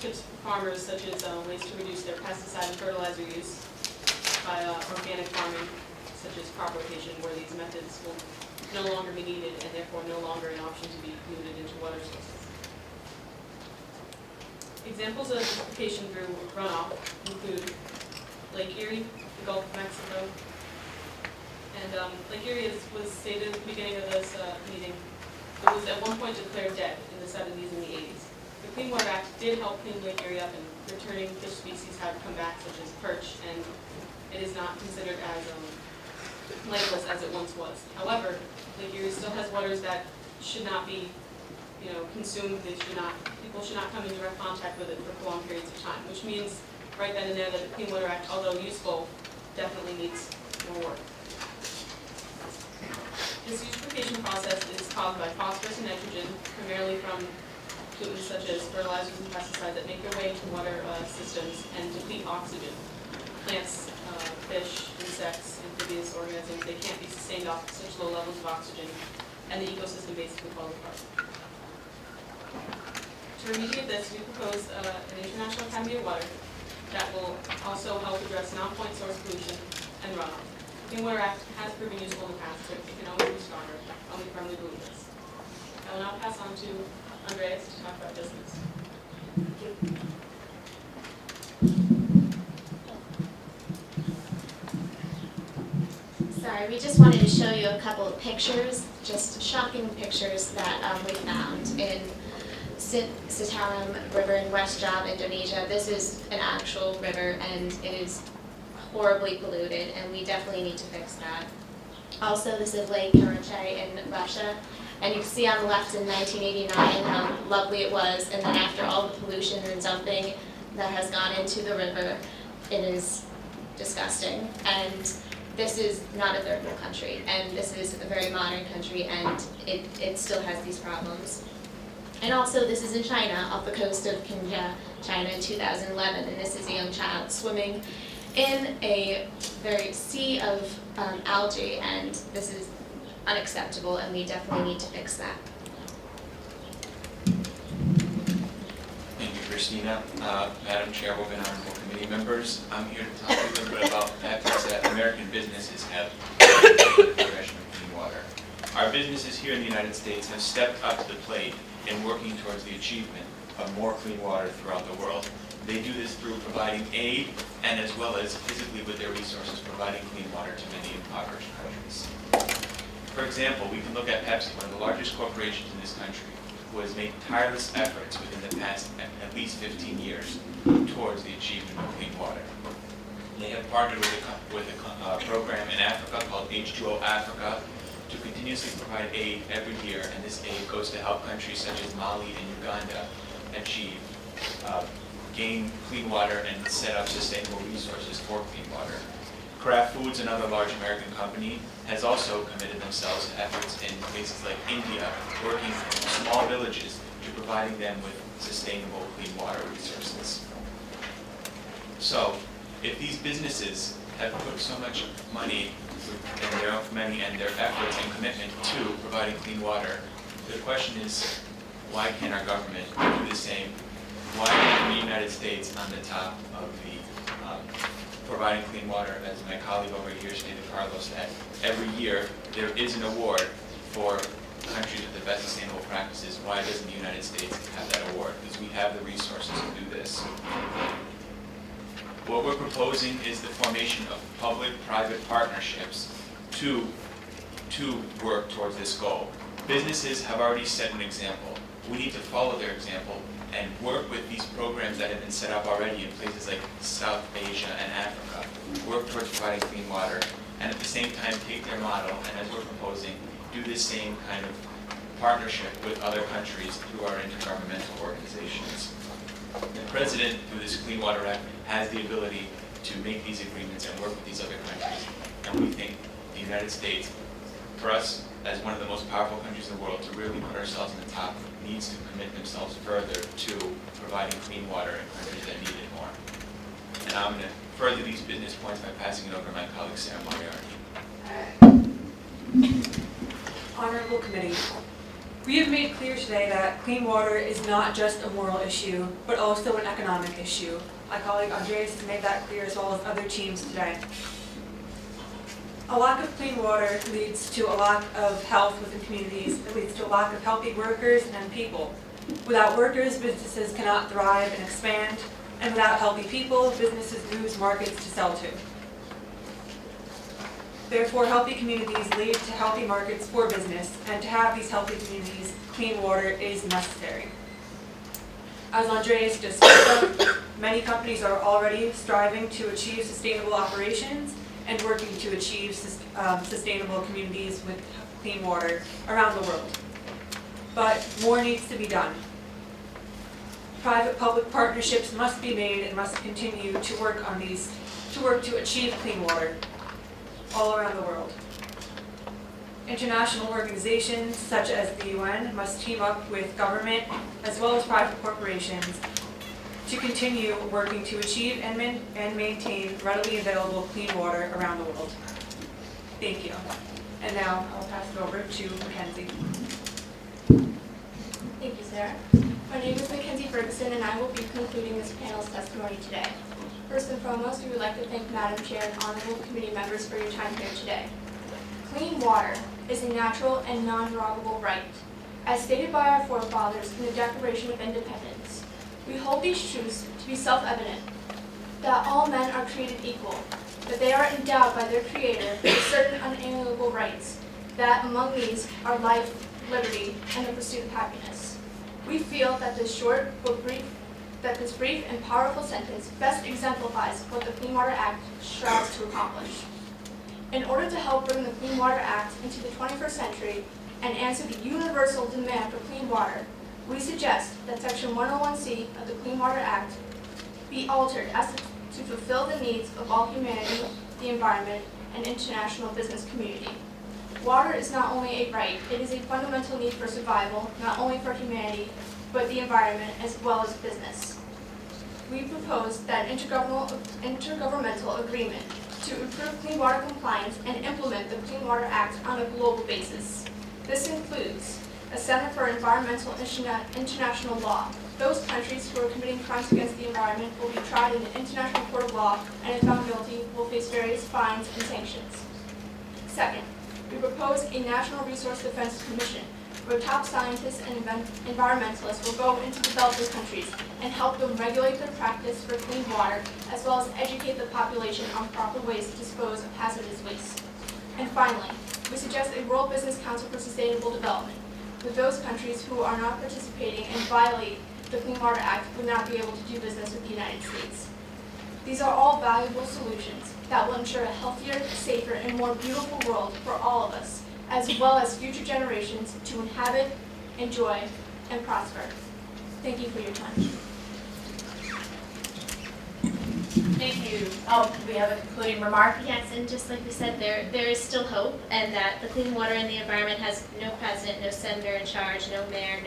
tips for farmers such as ways to reduce their pesticide and fertilizer use by organic farming, such as crop rotation, where these methods will no longer be needed and therefore no longer an option to be polluted into water sources. Examples of acidification through runoff include Lake Erie, the Gulf of Mexico, and Lake Erie was stated at the beginning of this meeting. It was at one point declared dead in the 70s and the 80s. The Clean Water Act did help clean Lake Erie up, and returning fish species have come back, such as perch, and it is not considered as lifeless as it once was. However, Lake Erie still has waters that should not be consumed. People should not come in direct contact with it for prolonged periods of time, which means right then and there that the Clean Water Act, although useful, definitely needs more work. This eutrophication process is caused by phosphorus and nitrogen, primarily from pollutants such as fertilizers and pesticides that make their way into water systems and deplete oxygen. Plants, fish, insects, amphibious organisms, they can't be sustained off such low levels of oxygen, and the ecosystem basically falls apart. To remediate this, we propose an International Academy of Water that will also help address non-point source pollution and runoff. The Clean Water Act has proven useful in the past, but it can always be stronger. I firmly believe this. I will now pass on to Andreas to talk about business. Thank you. Sorry, we just wanted to show you a couple of pictures, just shocking pictures that we found in Citarum River in West Java, Indonesia. This is an actual river and it is horribly polluted, and we definitely need to fix that. Also, this is Lake Karachay in Russia, and you can see on the left in 1989 how lovely it was, and then after all the pollution and dumping that has gone into the river, it is disgusting. And this is not a third world country, and this is a very modern country, and it still has these problems. And also, this is in China, off the coast of Kinja, China in 2011, and this is a young child swimming in a very sea of algae, and this is unacceptable, and we definitely need to fix that. Thank you, Christina. Madam Chairwoman, honorable committee members, I'm here to talk a little bit about efforts that American businesses have in the progression of clean water. Our businesses here in the United States have stepped up to the plate in working towards the achievement of more clean water throughout the world. They do this through providing aid and as well as physically with their resources providing clean water to many impoverished countries. For example, we can look at Pepsi, one of the largest corporations in this country, who has made tireless efforts within the past at least 15 years towards the achievement of clean water. They have partnered with a program in Africa called H2O Africa to continuously provide aid every year, and this aid goes to help countries such as Mali and Uganda achieve, gain clean water and set up sustainable resources for clean water. Kraft Foods, another large American company, has also committed themselves to efforts in places like India, working in small villages to providing them with sustainable clean water resources. So, if these businesses have put so much money and their efforts and commitment to providing clean water, the question is, why can't our government do the same? Why isn't the United States on the top of the providing clean water, as my colleague over here stated, Carlos, that every year there is an award for countries with the best sustainable practices. Why doesn't the United States have that award? Because we have the resources to do this. What we're proposing is the formation of public-private partnerships to work towards this goal. Businesses have already set an example. We need to follow their example and work with these programs that have been set up already in places like South Asia and Africa, work towards providing clean water, and at the same time take their model, and as we're proposing, do the same kind of partnership with other countries through our intergovernmental organizations. The President, through this Clean Water Act, has the ability to make these agreements and work with these other countries, and we think the United States, for us, as one of the most powerful countries in the world, to really put ourselves on the top, needs to commit themselves further to providing clean water in countries that need it more. And I'm going to further these business points by passing it over to my colleague, Sarah Moriarty. Honorable Committee, we have made clear today that clean water is not just a moral issue, but also an economic issue. My colleague Andreas has made that clear, as well as other teams today. A lack of clean water leads to a lack of health within communities. It leads to a lack of healthy workers and people. Without workers, businesses cannot thrive and expand. And without healthy people, businesses lose markets to sell to. Therefore, healthy communities lead to healthy markets for business. And to have these healthy communities, clean water is necessary. As Andreas just spoke of, many companies are already striving to achieve sustainable operations and working to achieve sustainable communities with clean water around the world. But more needs to be done. Private-public partnerships must be made and must continue to work on these, to work to achieve clean water all around the world. International organizations such as the UN must team up with government as well as private corporations to continue working to achieve and maintain readily available clean water around the world. Thank you. And now I'll pass it over to Mackenzie. Thank you, Sarah. My name is Mackenzie Ferguson, and I will be concluding this panel's testimony today. First and foremost, we would like to thank Madam Chair and honorable committee members for your time here today. Clean water is a natural and non-derogable right. As stated by our forefathers in the Declaration of Independence, we hold these truths to be self-evident, that all men are created equal, that they are endowed by their Creator with certain unalienable rights, that among these are life, liberty, and the pursuit of happiness. We feel that this brief and powerful sentence best exemplifies what the Clean Water Act strives to accomplish. In order to help bring the Clean Water Act into the 21st century and answer the universal demand for clean water, we suggest that Section 101C of the Clean Water Act be altered as to fulfill the needs of all humanity, the environment, and international business community. Water is not only a right, it is a fundamental need for survival, not only for humanity, but the environment as well as business. we propose that intergovernmental agreement to improve clean water compliance and implement the Clean Water Act on a global basis. This includes a Center for Environmental International Law. Those countries who are committing crimes against the environment will be tried in the International Court of Law and if found guilty will face various fines and sanctions. Second, we propose a National Resource Defense Commission where top scientists and environmentalists will go into developing countries and help them regulate their practice for clean water, as well as educate the population on proper ways to dispose of hazardous waste. And finally, we suggest a World Business Council for Sustainable Development, with those countries who are not participating and violate the Clean Water Act would not be able to do business with the United States. These are all valuable solutions that will ensure a healthier, safer, and more beautiful world for all of us, as well as future generations to inhabit, enjoy, and prosper. Thank you for your time. Thank you. Oh, do we have a concluding remark? Yes, and just like we said, there is still hope, and that the clean water and the environment has no president, no senator in charge, no mayor,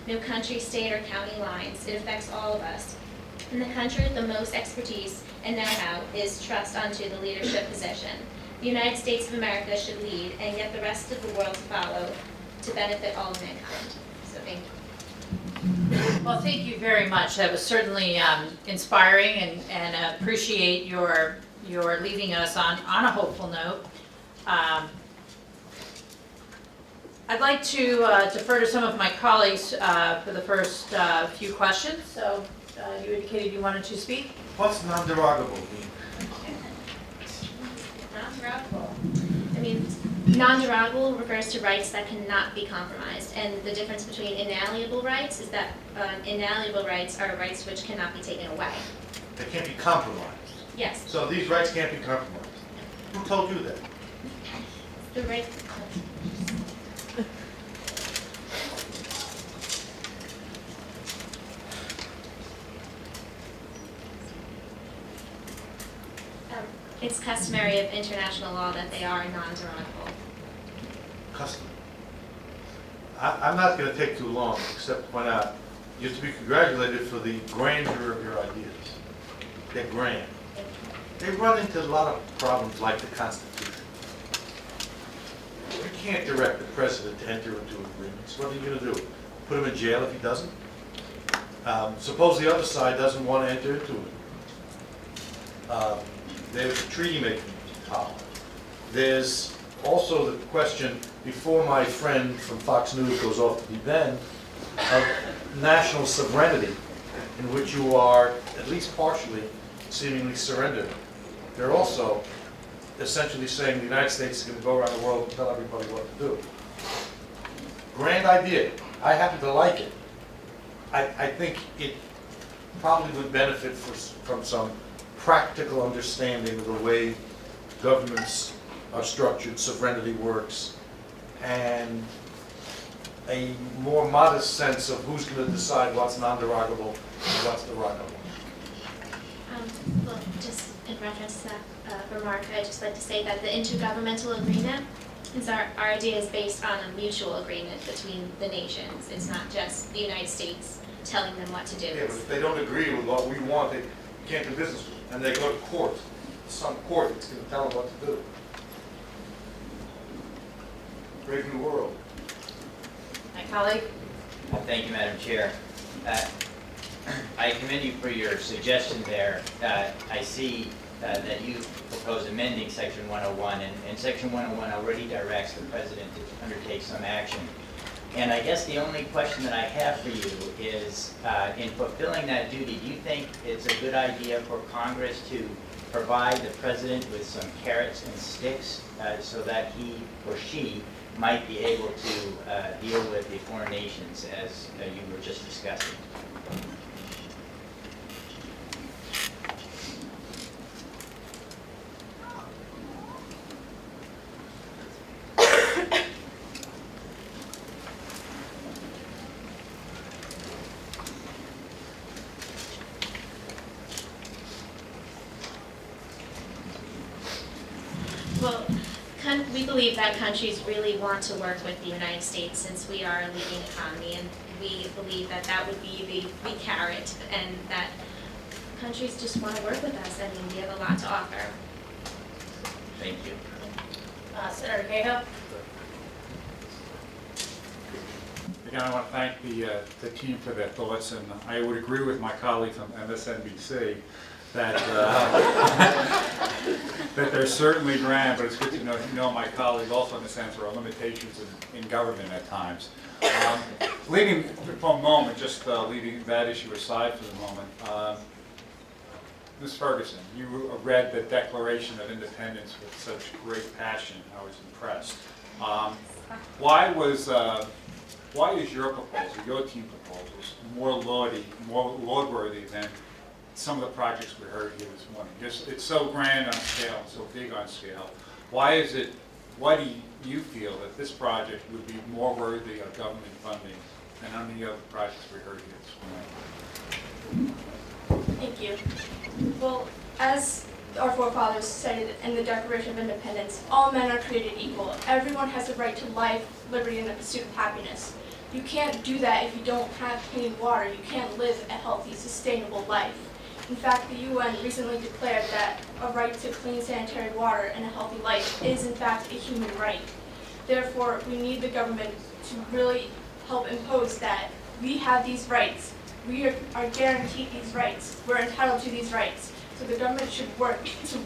no country, state, or county lines. It affects all of us. In the country with the most expertise and know-how is trust onto the leadership position. The United States of America should lead, and get the rest of the world to follow to benefit all of mankind. So thank you. Well, thank you very much. That was certainly inspiring, and appreciate your leaving us on a hopeful note. I'd like to defer to some of my colleagues for the first few questions. So you indicated you wanted to speak. What's non-derogable mean? Non-derogable. I mean, non-derogable refers to rights that cannot be compromised. And the difference between inalienable rights is that inalienable rights are rights which cannot be taken away. They can't be compromised. Yes. So these rights can't be compromised. Who told you that? The right. It's customary of international law that they are non-derogable. Custom. I'm not going to take too long, except to point out, you're to be congratulated for the grandeur of your ideas. They're grand. They run into a lot of problems like the Constitution. You can't direct the president to enter into agreements. What are you going to do? Put him in jail if he doesn't? Suppose the other side doesn't want to enter into it. There's a treaty-making power. There's also the question, before my friend from Fox News goes off the deep end, of national sovereignty, in which you are, at least partially, seemingly surrendered. They're also essentially saying the United States is going to go around the world and tell everybody what to do. Grand idea. I happen to like it. I think it probably would benefit from some practical understanding of the way governments are structured, sovereignty works, and a more modest sense of who's going to decide what's non-derogable and what's derogable. Well, just in reference to that remark, I'd just like to say that the intergovernmental agreement is our idea is based on a mutual agreement between the nations. It's not just the United States telling them what to do. Yeah, but if they don't agree with what we want, they can't do business with it. And they go to court, some court that's going to tell them what to do. Brave new world. My colleague. Thank you, Madam Chair. I commend you for your suggestion there. I see that you propose amending Section 101, and Section 101 already directs the President to undertake some action. And I guess the only question that I have for you is, in fulfilling that duty, do you think it's a good idea for Congress to provide the President with some carrots and sticks so that he or she might be able to deal with the foreign nations as you were just discussing? Well, we believe that countries really want to work with the United States since we are a leading economy, and we believe that that would be the carrot, and that countries just want to work with us. I mean, we have a lot to offer. Thank you. Senator Cahill? Again, I want to thank the team for their thoughts, and I would agree with my colleague from MSNBC that that they're certainly grand, but it's good to know my colleague also understands there are limitations in government at times. Leaving for a moment, just leaving that issue aside for the moment, Ms. Ferguson, you read the Declaration of Independence with such great passion. I was impressed. Why is your proposal, your team proposals, more laud-worthy than some of the projects we heard here this morning? It's so grand on scale, so big on scale. Why do you feel that this project would be more worthy of government funding than any other projects we heard here this morning? Thank you. Well, as our forefathers said in the Declaration of Independence, all men are created equal. Everyone has a right to life, liberty, and the pursuit of happiness. You can't do that if you don't have clean water. You can't live a healthy, sustainable life. In fact, the UN recently declared that a right to clean sanitary water and a healthy life is in fact a human right. Therefore, we need the government to really help impose that we have these rights. We are guaranteed these rights. We're entitled to these rights. So the government should work to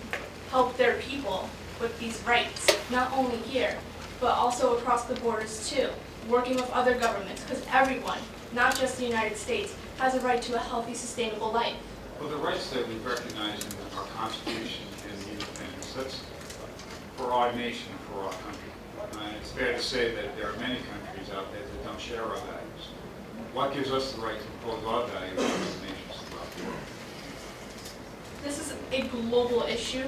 help their people with these rights, not only here, but also across the borders too, working with other governments, because everyone, not just the United States, has a right to a healthy, sustainable life. Well, the rights that we recognize in our Constitution and the independence, that's for our nation, for our country. It's fair to say that there are many countries out there that don't share our values. What gives us the right to impose our values on other nations throughout the world? This is a global issue.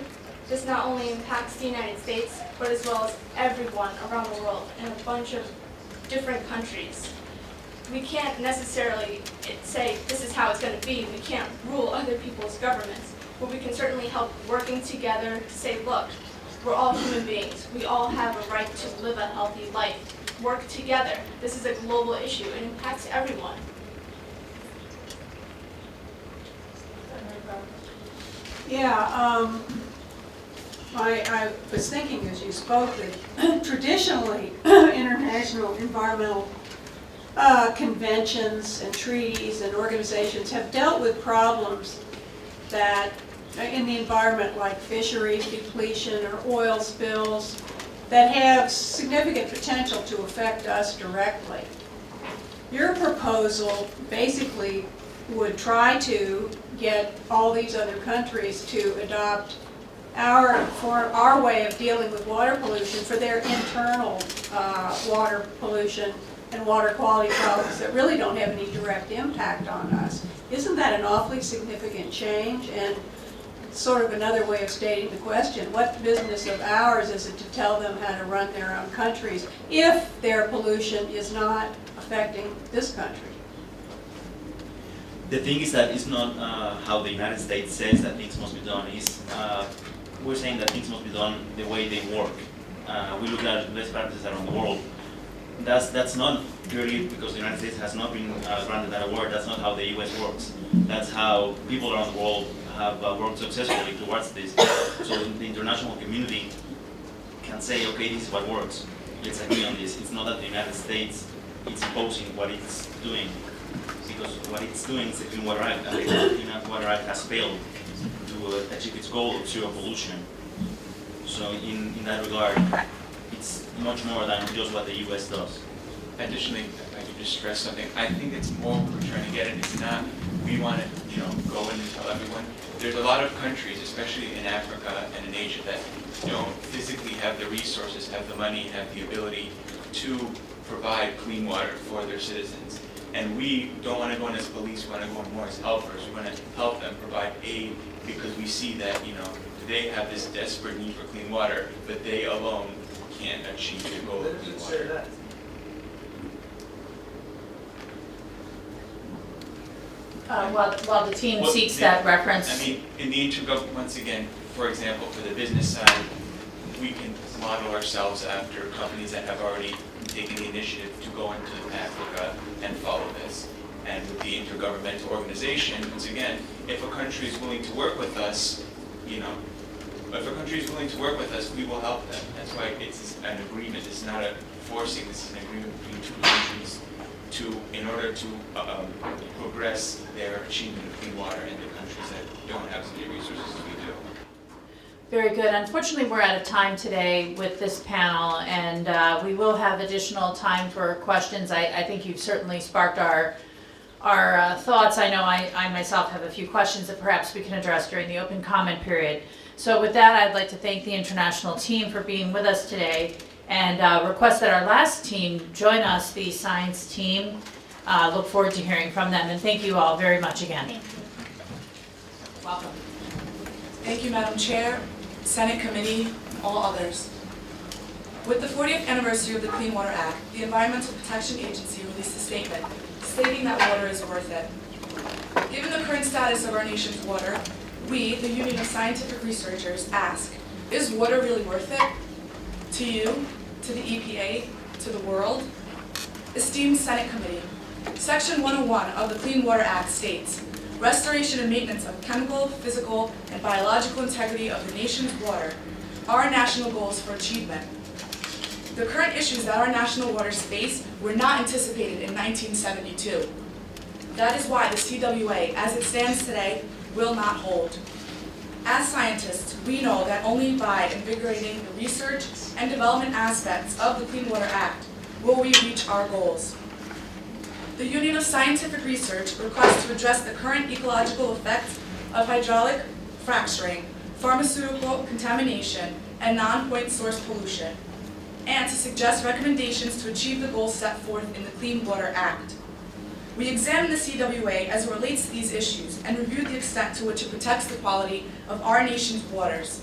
This not only impacts the United States, but as well as everyone around the world in a bunch of different countries. We can't necessarily say this is how it's going to be. We can't rule other people's governments, but we can certainly help working together to say, look, we're all human beings. We all have a right to live a healthy life. Work together. This is a global issue. It impacts everyone. Yeah, I was thinking as you spoke that traditionally international environmental conventions and treaties and organizations have dealt with problems that in the environment like fisheries depletion or oil spills that have significant potential to affect us directly. Your proposal basically would try to get all these other countries to adopt our way of dealing with water pollution for their internal water pollution and water quality problems that really don't have any direct impact on us. Isn't that an awfully significant change? And sort of another way of stating the question, what business of ours is it to tell them how to run their own countries if their pollution is not affecting this country? The thing is that it's not how the United States says that things must be done. We're saying that things must be done the way they work. We look at best practices around the world. That's not purely because the United States has not been granted that award. That's not how the U.S. works. That's how people around the world have worked successfully towards this. So the international community can say, okay, this is what works. Let's agree on this. It's not that the United States is imposing what it's doing, because what it's doing is the Clean Water Act, and the Clean Water Act has failed to achieve its goal of zero pollution. So in that regard, it's much more than just what the U.S. does. Additionally, if I could just stress something, I think it's more what we're trying to get at. It's not we want to, go in and tell everyone. There's a lot of countries, especially in Africa and in Asia, that don't physically have the resources, have the money, have the ability to provide clean water for their citizens. And we don't want to go in as police, we want to go in more as helpers. We want to help them provide aid because we see that, they have this desperate need for clean water, but they alone can't achieve the goal of clean water. While the team seeks that reference. I mean, in the intergovernmental, once again, for example, for the business side, we can model ourselves after companies that have already taken the initiative to go into Africa and follow this. and with the intergovernmental organization, because again, if a country is willing to work with us, if a country is willing to work with us, we will help them. That's why it's an agreement. It's not a forcing. This is an agreement between two countries in order to progress their achievement of clean water in the countries that don't have as many resources as we do. Very good. Unfortunately, we're out of time today with this panel, and we will have additional time for questions. I think you've certainly sparked our thoughts. I know I myself have a few questions that perhaps we can address during the open comment period. So with that, I'd like to thank the international team for being with us today, and request that our last team join us, the science team. Look forward to hearing from them, and thank you all very much again. Thank you. Welcome. Thank you, Madam Chair, Senate Committee, all others. With the 40th anniversary of the Clean Water Act, the Environmental Protection Agency released a statement stating that water is worth it. Given the current status of our nation's water, we, the Union of Scientific Researchers, ask, is water really worth it? To you, to the EPA, to the world? Esteemed Senate Committee, Section 101 of the Clean Water Act states, restoration and maintenance of chemical, physical, and biological integrity of the nation's water are national goals for achievement. The current issues that our national waters face were not anticipated in 1972. That is why the CWA, as it stands today, will not hold. As scientists, we know that only by invigorating the research and development aspects of the Clean Water Act will we reach our goals. The Union of Scientific Research requests to address the current ecological effects of hydraulic fracturing, pharmaceutical contamination, and non-point source pollution, and to suggest recommendations to achieve the goals set forth in the Clean Water Act. We examined the CWA as it relates to these issues and reviewed the extent to which it protects the quality of our nation's waters.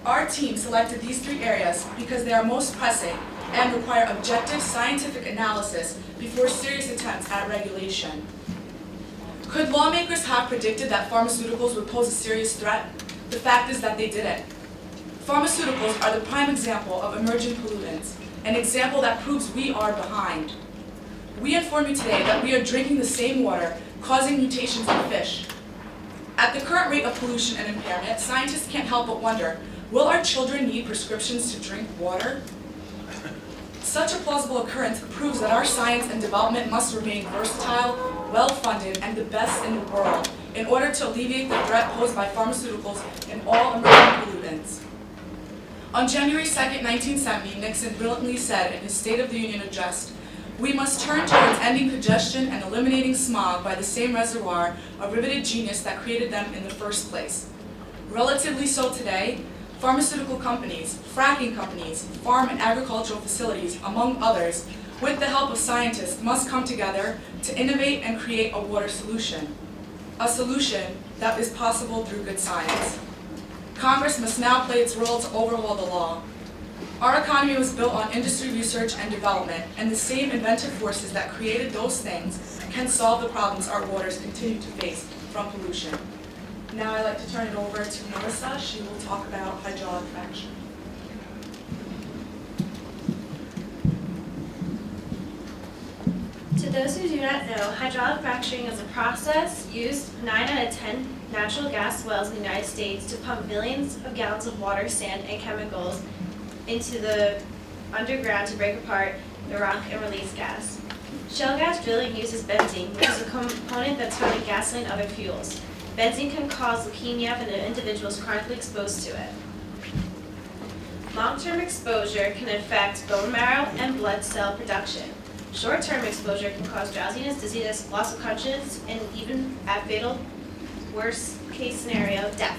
Our team selected these 3 areas because they are most pressing and require objective scientific analysis before serious attempts at regulation. Could lawmakers have predicted that pharmaceuticals would pose a serious threat? The fact is that they didn't. Pharmaceuticals are the prime example of emerging pollutants, an example that proves we are behind. We inform you today that we are drinking the same water, causing mutations in fish. At the current rate of pollution and impairment, scientists can't help but wonder, will our children need prescriptions to drink water? Such a plausible occurrence proves that our science and development must remain versatile, well-funded, and the best in the world in order to alleviate the threat posed by pharmaceuticals and all emerging pollutants. On January 2, 1970, Nixon brilliantly said in his State of the Union address, "We must turn towards ending congestion and eliminating smog by the same reservoir of riveted genius that created them in the first place." Relatively so today, pharmaceutical companies, fracking companies, farm and agricultural facilities, among others, with the help of scientists, must come together to innovate and create a water solution. A solution that is possible through good science. Congress must now play its role to overhaul the law. Our economy was built on industry research and development, and the same inventive forces that created those things can solve the problems our waters continue to face from pollution. Now I'd like to turn it over to Melissa. She will talk about hydraulic fracturing. To those who do not know, hydraulic fracturing is a process used 9 out of 10 natural gas wells in the United States to pump billions of gallons of water, sand, and chemicals into the underground to break apart the rock and release gas. Shale gas drilling uses benzene, which is a component that's found in gasoline and other fuels. Benzene can cause leukemia if an individual is chronically exposed to it. Long-term exposure can affect bone marrow and blood cell production. Short-term exposure can cause drowsiness, dizziness, loss of consciousness, and even at fatal, worst-case scenario, death.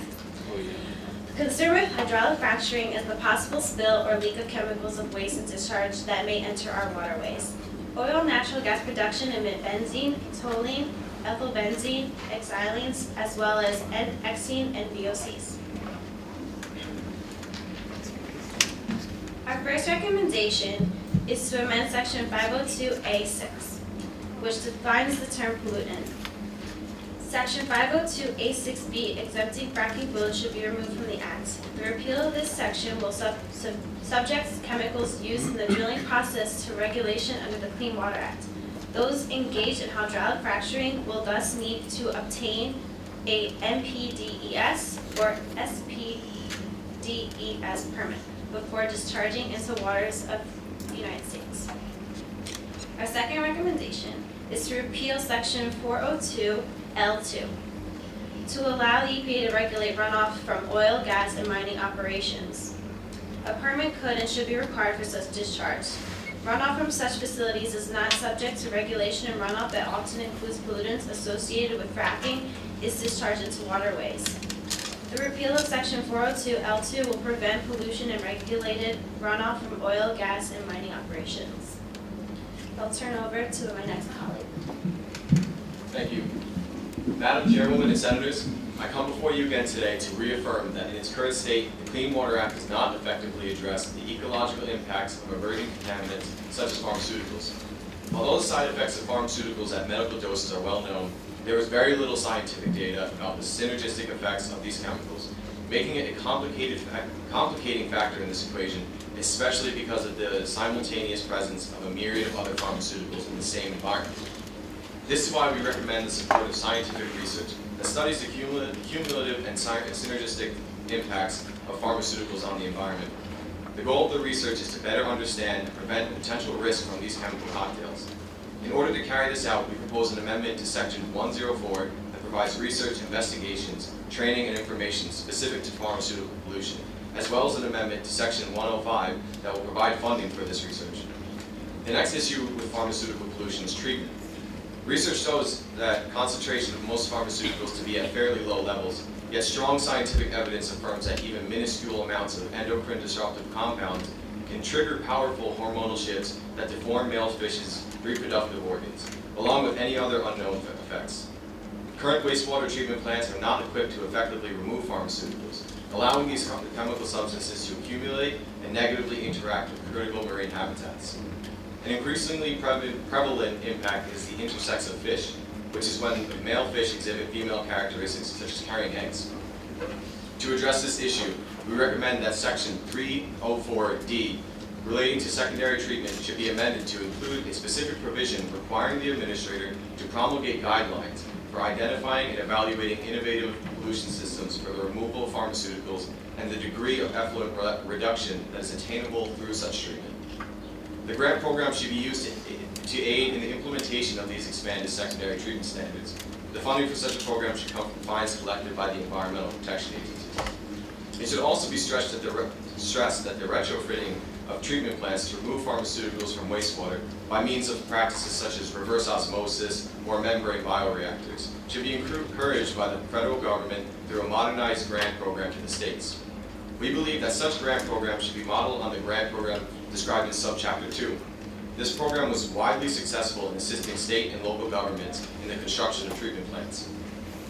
The concern with hydraulic fracturing is the possible spill or leak of chemicals of waste and discharge that may enter our waterways. Oil and natural gas production emit benzene, toluene, ethylbenzene, xylenes, as well as N-hexene and VOCs. Our first recommendation is to amend Section 502A6, which defines the term pollutant. Section 502A6B, exempting fracking fluids, should be removed from the Act. The repeal of this section will subject chemicals used in the drilling process to regulation under the Clean Water Act. Those engaged in hydraulic fracturing will thus need to obtain a MPDES or SPDES permit before discharging into waters of the United States. Our second recommendation is to repeal section 402 L2 to allow the EPA to regulate runoff from oil, gas, and mining operations. A permit could and should be required for such discharge. Runoff from such facilities is not subject to regulation, and runoff that often includes pollutants associated with fracking is discharged into waterways. The repeal of section 402 L2 will prevent pollution and regulated runoff from oil, gas, and mining operations. I'll turn over to my next colleague. Thank you. Madam Chairwoman and Senators, I come before you again today to reaffirm that in its current state, the Clean Water Act does not effectively address the ecological impacts of emerging contaminants such as pharmaceuticals. Although the side effects of pharmaceuticals at medical doses are well known, there is very little scientific data about the synergistic effects of these chemicals, making it a complicating factor in this equation, especially because of the simultaneous presence of a myriad of other pharmaceuticals in the same environment. This is why we recommend the support of scientific research that studies the cumulative and synergistic impacts of pharmaceuticals on the environment. The goal of the research is to better understand and prevent potential risk from these chemical cocktails. In order to carry this out, we propose an amendment to section 104 that provides research, investigations, training, and information specific to pharmaceutical pollution, as well as an amendment to section 105 that will provide funding for this research. The next issue with pharmaceutical pollution is treatment. Research shows that concentration of most pharmaceuticals to be at fairly low levels, yet strong scientific evidence affirms that even minuscule amounts of endocrine disruptive compounds can trigger powerful hormonal shifts that deform male fish's reproductive organs, along with any other unknown effects. Current wastewater treatment plants are not equipped to effectively remove pharmaceuticals, allowing these chemical substances to accumulate and negatively interact with critical marine habitats. An increasingly prevalent impact is the intersex of fish, which is when male fish exhibit female characteristics such as carrying eggs. To address this issue, we recommend that section 304D relating to secondary treatment should be amended to include a specific provision requiring the administrator to promulgate guidelines for identifying and evaluating innovative pollution systems for the removal of pharmaceuticals and the degree of effluent reduction that is attainable through such treatment. The grant program should be used to aid in the implementation of these expanded secondary treatment standards. The funding for such a program should come from fines collected by the Environmental Protection Agency. It should also be stressed that the retrofitting of treatment plants to remove pharmaceuticals from wastewater by means of practices such as reverse osmosis or membrane bioreactors should be encouraged by the federal government through a modernized grant program to the states. We believe that such grant programs should be modeled on the grant program described in subchapter 2. This program was widely successful in assisting state and local governments in the construction of treatment plants.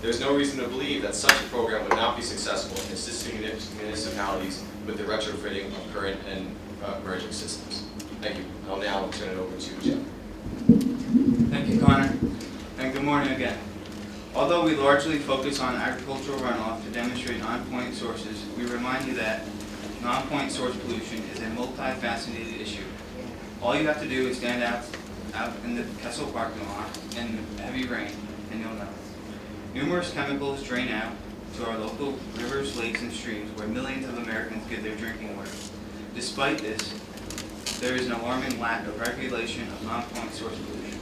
There is no reason to believe that such a program would not be successful in assisting municipalities with the retrofitting of current and emerging systems. Thank you. I'll now turn it over to Jim. Thank you, Connor, and good morning again. Although we largely focus on agricultural runoff to demonstrate non-point sources, we remind you that non-point source pollution is a multifaceted issue. All you have to do is stand out in the Kessel parking lot in heavy rain, and you'll know. Numerous chemicals drain out to our local rivers, lakes, and streams where millions of Americans get their drinking water. Despite this, there is an alarming lack of regulation of non-point source pollution.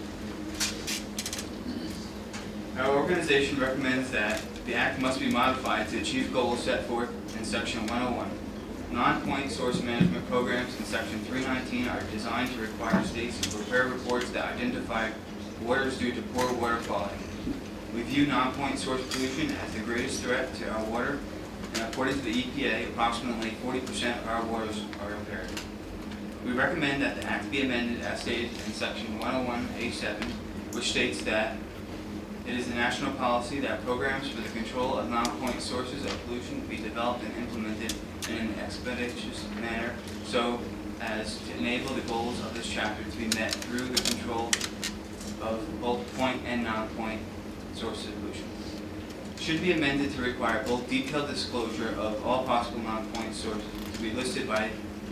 Our organization recommends that the Act must be modified to achieve goals set forth in Section 101. Non-point source management programs in Section 319 are designed to require states to prepare reports that identify waters due to poor water quality. We view non-point source pollution as the greatest threat to our water, and according to the EPA, approximately 40% of our waters are impaired. We recommend that the Act be amended as stated in Section 101A7, which states that it is the national policy that programs for the control of non-point sources of pollution be developed and implemented in an expeditious manner so as to enable the goals of this chapter to be met through the control of both point and non-point sources of pollution. Should be amended to require both detailed disclosure of all possible non-point sources to be listed by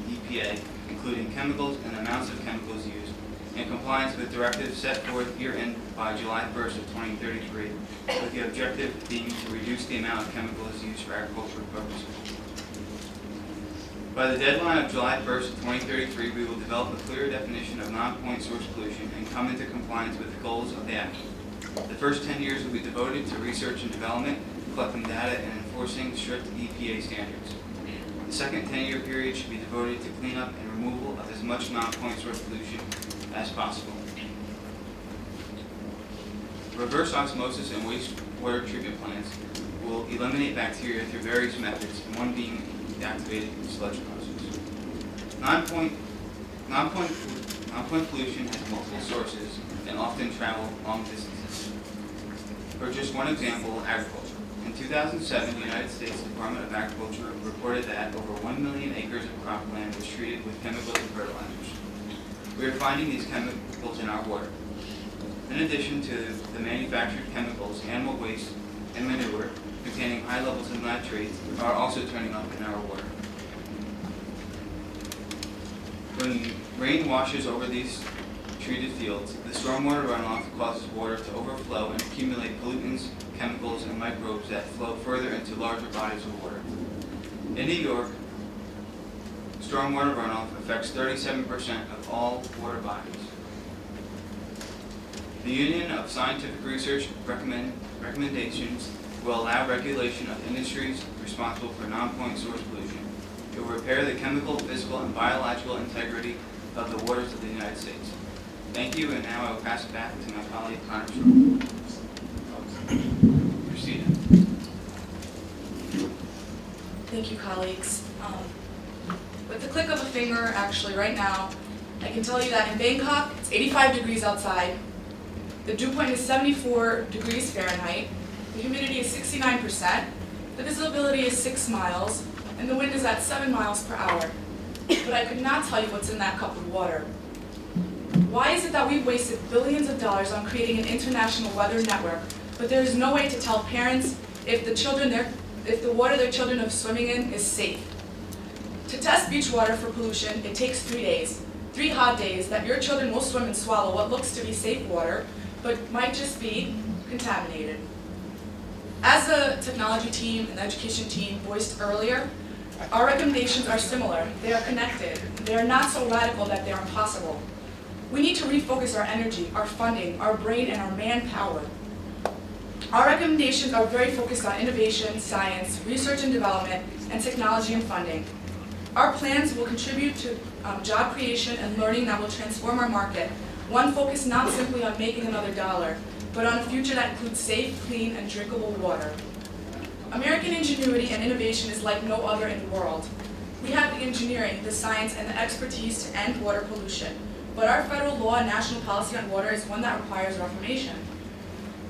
EPA, including chemicals and amounts of chemicals used, in compliance with directives set forth herein by July 1st of 2033, with the objective being to reduce the amount of chemicals used for agricultural purposes. By the deadline of July 1st of 2033, we will develop a clear definition of non-point source pollution and come into compliance with the goals of the Act. The first 10 years will be devoted to research and development, collecting data, and enforcing strict EPA standards. The second 10-year period should be devoted to cleanup and removal of as much non-point source pollution as possible. Reverse osmosis and wastewater treatment plants will eliminate bacteria through various methods, and one being the activated sludge process. Non-point pollution has multiple sources and often travel long distances. For just one example, agriculture. In 2007, the United States Department of Agriculture reported that over 1 million acres of cropland was treated with chemicals and fertilizers. We are finding these chemicals in our water. In addition to the manufactured chemicals, animal waste and manure containing high levels of nitrates are also turning up in our water. When rain washes over these treated fields, the stormwater runoff causes water to overflow and accumulate pollutants, chemicals, and microbes that flow further into larger bodies of water. In New York, stormwater runoff affects 37% of all water bodies. The Union of Scientific Research recommendations will allow regulation of industries responsible for non-point source pollution. It will repair the chemical, physical, and biological integrity of the waters of the United States. Thank you, and now I will pass it back to my colleague, Connor Schroeder. Christina. Thank you, colleagues. With the click of a finger, actually right now, I can tell you that in Bangkok, it's 85 degrees outside. The dew point is 74 degrees Fahrenheit. The humidity is 69%. The visibility is 6 miles, and the wind is at 7 miles per hour. But I could not tell you what's in that cup of water. Why is it that we've wasted billions of dollars on creating an international weather network, but there is no way to tell parents if the water their children are swimming in is safe? To test beach water for pollution, it takes 3 days. 3 hot days that your children will swim and swallow what looks to be safe water, but might just be contaminated. As the technology team and the education team voiced earlier, our recommendations are similar. They are connected. They are not so radical that they are impossible. We need to refocus our energy, our funding, our brain, and our manpower. Our recommendations are very focused on innovation, science, research and development, and technology and funding. Our plans will contribute to job creation and learning that will transform our market, one focused not simply on making another dollar, but on a future that includes safe, clean, and drinkable water. American ingenuity and innovation is like no other in the world. We have the engineering, the science, and the expertise to end water pollution, but our federal law and national policy on water is one that requires reformation.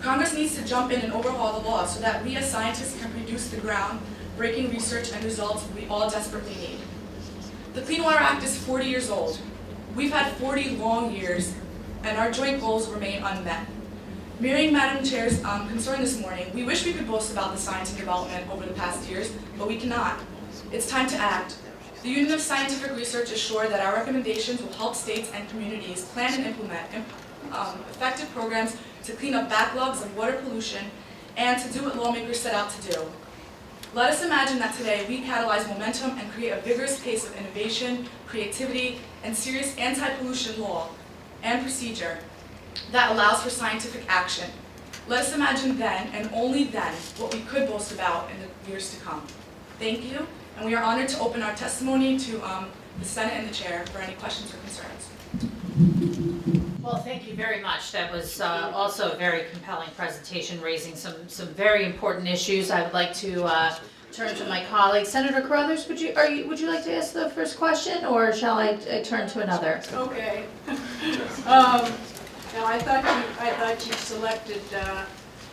Congress needs to jump in and overhaul the law so that we as scientists can produce the ground-breaking research and results we all desperately need. The Clean Water Act is 40 years old. We've had 40 long years, and our joint goals remain unmet. Mirroring Madam Chair's concern this morning, we wish we could boast about the science and development over the past years, but we cannot. It's time to act. The Union of Scientific Research is sure that our recommendations will help states and communities plan and implement effective programs to clean up backlogs of water pollution and to do what lawmakers set out to do. Let us imagine that today we catalyze momentum and create a vigorous pace of innovation, creativity, and serious anti-pollution law and procedure that allows for scientific action. Let us imagine then, and only then, what we could boast about in the years to come. Thank you, and we are honored to open our testimony to the Senate and the Chair for any questions or concerns. Well, thank you very much. That was also a very compelling presentation, raising some very important issues. I would like to turn to my colleague, Senator Carruthers. Would you like to ask the first question, or shall I turn to another? Okay. Now, I thought you selected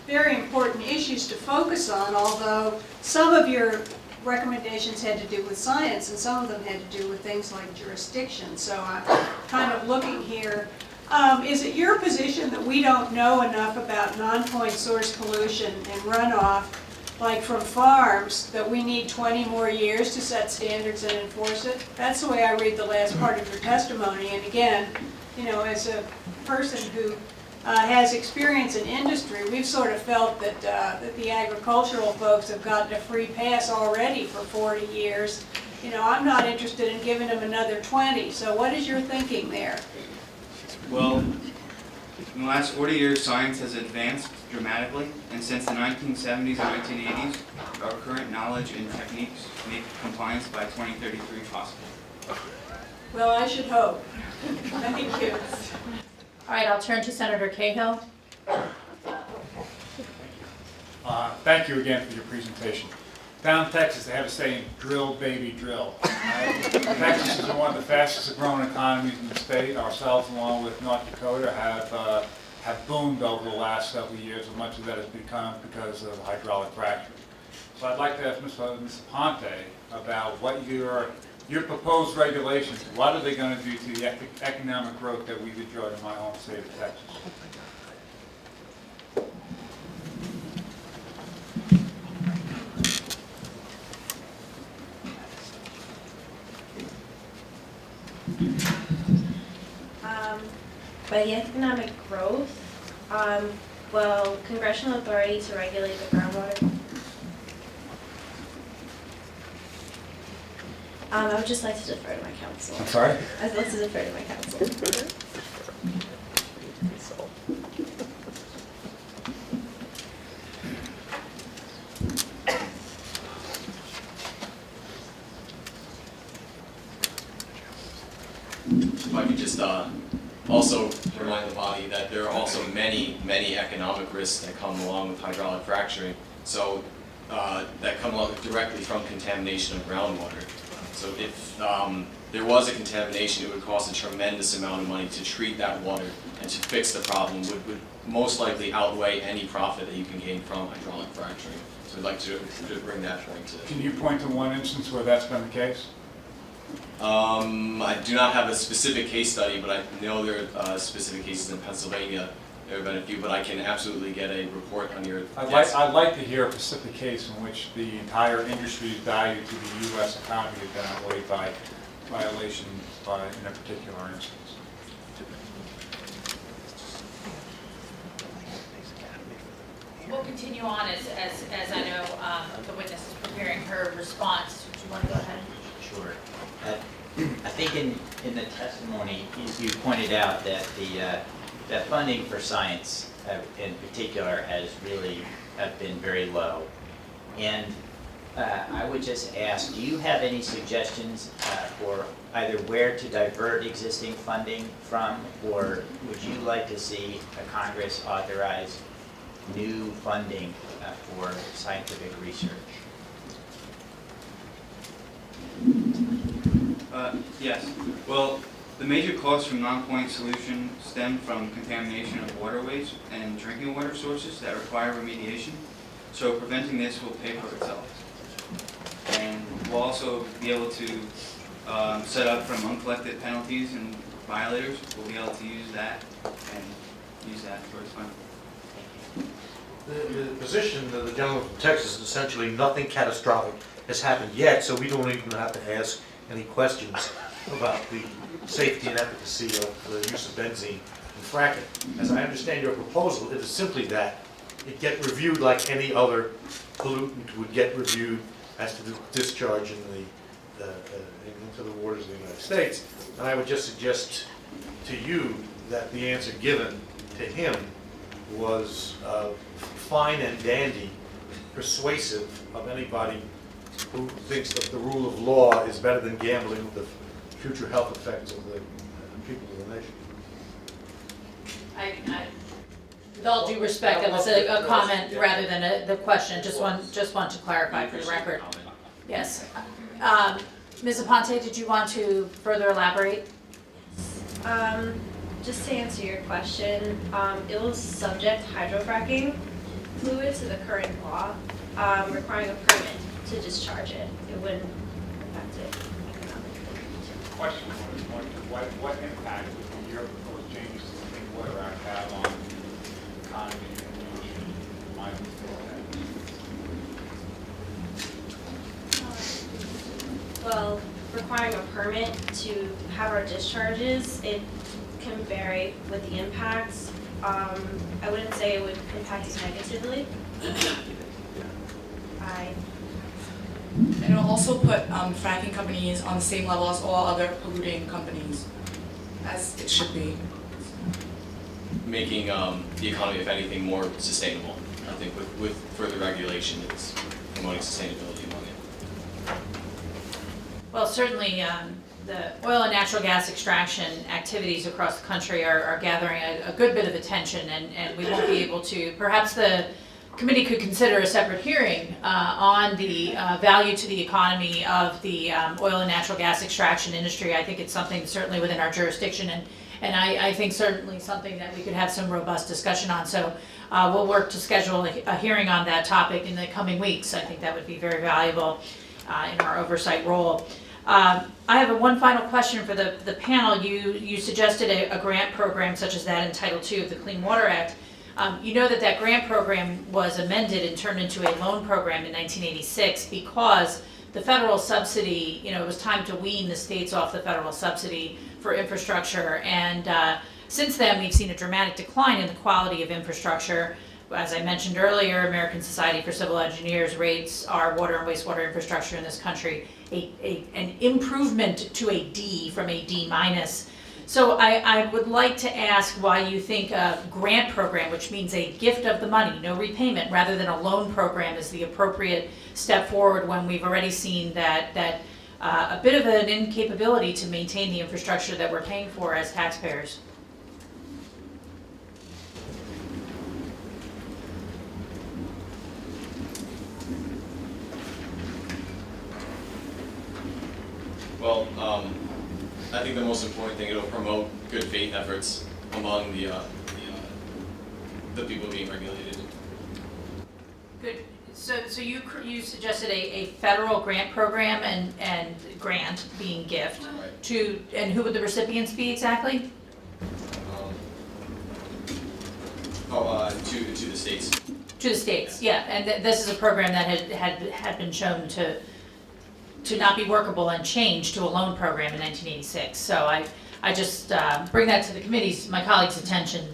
very important issues to focus on, although some of your recommendations had to do with science and some of them had to do with things like jurisdiction. So I'm kind of looking here. Is it your position that we don't know enough about non-point source pollution and runoff, like from farms, that we need 20 more years to set standards and enforce it? That's the way I read the last part of your testimony. And again, you know, as a person who has experience in industry, we've sort of felt that, that the agricultural folks have gotten a free pass already for 40 years. You know, I'm not interested in giving them another 20, so what is your thinking there? Well, in the last 40 years, science has advanced dramatically, and since the 1970s and 1980s, our current knowledge and techniques make compliance by 2033 possible. Well, I should hope. Thank you. All right, I'll turn to Senator Cahill. Thank you again for your presentation. Down in Texas, they have a saying, drill, baby, drill. Texas is one of the fastest growing economies in the state. Ourselves, along with North Dakota, have boomed over the last several years, and much of that has become because of hydraulic fracturing. So I'd like to ask Ms. Ponte about what your proposed regulations, what are they going to do to the economic growth that we've enjoyed in my home state of Texas? By the economic growth, well, congressional authority to regulate the groundwater. I would just like to defer to my counsel. I'm sorry? I'd like to defer to my counsel. If I could just also remind the body that there are also many economic risks that come along with hydraulic fracturing. So that come along directly from contamination of groundwater. So if there was a contamination, it would cost a tremendous amount of money to treat that water, and to fix the problem would most likely outweigh any profit that you can gain from hydraulic fracturing. So I'd like to bring that point to. Can you point to one instance where that's been the case? I do not have a specific case study, but I know there are specific cases in Pennsylvania. There have been a few, but I can absolutely get a report on your desk. I'd like to hear a specific case in which the entire industry's value to the U.S. economy has been outweighed by violation in a particular instance. We'll continue on as I know the witness is preparing her response. Do you want to go ahead? Sure. I think in the testimony, you pointed out that that funding for science in particular has really been very low. And I would just ask, do you have any suggestions for either where to divert existing funding from, or would you like to see a Congress authorize new funding for scientific research? Yes. Well, the major costs from non-point solution stem from contamination of waterways and drinking water sources that require remediation. So preventing this will pay for itself. And we'll also be able to set up from uncollected penalties and violators. We'll be able to use that and use that towards funding. The position of the gentleman from Texas is essentially nothing catastrophic has happened yet, so we don't even have to ask any questions about the safety and efficacy of the use of benzene in fracking. As I understand your proposal, it is simply that it get reviewed like any other pollutant would get reviewed as to the discharge into the waters of the United States. And I would just suggest to you that the answer given to him was fine and dandy, persuasive of anybody who thinks that the rule of law is better than gambling with the future health effects of the people of the nation. With all due respect, that was a comment rather than the question. Just want to clarify for the record. Yes. Ms. Aponte, did you want to further elaborate? Just to answer your question, it will subject hydrofracking fluid to the current law, requiring a permit to discharge it. It wouldn't affect it economically. Question was, what impact would your proposed changes to the Clean Water Act have on the economy and the industry? My Well, requiring a permit to have our discharges, it can vary with the impacts. I wouldn't say it would impact us negatively. And it'll also put fracking companies on the same level as all other polluting companies, as it should be. Making the economy, if anything, more sustainable. I think with further regulation, it's promoting sustainability among it. Well, certainly, the oil and natural gas extraction activities across the country are gathering a good bit of attention, and we won't be able to, perhaps the committee could consider a separate hearing on the value to the economy of the oil and natural gas extraction industry. I think it's something certainly within our jurisdiction, and I think certainly something that we could have some robust discussion on. So we'll work to schedule a hearing on that topic in the coming weeks. I think that would be very valuable in our oversight role. I have one final question for the panel. You suggested a grant program such as that in Title II of the Clean Water Act. You know that grant program was amended and turned into a loan program in 1986 because the federal subsidy, it was time to wean the states off the federal subsidy for infrastructure. And since then, we've seen a dramatic decline in the quality of infrastructure. As I mentioned earlier, American Society for Civil Engineers rates our water and wastewater infrastructure in this country an improvement to a D from a D minus. So I would like to ask why you think a grant program, which means a gift of the money, no repayment, rather than a loan program, is the appropriate step forward when we've already seen that a bit of an incapability to maintain the infrastructure that we're paying for as taxpayers. Well, I think the most important thing, it'll promote good faith efforts among the people being regulated. Good. So you suggested a federal grant program and grant being gift to, and who would the recipients be exactly? To the states. To the states, yeah. And this is a program that had been shown to not be workable and changed to a loan program in 1986. So I just bring that to the committee's, my colleagues' attention.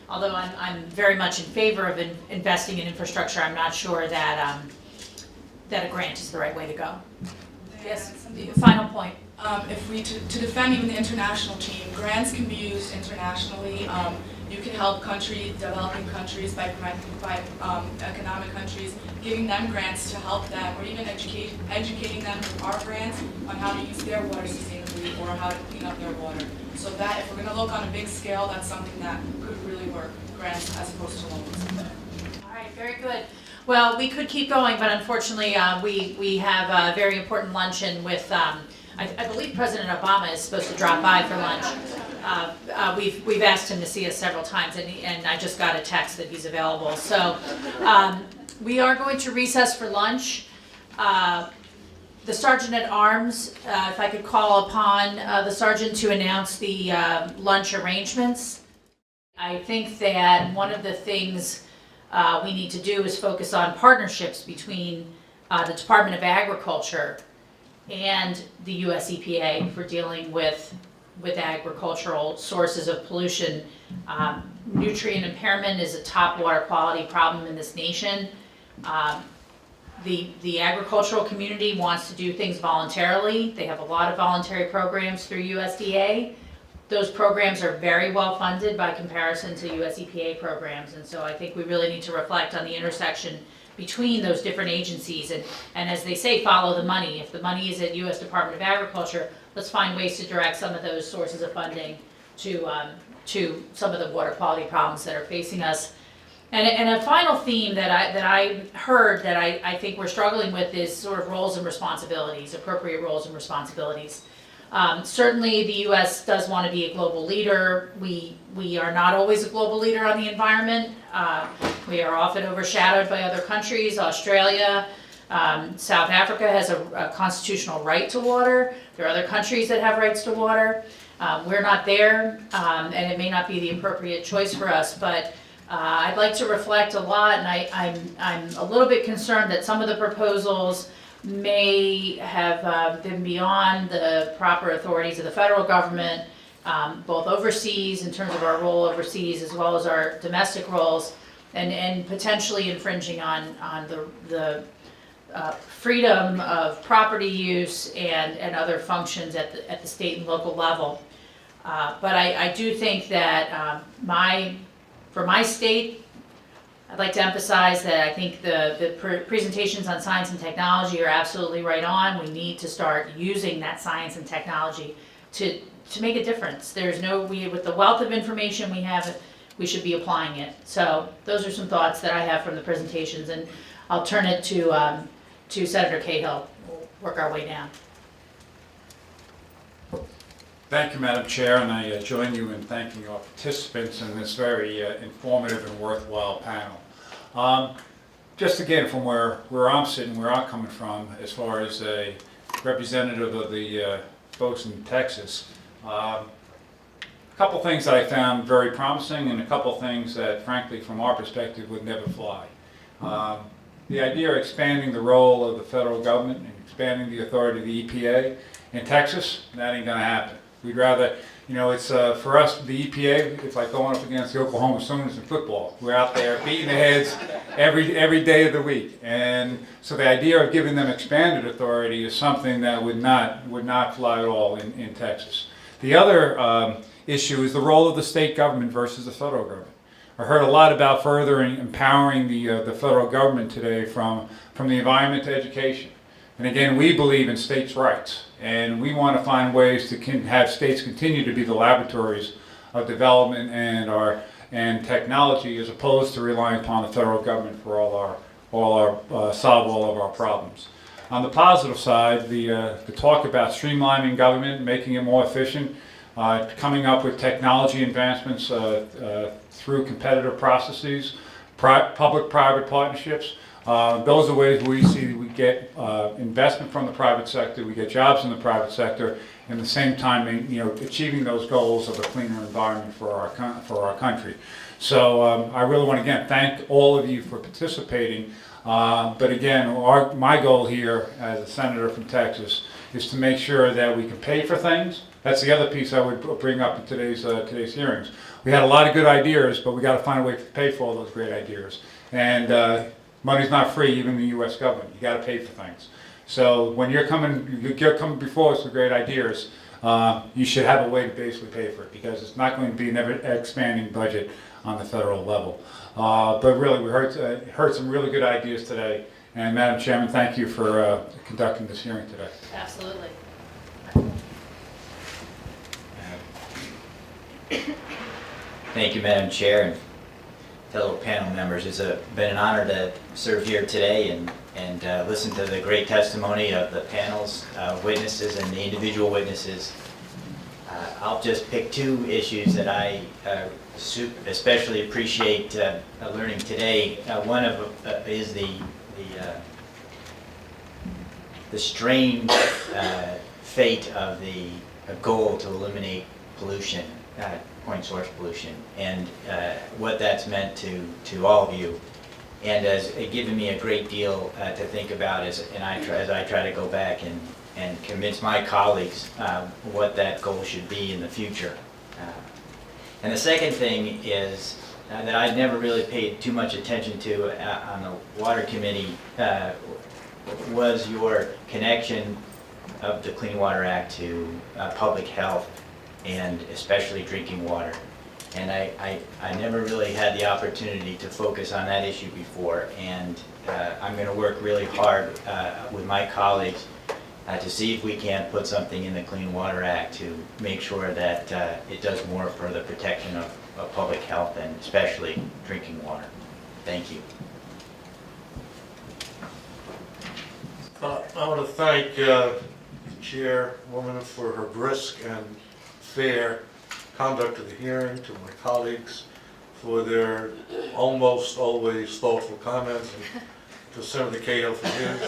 Although I'm very much in favor of investing in infrastructure, I'm not sure that a grant is the right way to go. Yes, final point. If we, to defend even the international team, grants can be used internationally. You can help countries, developing countries, by economic countries, giving them grants to help them, or even educating them with our grants on how to use their water sustainably or how to clean up their water. So that, if we're going to look on a big scale, that's something that could really work, grants as opposed to loans. All right, very good. Well, we could keep going, but unfortunately, we have a very important luncheon with, I believe President Obama is supposed to drop by for lunch. We've asked him to see us several times, and I just got a text that he's available. So we are going to recess for lunch. The Sergeant at Arms, if I could call upon the Sergeant to announce the lunch arrangements. I think that one of the things we need to do is focus on partnerships between the Department of Agriculture and the US EPA for dealing with agricultural sources of pollution. Nutrient impairment is a top water quality problem in this nation. The agricultural community wants to do things voluntarily. They have a lot of voluntary programs through USDA. Those programs are very well funded by comparison to US EPA programs, and so I think we really need to reflect on the intersection between those different agencies, and as they say, follow the money. If the money is at US Department of Agriculture, let's find ways to direct some of those sources of funding to some of the water quality problems that are facing us. And a final theme that I heard that I think we're struggling with is sort of roles and responsibilities, appropriate roles and responsibilities. Certainly the US does want to be a global leader. We are not always a global leader on the environment. We are often overshadowed by other countries. Australia, South Africa has a constitutional right to water. There are other countries that have rights to water. We're not there, and it may not be the appropriate choice for us, but I'd like to reflect a lot, and I'm a little bit concerned that some of the proposals may have been beyond the proper authorities of the federal government both overseas, in terms of our role overseas, as well as our domestic roles, and potentially infringing on the freedom of property use and other functions at the state and local level. But I do think that for my state, I'd like to emphasize that I think the presentations on science and technology are absolutely right on. We need to start using that science and technology to make a difference. With the wealth of information we have, we should be applying it. So those are some thoughts that I have from the presentations, and I'll turn it to Senator Cahill. We'll work our way down. Thank you, Madam Chair, and I join you in thanking our participants in this very informative and worthwhile panel. Just again, from where I'm sitting, where I'm coming from, as far as a representative of the folks in Texas, a couple things that I found very promising and a couple things that, frankly, from our perspective, would never fly. The idea of expanding the role of the federal government and expanding the authority of the EPA in Texas, that ain't going to happen. We'd rather, it's for us, the EPA, it's like going up against the Oklahoma Sooners in football. We're out there beating their heads every day of the week. And so the idea of giving them expanded authority is something that would not fly at all in Texas. The other issue is the role of the state government versus the federal government. I heard a lot about further empowering the federal government today from the environment to education. And again, we believe in states' rights, and we want to find ways to have states continue to be the laboratories of development and technology, as opposed to relying upon the federal government for solve all of our problems. On the positive side, the talk about streamlining government, making it more efficient, coming up with technology advancements through competitive processes, public-private partnerships. Those are ways we see we get investment from the private sector, we get jobs in the private sector, and at the same time, achieving those goals of a cleaner environment for our country. So I really want to again thank all of you for participating. But again, my goal here as a senator from Texas is to make sure that we can pay for things. That's the other piece I would bring up in today's hearings. We had a lot of good ideas, but we got to find a way to pay for all those great ideas. And money's not free, even in the U.S. government. You got to pay for things. So when you're coming before us with great ideas, you should have a way to basically pay for it, because it's not going to be an ever-expanding budget on the federal level. But really, we heard some really good ideas today. And Madam Chairman, thank you for conducting this hearing today. Absolutely. Thank you, Madam Chair and fellow panel members. It's been an honor to serve here today and listen to the great testimony of the panel's witnesses and the individual witnesses. I'll just pick two issues that I especially appreciate learning today. One of is the strange fate of the goal to eliminate pollution, point source pollution, and what that's meant to all of you, and has given me a great deal to think about as I try to go back and convince my colleagues what that goal should be in the future. And the second thing is that I'd never really paid too much attention to on the Water Committee was your connection of the Clean Water Act to public health, and especially drinking water. And I never really had the opportunity to focus on that issue before, and I'm going to work really hard with my colleagues to see if we can't put something in the Clean Water Act to make sure that it does more for the protection of public health and especially drinking water. Thank you. I want to thank the chairwoman for her brisk and fair conduct of the hearing, to my colleagues for their almost always thoughtful comments, and to Senator Cahill for his.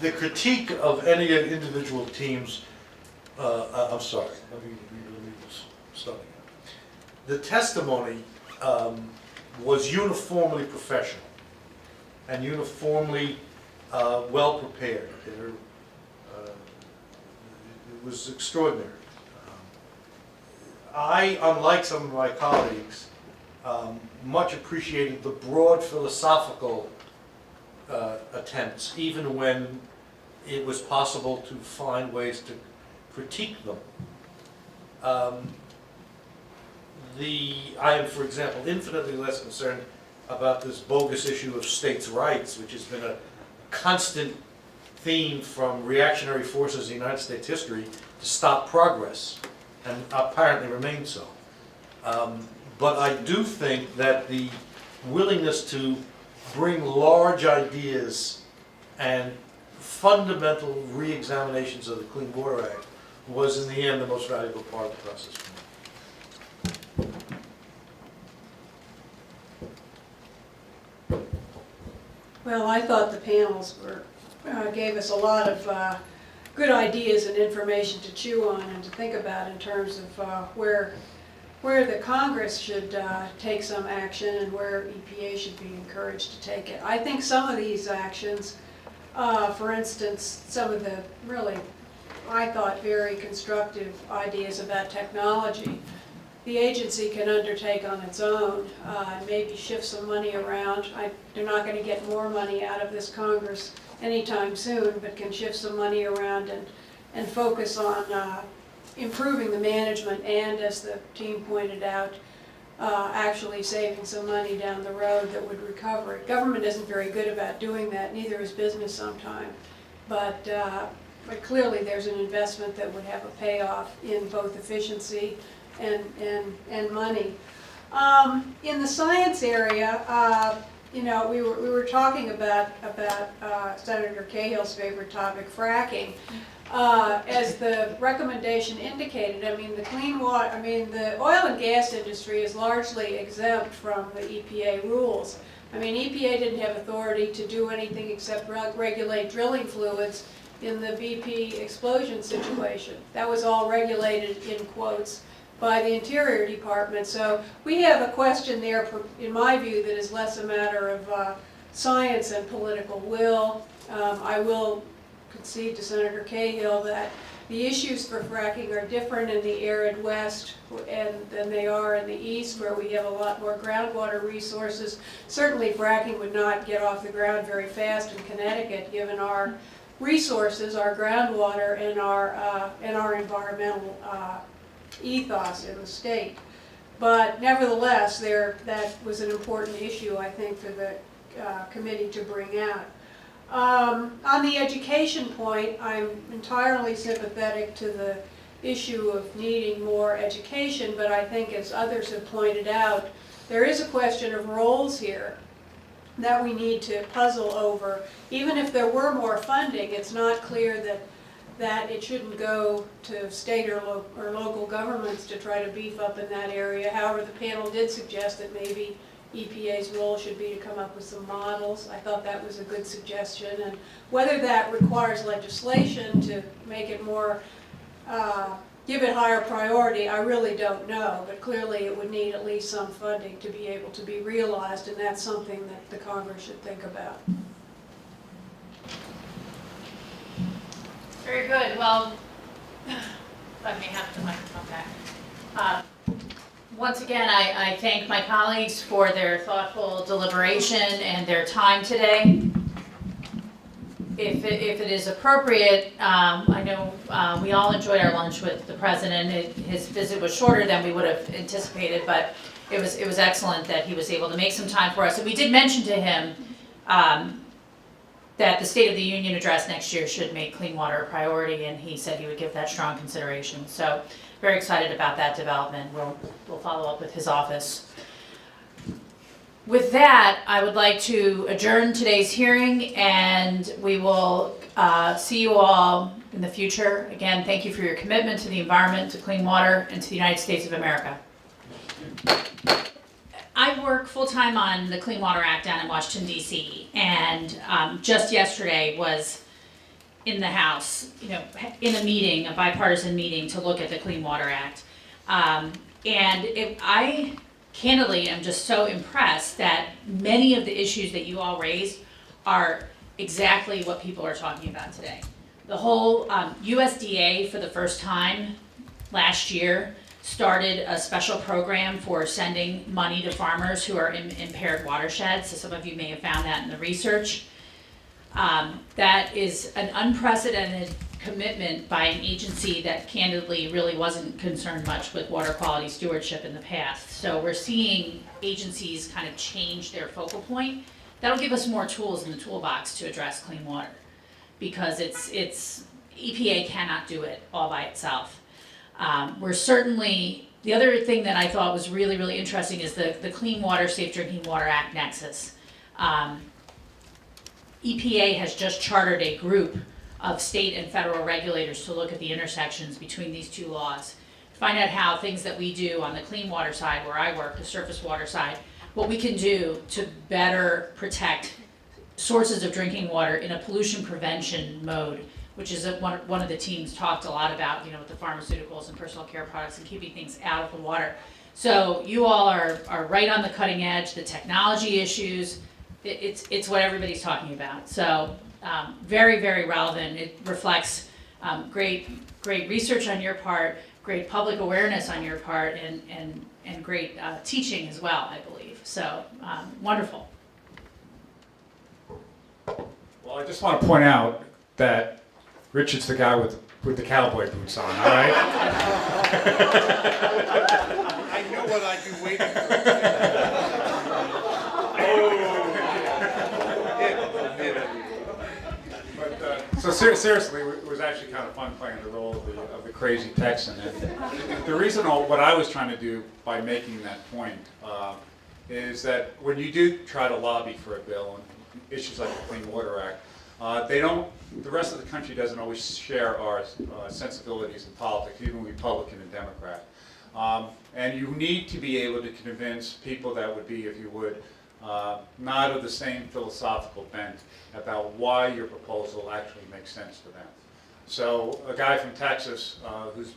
The critique of any individual teams, I'm sorry, let me start again. The testimony was uniformly professional and uniformly well prepared. It was extraordinary. I, unlike some of my colleagues, much appreciated the broad philosophical attempts, even when it was possible to find ways to critique them. I am, for example, infinitely less concerned about this bogus issue of states' rights, which has been a constant theme from reactionary forces in United States history to stop progress, and apparently remains so. But I do think that the willingness to bring large ideas and fundamental re-examinations of the Clean Water Act was, in the end, the most valuable part of the process for me. Well, I thought the panels gave us a lot of good ideas and information to chew on and to think about in terms of where the Congress should take some action and where EPA should be encouraged to take it. I think some of these actions, for instance, some of the really, I thought, very constructive ideas about technology, the agency can undertake on its own, maybe shift some money around. They're not going to get more money out of this Congress anytime soon, but can shift some money around and focus on improving the management and, as the team pointed out, actually saving some money down the road that would recover it. Government isn't very good about doing that, neither is business sometimes. But clearly there's an investment that would have a payoff in both efficiency and money. In the science area, you know, we were talking about Senator Cahill's favorite topic, fracking. As the recommendation indicated, I mean, the oil and gas industry is largely exempt from the EPA rules. I mean, EPA didn't have authority to do anything except regulate drilling fluids in the BP explosion situation. That was all regulated, in quotes, by the Interior Department. So we have a question there, in my view, that is less a matter of science and political will. I will concede to Senator Cahill that the issues for fracking are different in the arid West than they are in the East, where we have a lot more groundwater resources. Certainly fracking would not get off the ground very fast in Connecticut, given our resources, our groundwater, and our environmental ethos in the state. But nevertheless, that was an important issue, I think, for the committee to bring out. On the education point, I'm entirely sympathetic to the issue of needing more education, but I think, as others have pointed out, there is a question of roles here that we need to puzzle over. Even if there were more funding, it's not clear that it shouldn't go to state or local governments to try to beef up in that area. However, the panel did suggest that maybe EPA's role should be to come up with some models. I thought that was a good suggestion, and whether that requires legislation to make it more, give it higher priority, I really don't know, but clearly it would need at least some funding to be able to be realized, and that's something that the Congress should think about. Very good. Well, let me have the microphone back. Once again, I thank my colleagues for their thoughtful deliberation and their time today. If it is appropriate, I know we all enjoyed our lunch with the president. His visit was shorter than we would have anticipated, but it was excellent that he was able to make some time for us. And we did mention to him that the State of the Union address next year should make clean water a priority, and he said he would give that strong consideration. So very excited about that development. We'll follow up with his office. With that, I would like to adjourn today's hearing, and we will see you all in the future. Again, thank you for your commitment to the environment, to clean water, and to the United States of America. I work full-time on the Clean Water Act down in Washington, D.C., and just yesterday was in the House, in a meeting, a bipartisan meeting to look at the Clean Water Act. I candidly am just so impressed that many of the issues that you all raised are exactly what people are talking about today. The whole USDA, for the first time last year, started a special program for sending money to farmers who are in impaired watersheds. So some of you may have found that in the research. That is an unprecedented commitment by an agency that candidly really wasn't concerned much with water quality stewardship in the past. So we're seeing agencies kind of change their focal point. That'll give us more tools in the toolbox to address clean water, because it's EPA cannot do it all by itself. We're certainly, the other thing that I thought was really, really interesting is the Clean Water, Safe Drinking Water Act nexus. EPA has just chartered a group of state and federal regulators to look at the intersections between these two laws, find out how things that we do on the clean water side, where I work, the surface water side, what we can do to better protect sources of drinking water in a pollution prevention mode, which is one of the teams talked a lot about, with the pharmaceuticals and personal care products and keeping things out of the water. So you all are right on the cutting edge, the technology issues, it's what everybody's talking about. So very, very relevant. It reflects great research on your part, great public awareness on your part, and great teaching as well, I believe. So wonderful. Well, I just want to point out that Richard's the guy with the cowboy boots on, all right? I know what I've been waiting for. So seriously, it was actually kind of fun playing the role of the crazy Texan. And the reason what I was trying to do by making that point is that when you do try to lobby for a bill and issues like the Clean Water Act, the rest of the country doesn't always share our sensibilities in politics, even Republican and Democrat. And you need to be able to convince people that would be, if you would, not of the same philosophical bent about why your proposal actually makes sense to them. So a guy from Texas who's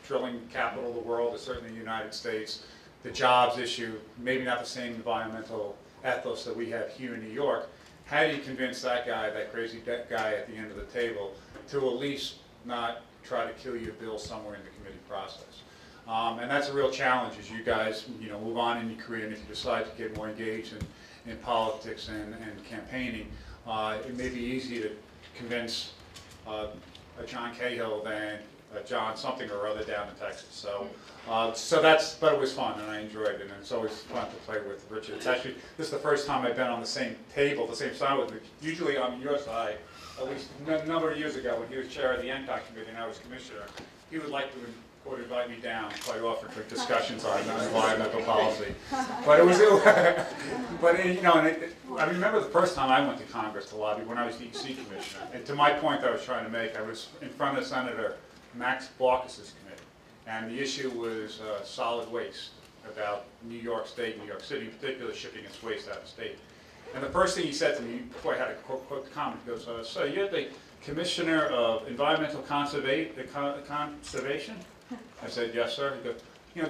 drilling capital of the world, is certainly the United States, the jobs issue, maybe not the same environmental ethos that we have here in New York. How do you convince that guy, that crazy guy at the end of the table, to at least not try to kill your bill somewhere in the committee process? And that's a real challenge as you guys move on in your career, and if you decide to get more engaged in politics and campaigning, it may be easier to convince a John Cahill than a John something or other down in Texas. So but it was fun and I enjoyed it, and it's always fun to play with Richard. It's actually, this is the first time I've been on the same table, the same side with him. Usually on your side, at least a number of years ago when he was chair of the NCOG committee and I was commissioner, he would like to invite me down quite often for discussions on environmental policy. But it was, I remember the first time I went to Congress to lobby when I was DEC commissioner. And to my point that I was trying to make, I was in front of Senator Max Baucus's committee, and the issue was solid waste, about New York State, New York City in particular, shipping its waste out of state. And the first thing he said to me, before I had a quick comment, he goes, so you're the Commissioner of Environmental Conservation? I said, yes, sir. He goes,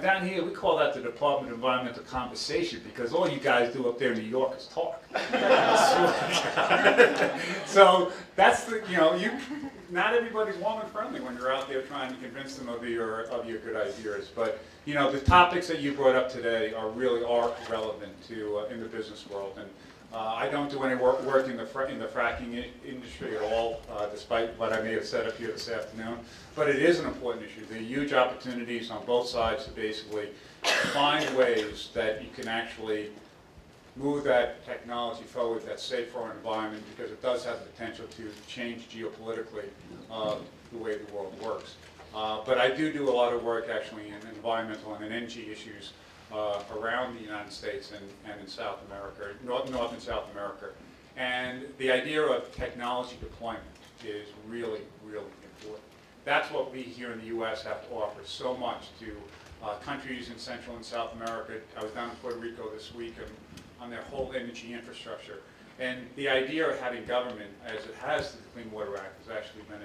down here we call that the Department of Environmental Compensation, because all you guys do up there in New York is talk. So that's not everybody's warm and friendly when you're out there trying to convince them of your good ideas. But the topics that you brought up today are relevant to in the business world. And I don't do any work in the fracking industry at all, despite what I may have said up here this afternoon. But it is an important issue. There are huge opportunities on both sides to basically find ways that you can actually move that technology forward that's safe for our environment, because it does have the potential to change geopolitically the way the world works. But I do a lot of work actually in environmental and in energy issues around the United States and in South America, North and South America. And the idea of technology deployment is really, really important. That's what we here in the U.S. have to offer so much to countries in Central and South America. I was down in Puerto Rico this week on their whole energy infrastructure. And the idea of having government, as it has the Clean Water Act, has actually been,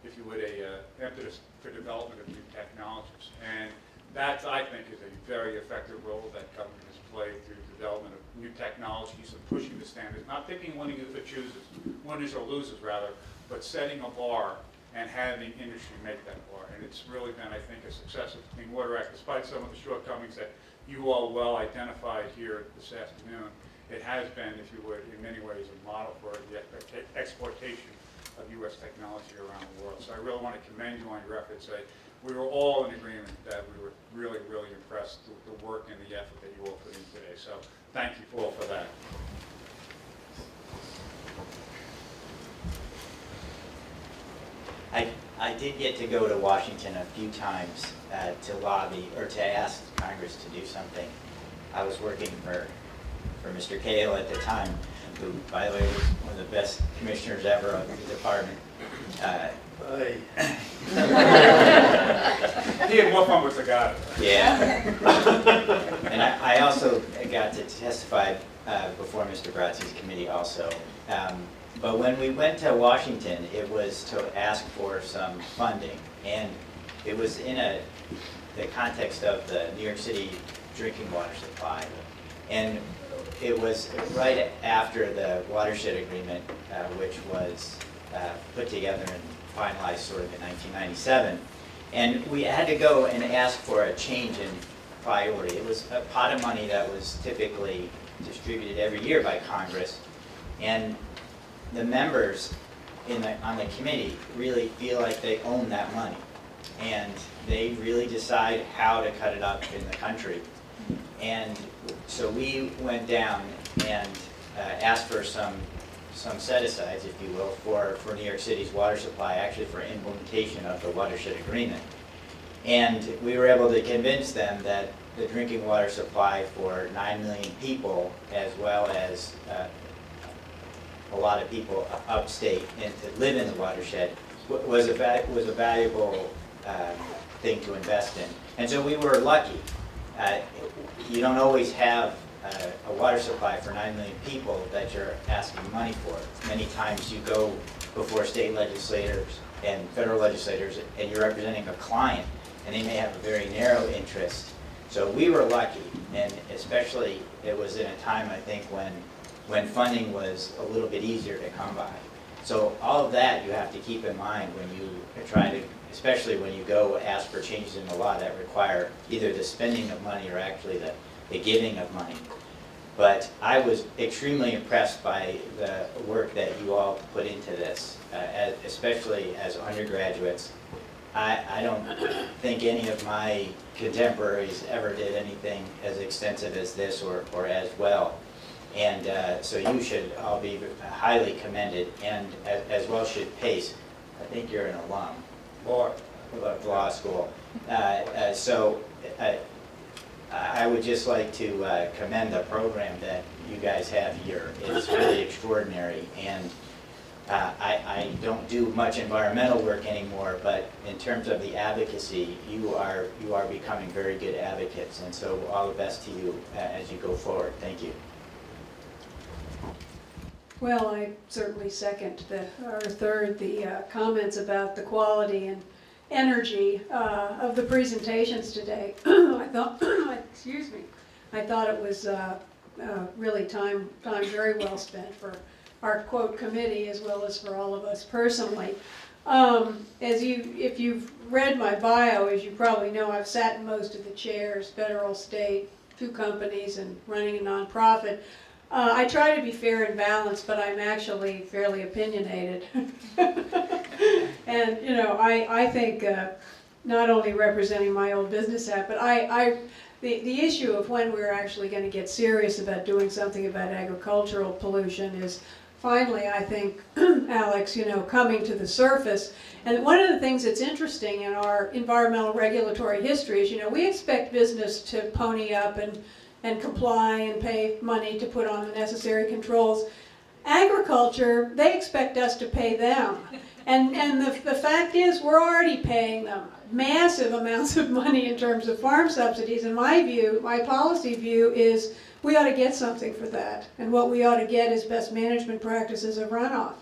if you would, a impetus for development of new technologies. And That, I think, is a very effective role that government has played through the development of new technologies and pushing the standards, not picking winners if it chooses, winners or losers rather, but setting a bar and having industry make that bar. And it's really been, I think, a success of the Clean Water Act, despite some of the shortcomings that you all well identified here this afternoon. It has been, if you would, in many ways a model for the exportation of U.S. technology around the world. So I really want to commend you on your efforts. We were all in agreement that we were really, really impressed with the work and the effort that you all put in today. So thank you all for that. I did get to go to Washington a few times to lobby or to ask Congress to do something. I was working for Mr. Cahill at the time, who, by the way, was one of the best commissioners ever of the department. He had more fun with the guy. Yeah. And I also got to testify before Mr. Brazzi's committee also. But when we went to Washington, it was to ask for some funding. And it was in the context of the New York City drinking water supply. And it was right after the watershed agreement, which was put together and finalized sort of in 1997. And we had to go and ask for a change in priority. It was a pot of money that was typically distributed every year by Congress. And the members on the committee really feel like they own that money. And they really decide how to cut it up in the country. And so we went down and asked for some set-asides, if you will, for New York City's water supply, actually for implementation of the watershed agreement. And we were able to convince them that the drinking water supply for 9 million people, as well as a lot of people upstate and to live in the watershed, was a valuable thing to invest in. And so we were lucky. You don't always have a water supply for 9 million people that you're asking money for. Many times you go before state legislators and federal legislators and you're representing a client and they may have a very narrow interest. So we were lucky, and especially it was in a time, I think, when funding was a little bit easier to come by. So all of that you have to keep in mind when you try to, especially when you go ask for changes in the law that require either the spending of money or actually the giving of money. But I was extremely impressed by the work that you all put into this, especially as undergraduates. I don't think any of my contemporaries ever did anything as extensive as this or as well. And so you should all be highly commended, and as well should Pace. I think you're an alum of law school. So I would just like to commend the program that you guys have here. It's really extraordinary, and I don't do much environmental work anymore, but in terms of the advocacy, you are becoming very good advocates, and so all the best to you as you go forward. Thank you. Well, I certainly second the comments about the quality and energy of the presentations today. I thought, excuse me, I thought it was really time very well spent for our quote committee as well as for all of us personally. If you've read my bio, as you probably know, I've sat in most of the chairs, federal, state, 2 companies, and running a nonprofit. I try to be fair and balanced, but I'm actually fairly opinionated. And, you know, I think not only representing my old business hat, but the issue of when we're actually going to get serious about doing something about agricultural pollution is finally, I think, Alex, you know, coming to the surface. And one of the things that's interesting in our environmental regulatory history is, you know, we expect business to pony up and comply and pay money to put on the necessary controls. Agriculture, they expect us to pay them. And the fact is, we're already paying them massive amounts of money in terms of farm subsidies. And my view, my policy view is we ought to get something for that. And what we ought to get is best management practices of runoff.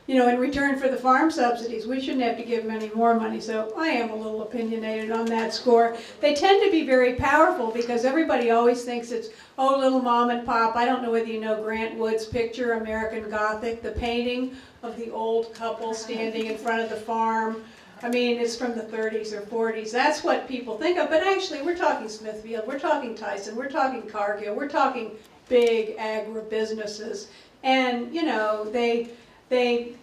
in return for the farm subsidies. We shouldn't have to give them any more money, so I am a little opinionated on that score. They tend to be very powerful because everybody always thinks it's, oh, little mom and pop. I don't know whether you know Grant Wood's picture, American Gothic, the painting of the old couple standing in front of the farm. I mean, it's from the 30s or 40s. That's what people think of, but actually we're talking Smithfield, we're talking Tyson, we're talking Cargill, we're talking big agribusinesses. And,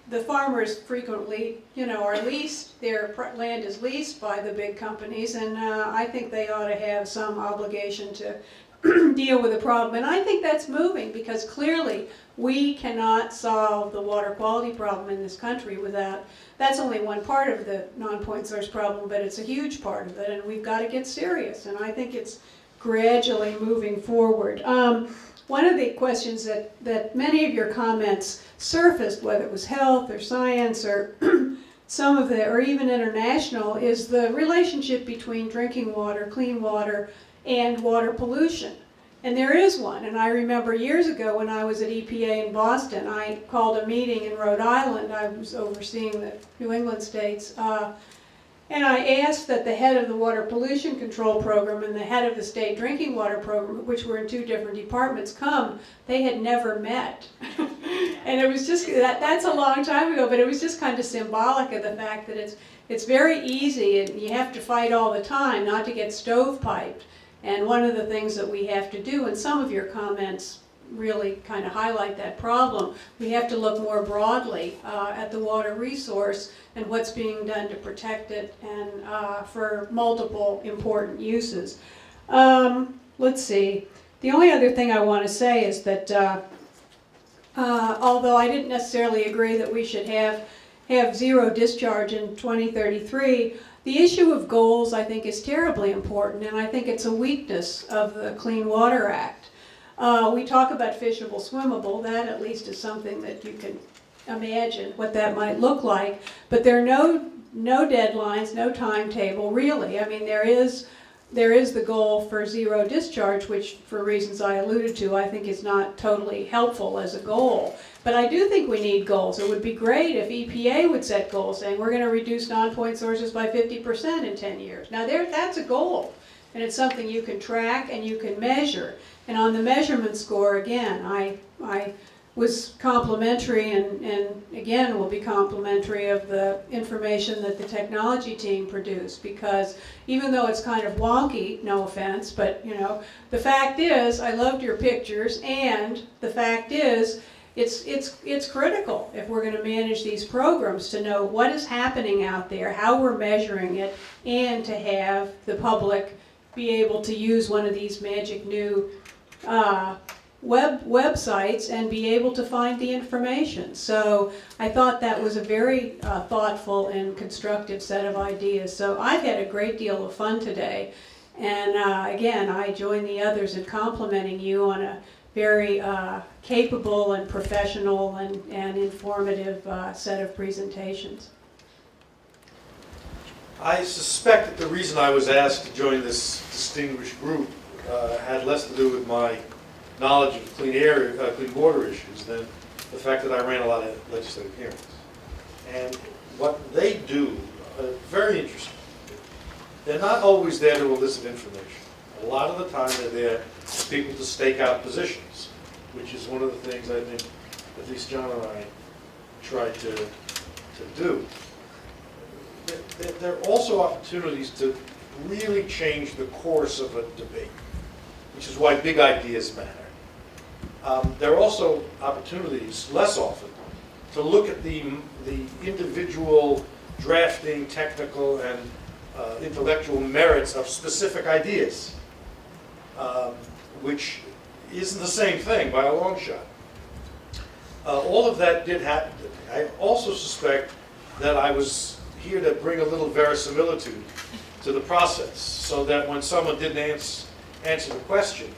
the farmers frequently, are leased, their land is leased by the big companies, and I think they ought to have some obligation to deal with the problem. And I think that's moving because clearly we cannot solve the water quality problem in this country without, that's only one part of the non-point source problem, but it's a huge part of it, and we've got to get serious, and I think it's gradually moving forward. One of the questions that many of your comments surfaced, whether it was health or science or some of the, or even international, is the relationship between drinking water, clean water, and water pollution. And there is one, and I remember years ago when I was at EPA in Boston, I called a meeting in Rhode Island. I was overseeing the New England states, and I asked that the head of the Water Pollution Control Program and the head of the State Drinking Water Program, which were in two different departments, come. They had never met. And it was just, that's a long time ago, but it was just kind of symbolic of the fact that it's very easy and you have to fight all the time not to get stovepiped. And one of the things that we have to do, and some of your comments really kind of highlight that problem, we have to look more broadly at the water resource and what's being done to protect it and for multiple important uses. Let's see. The only other thing I want to say is that although I didn't necessarily agree that we should have zero discharge in 2033, the issue of goals I think is terribly important, and I think it's a weakness of the Clean Water Act. We talk about fishable, swimmable. That at least is something that you can imagine what that might look like. But there are no deadlines, no timetable, really. I mean, there is the goal for zero discharge, which for reasons I alluded to, I think is not totally helpful as a goal. But I do think we need goals. It would be great if EPA would set goals saying we're going to reduce non-point sources by 50% in 10 years. Now that's a goal, and it's something you can track and you can measure. And on the measurement score, again, I was complimentary and again will be complimentary of the information that the technology team produced, because even though it's kind of wonky, no offense, but the fact is, I loved your pictures, and the fact is, it's critical if we're going to manage these programs to know what is happening out there, how we're measuring it, and to have the public be able to use one of these magic new websites and be able to find the information. So I thought that was a very thoughtful and constructive set of ideas. So I've had a great deal of fun today. And again, I join the others in complimenting you on a very capable and professional and informative set of presentations. I suspect that the reason I was asked to join this distinguished group had less to do with my knowledge of clean water issues than the fact that I ran a lot of legislative hearings. And what they do, very interesting. They're not always there to elicit information. A lot of the time they're there for people to stake out positions, which is one of the things I think at least John and I try to do. There are also opportunities to really change the course of a debate, which is why big ideas matter. There are also opportunities, less often, to look at the individual drafting, technical, and intellectual merits of specific ideas, which isn't the same thing by a long shot. All of that did happen to me. I also suspect that I was here to bring a little verisimilitude to the process, so that when someone didn't answer the question,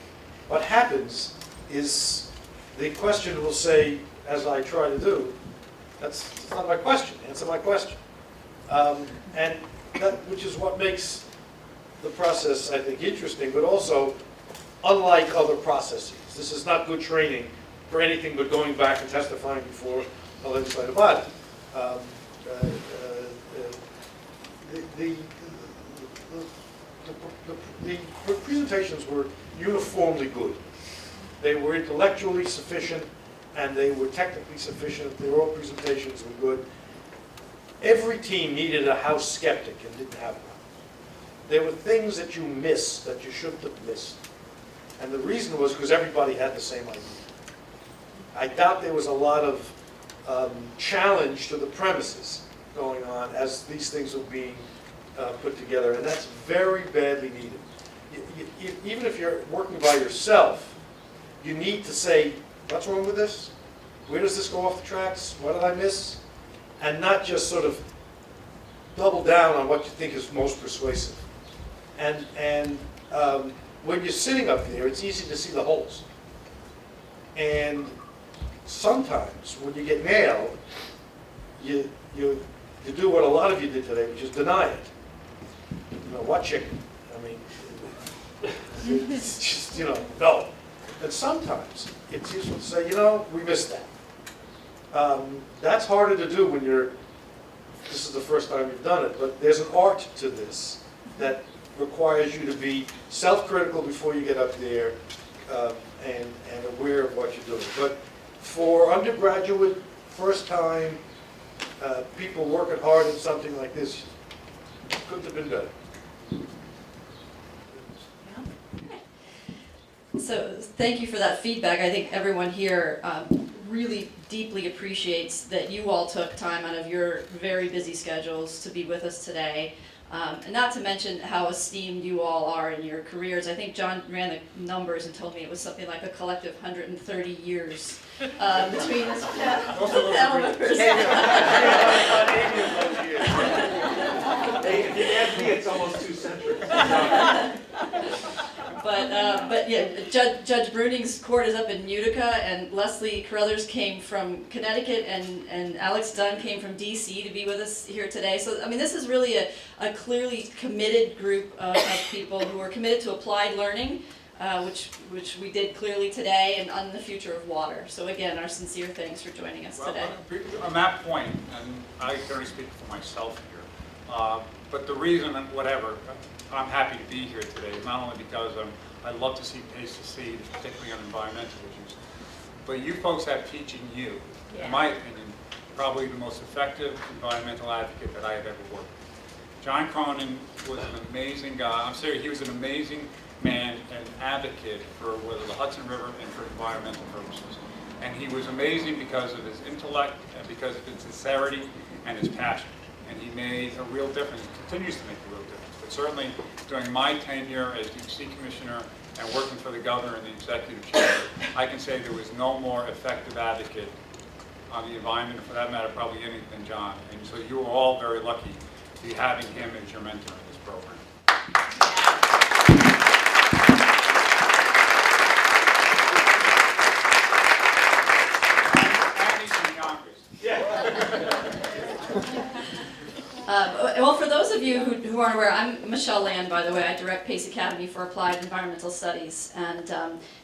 what happens is the question will say, as I try to do, that's not my question, answer my question. And that, which is what makes the process, I think, interesting, but also unlike other processes. This is not good training for anything but going back and testifying before a legislative body. The presentations were uniformly good. They were intellectually sufficient and they were technically sufficient. The oral presentations were good. Every team needed a house skeptic and didn't have one. There were things that you missed that you shouldn't have missed. And the reason was because everybody had the same idea. I doubt there was a lot of challenge to the premises going on as these things were being put together, and that's very badly needed. Even if you're working by yourself, you need to say, what's wrong with this? Where does this go off the tracks? What did I miss? And not just sort of double down on what you think is most persuasive. And when you're sitting up there, it's easy to see the holes. And sometimes when you get nailed, you do what a lot of you did today, which is deny it. You know, what chicken? I mean, it's just, you know, no. And sometimes it's useful to say, you know, we missed that. That's harder to do when this is the first time you've done it, but there's an art to this that requires you to be self-critical before you get up there and aware of what you're doing. But for undergraduate, first time, people working hard at something like this, couldn't have been better. So thank you for that feedback. I think everyone here really deeply appreciates that you all took time out of your very busy schedules to be with us today. And not to mention how esteemed you all are in your careers. I think John ran the numbers and told me it was something like a collective 130 years between us panel members. It's almost 2 centuries. But yeah, Judge Bruning's court is up in Utica, and Leslie Carruthers came from Connecticut, and Alex Dunn came from DC to be with us here today. So, I mean, this is really a clearly committed group of people who are committed to applied learning, which we did clearly today, and on the future of water. So again, our sincere thanks for joining us today. On that point, and I can only speak for myself here, but the reason, whatever, I'm happy to be here today is not only because I love to see PACE succeed, particularly on environmental issues, but you folks have teaching you, in my opinion, probably the most effective environmental advocate that I have ever worked with. John Cronin was an amazing guy. I'm serious, he was an amazing man and advocate for the Hudson River and for environmental purposes. And he was amazing because of his intellect and because of his sincerity and his passion. And he made a real difference, continues to make a real difference. But certainly during my tenure as Deep Sea Commissioner and working for the governor and the executive chair, I can say there was no more effective advocate on the environment, for that matter, probably any than John. And so you are all very lucky to be having him as your mentor in this program. And he's in Yonkers. Well, for those of you who aren't aware, I'm Michelle Land, by the way. I direct PACE Academy for Applied Environmental Studies. And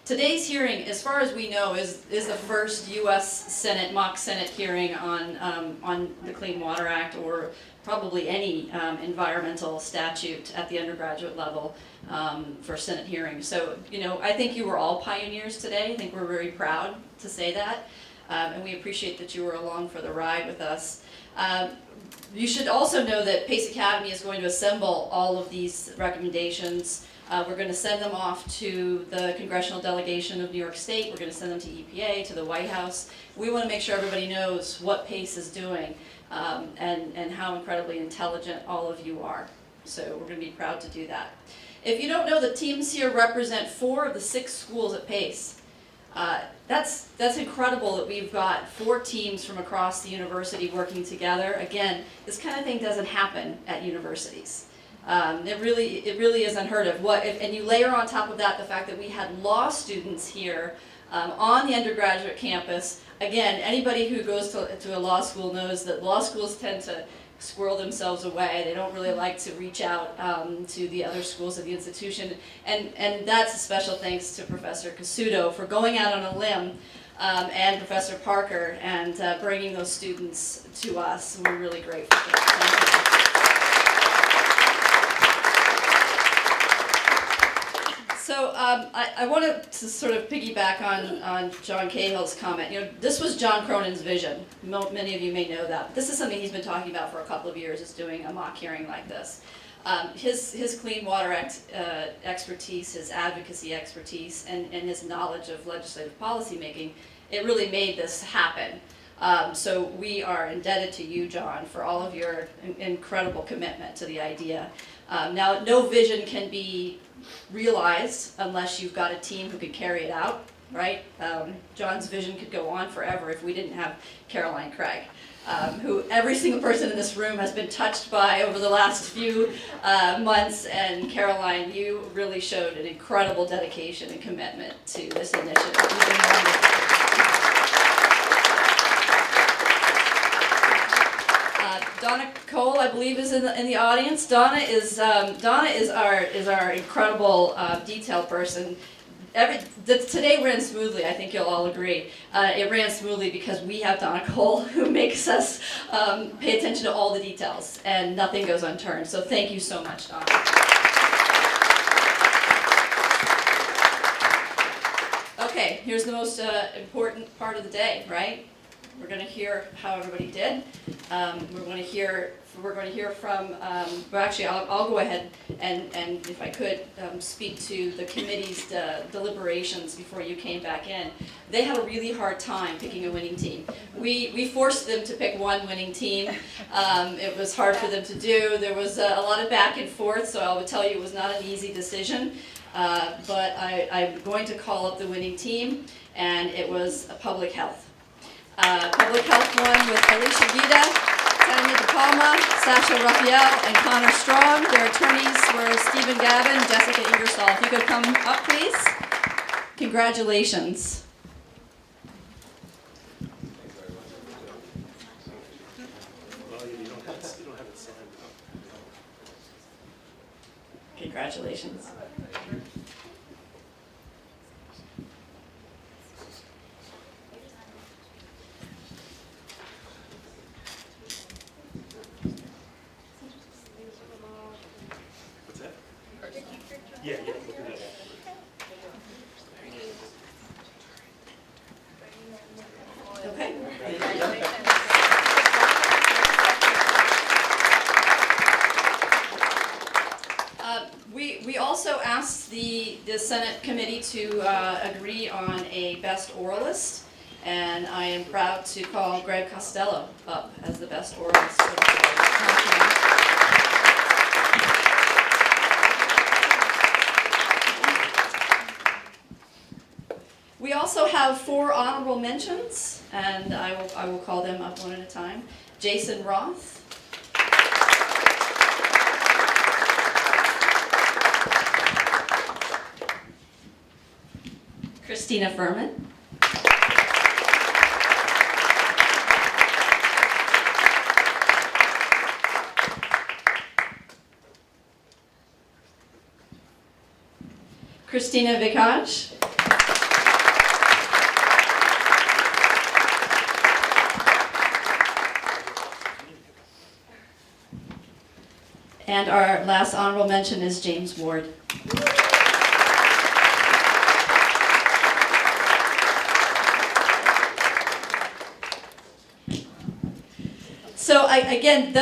today's hearing, as far as we know, is the first U.S. Senate, mock Senate hearing on the Clean Water Act, or probably any environmental statute at the undergraduate level for Senate hearings. So, you know, I think you were all pioneers today. I think we're very proud to say that. And we appreciate that you were along for the ride with us. You should also know that PACE Academy is going to assemble all of these recommendations. We're going to send them off to the congressional delegation of New York State. We're going to send them to EPA, to the White House. We want to make sure everybody knows what PACE is doing and how incredibly intelligent all of you are. So we're going to be proud to do that. If you don't know, the teams here represent 4 of the 6 schools at PACE. That's incredible that we've got 4 teams from across the university working together. Again, this kind of thing doesn't happen at universities. It really is unheard of. And you layer on top of that the fact that we had law students here on the undergraduate campus. Again, anybody who goes to a law school knows that law schools tend to squirrel themselves away. They don't really like to reach out to the other schools of the institution. And that's a special thanks to Professor Casuto for going out on a limb and Professor Parker, and bringing those students to us. We're really grateful for that. Thank you. So I wanted to sort of piggyback on John Cahill's comment. You know, this was John Cronin's vision. Many of you may know that. But this is something he's been talking about for a couple of years, is doing a mock hearing like this. His Clean Water Act expertise, his advocacy expertise, and his knowledge of legislative policy making, it really made this happen. So we are indebted to you, John, for all of your incredible commitment to the idea. Now, no vision can be realized unless you've got a team who can carry it out, right? John's vision could go on forever if we didn't have Caroline Craig, who every single person in this room has been touched by over the last few months. And Caroline, you really showed an incredible dedication and commitment to this initiative. You've been wonderful. Donna Cole, I believe, is in the audience. Donna is our incredible detail person. Today ran smoothly. I think you'll all agree. It ran smoothly because we have Donna Cole, who makes us pay attention to all the details, and nothing goes unturned. So thank you so much, Donna. Okay, here's the most important part of the day, right? We're going to hear how everybody did. We're going to hear from. Well, actually, I'll go ahead and if I could, speak to the committee's deliberations before you came back in. They had a really hard time picking a winning team. We forced them to pick one winning team. It was hard for them to do. There was a lot of back and forth, so I would tell you it was not an easy decision. But I'm going to call up the winning team, and it was public health. Public health won with Alicia Vida, Tanya De Palma, Sasha Raphael, and Connor Strong. Their attorneys were Stephen Gavin and Jessica Ingersoll. If you could come up, please. Congratulations. Congratulations. Yeah. Okay. We also asked the Senate committee to agree on a best oralist, and I am proud to call Greg Costello up as the best oralist for the board. We also have 4 honorable mentions, and I will call them up one at a time. Jason Roth. Christina Furman. Christina Vikaj. And our last honorable mention is James Ward. So again,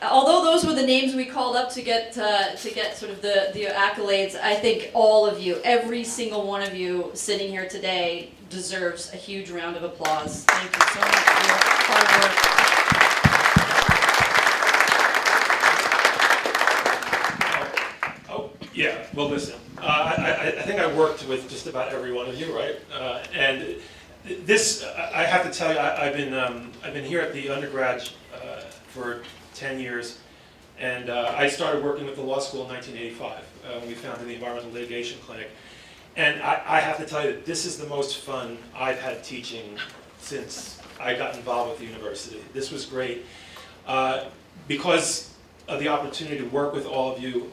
although those were the names we called up to get sort of the accolades, I think all of you, every single one of you sitting here today, deserves a huge round of applause. Thank you so much for your hard work. Yeah, well, listen, I think I worked with just about every one of you, right? And this, I have to tell you, I've been here at the undergrad for 10 years, and I started working with the law school in 1985 when we founded the Environmental Litigation Clinic. And I have to tell you that this is the most fun I've had teaching since I got involved with the university. This was great because of the opportunity to work with all of you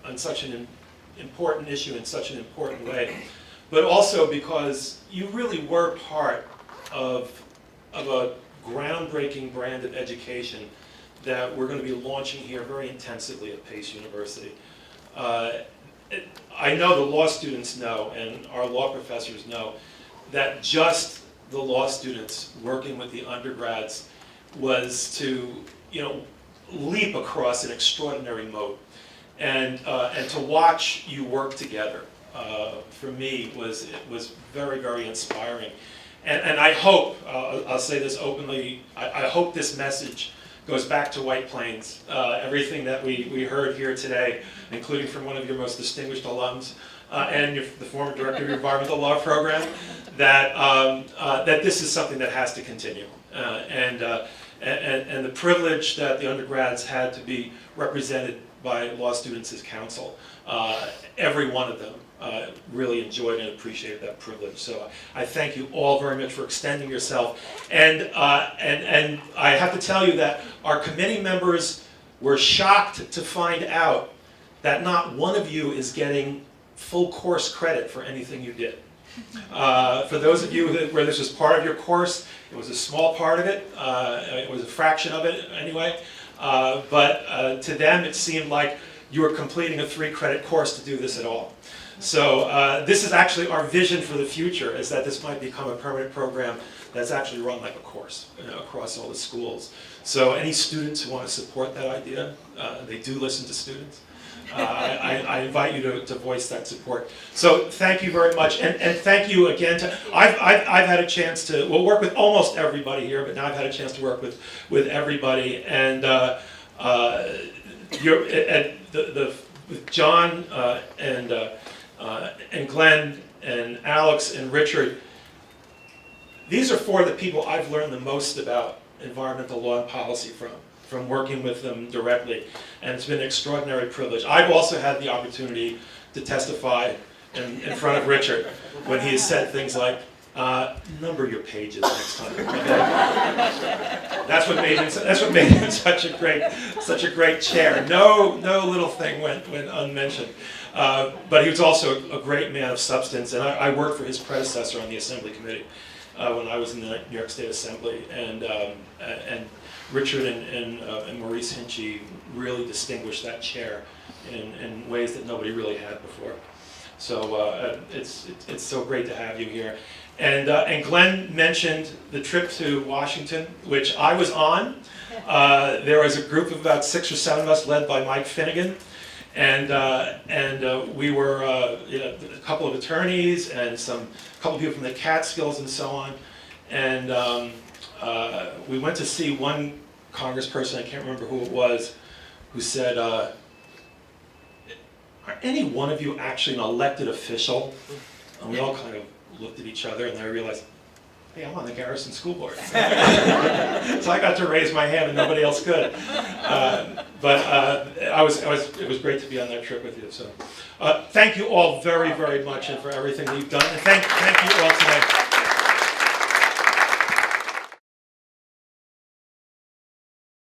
on such an important issue in such an important way, but also because you really were part of a groundbreaking brand of education that we're going to be launching here very intensively at Pace University. I know the law students know, and our law professors know, that just the law students working with the undergrads was to, leap across an extraordinary moat. And to watch you work together, for me, was very, very inspiring. And I hope, I'll say this openly, I hope this message goes back to White Plains. Everything that we heard here today, including from one of your most distinguished alums, and the former director of your environmental law program, that this is something that has to continue. And the privilege that the undergrads had to be represented by law students as counsel, every one of them really enjoyed and appreciated that privilege. So I thank you all very much for extending yourself. And I have to tell you that our committee members were shocked to find out that not one of you is getting full course credit for anything you did. For those of you where this was part of your course, it was a small part of it. It was a fraction of it anyway. But to them, it seemed like you were completing a 3-credit course to do this at all. So this is actually our vision for the future, is that this might become a permanent program that's actually run like a course across all the schools. So any students who want to support that idea, they do listen to students. I invite you to voice that support. So thank you very much, and thank you again to, I've had a chance to, work with almost everybody here, but now I've had a chance to work with everybody, and with John and Glenn and Alex and Richard, these are 4 of the people I've learned the most about environmental law and policy from working with them directly, and it's been an extraordinary privilege. I've also had the opportunity to testify in front of Richard when he has said things like, number your pages next time. Okay? That's what made him such a great chair. No little thing went unmentioned. But he was also a great man of substance, and I worked for his predecessor on the Assembly Committee when I was in the New York State Assembly, and Richard and Maurice Hinchy really distinguished that chair in ways that nobody really had before. So it's so great to have you here. And Glenn mentioned the trip to Washington, which I was on. There was a group of about 6 or 7 of us, led by Mike Finnegan, and we were a couple of attorneys and a couple of people from the Catskills and so on, and we went to see one congressperson, I can't remember who it was, who said, "Are any one of you actually an elected official?" And we all kind of looked at each other, and I realized, hey, I'm on the Garrison School Board. So I got to raise my hand and nobody else could. But it was great to be on that trip with you. So thank you all very, very much, and for everything that you've done. And thank you all tonight.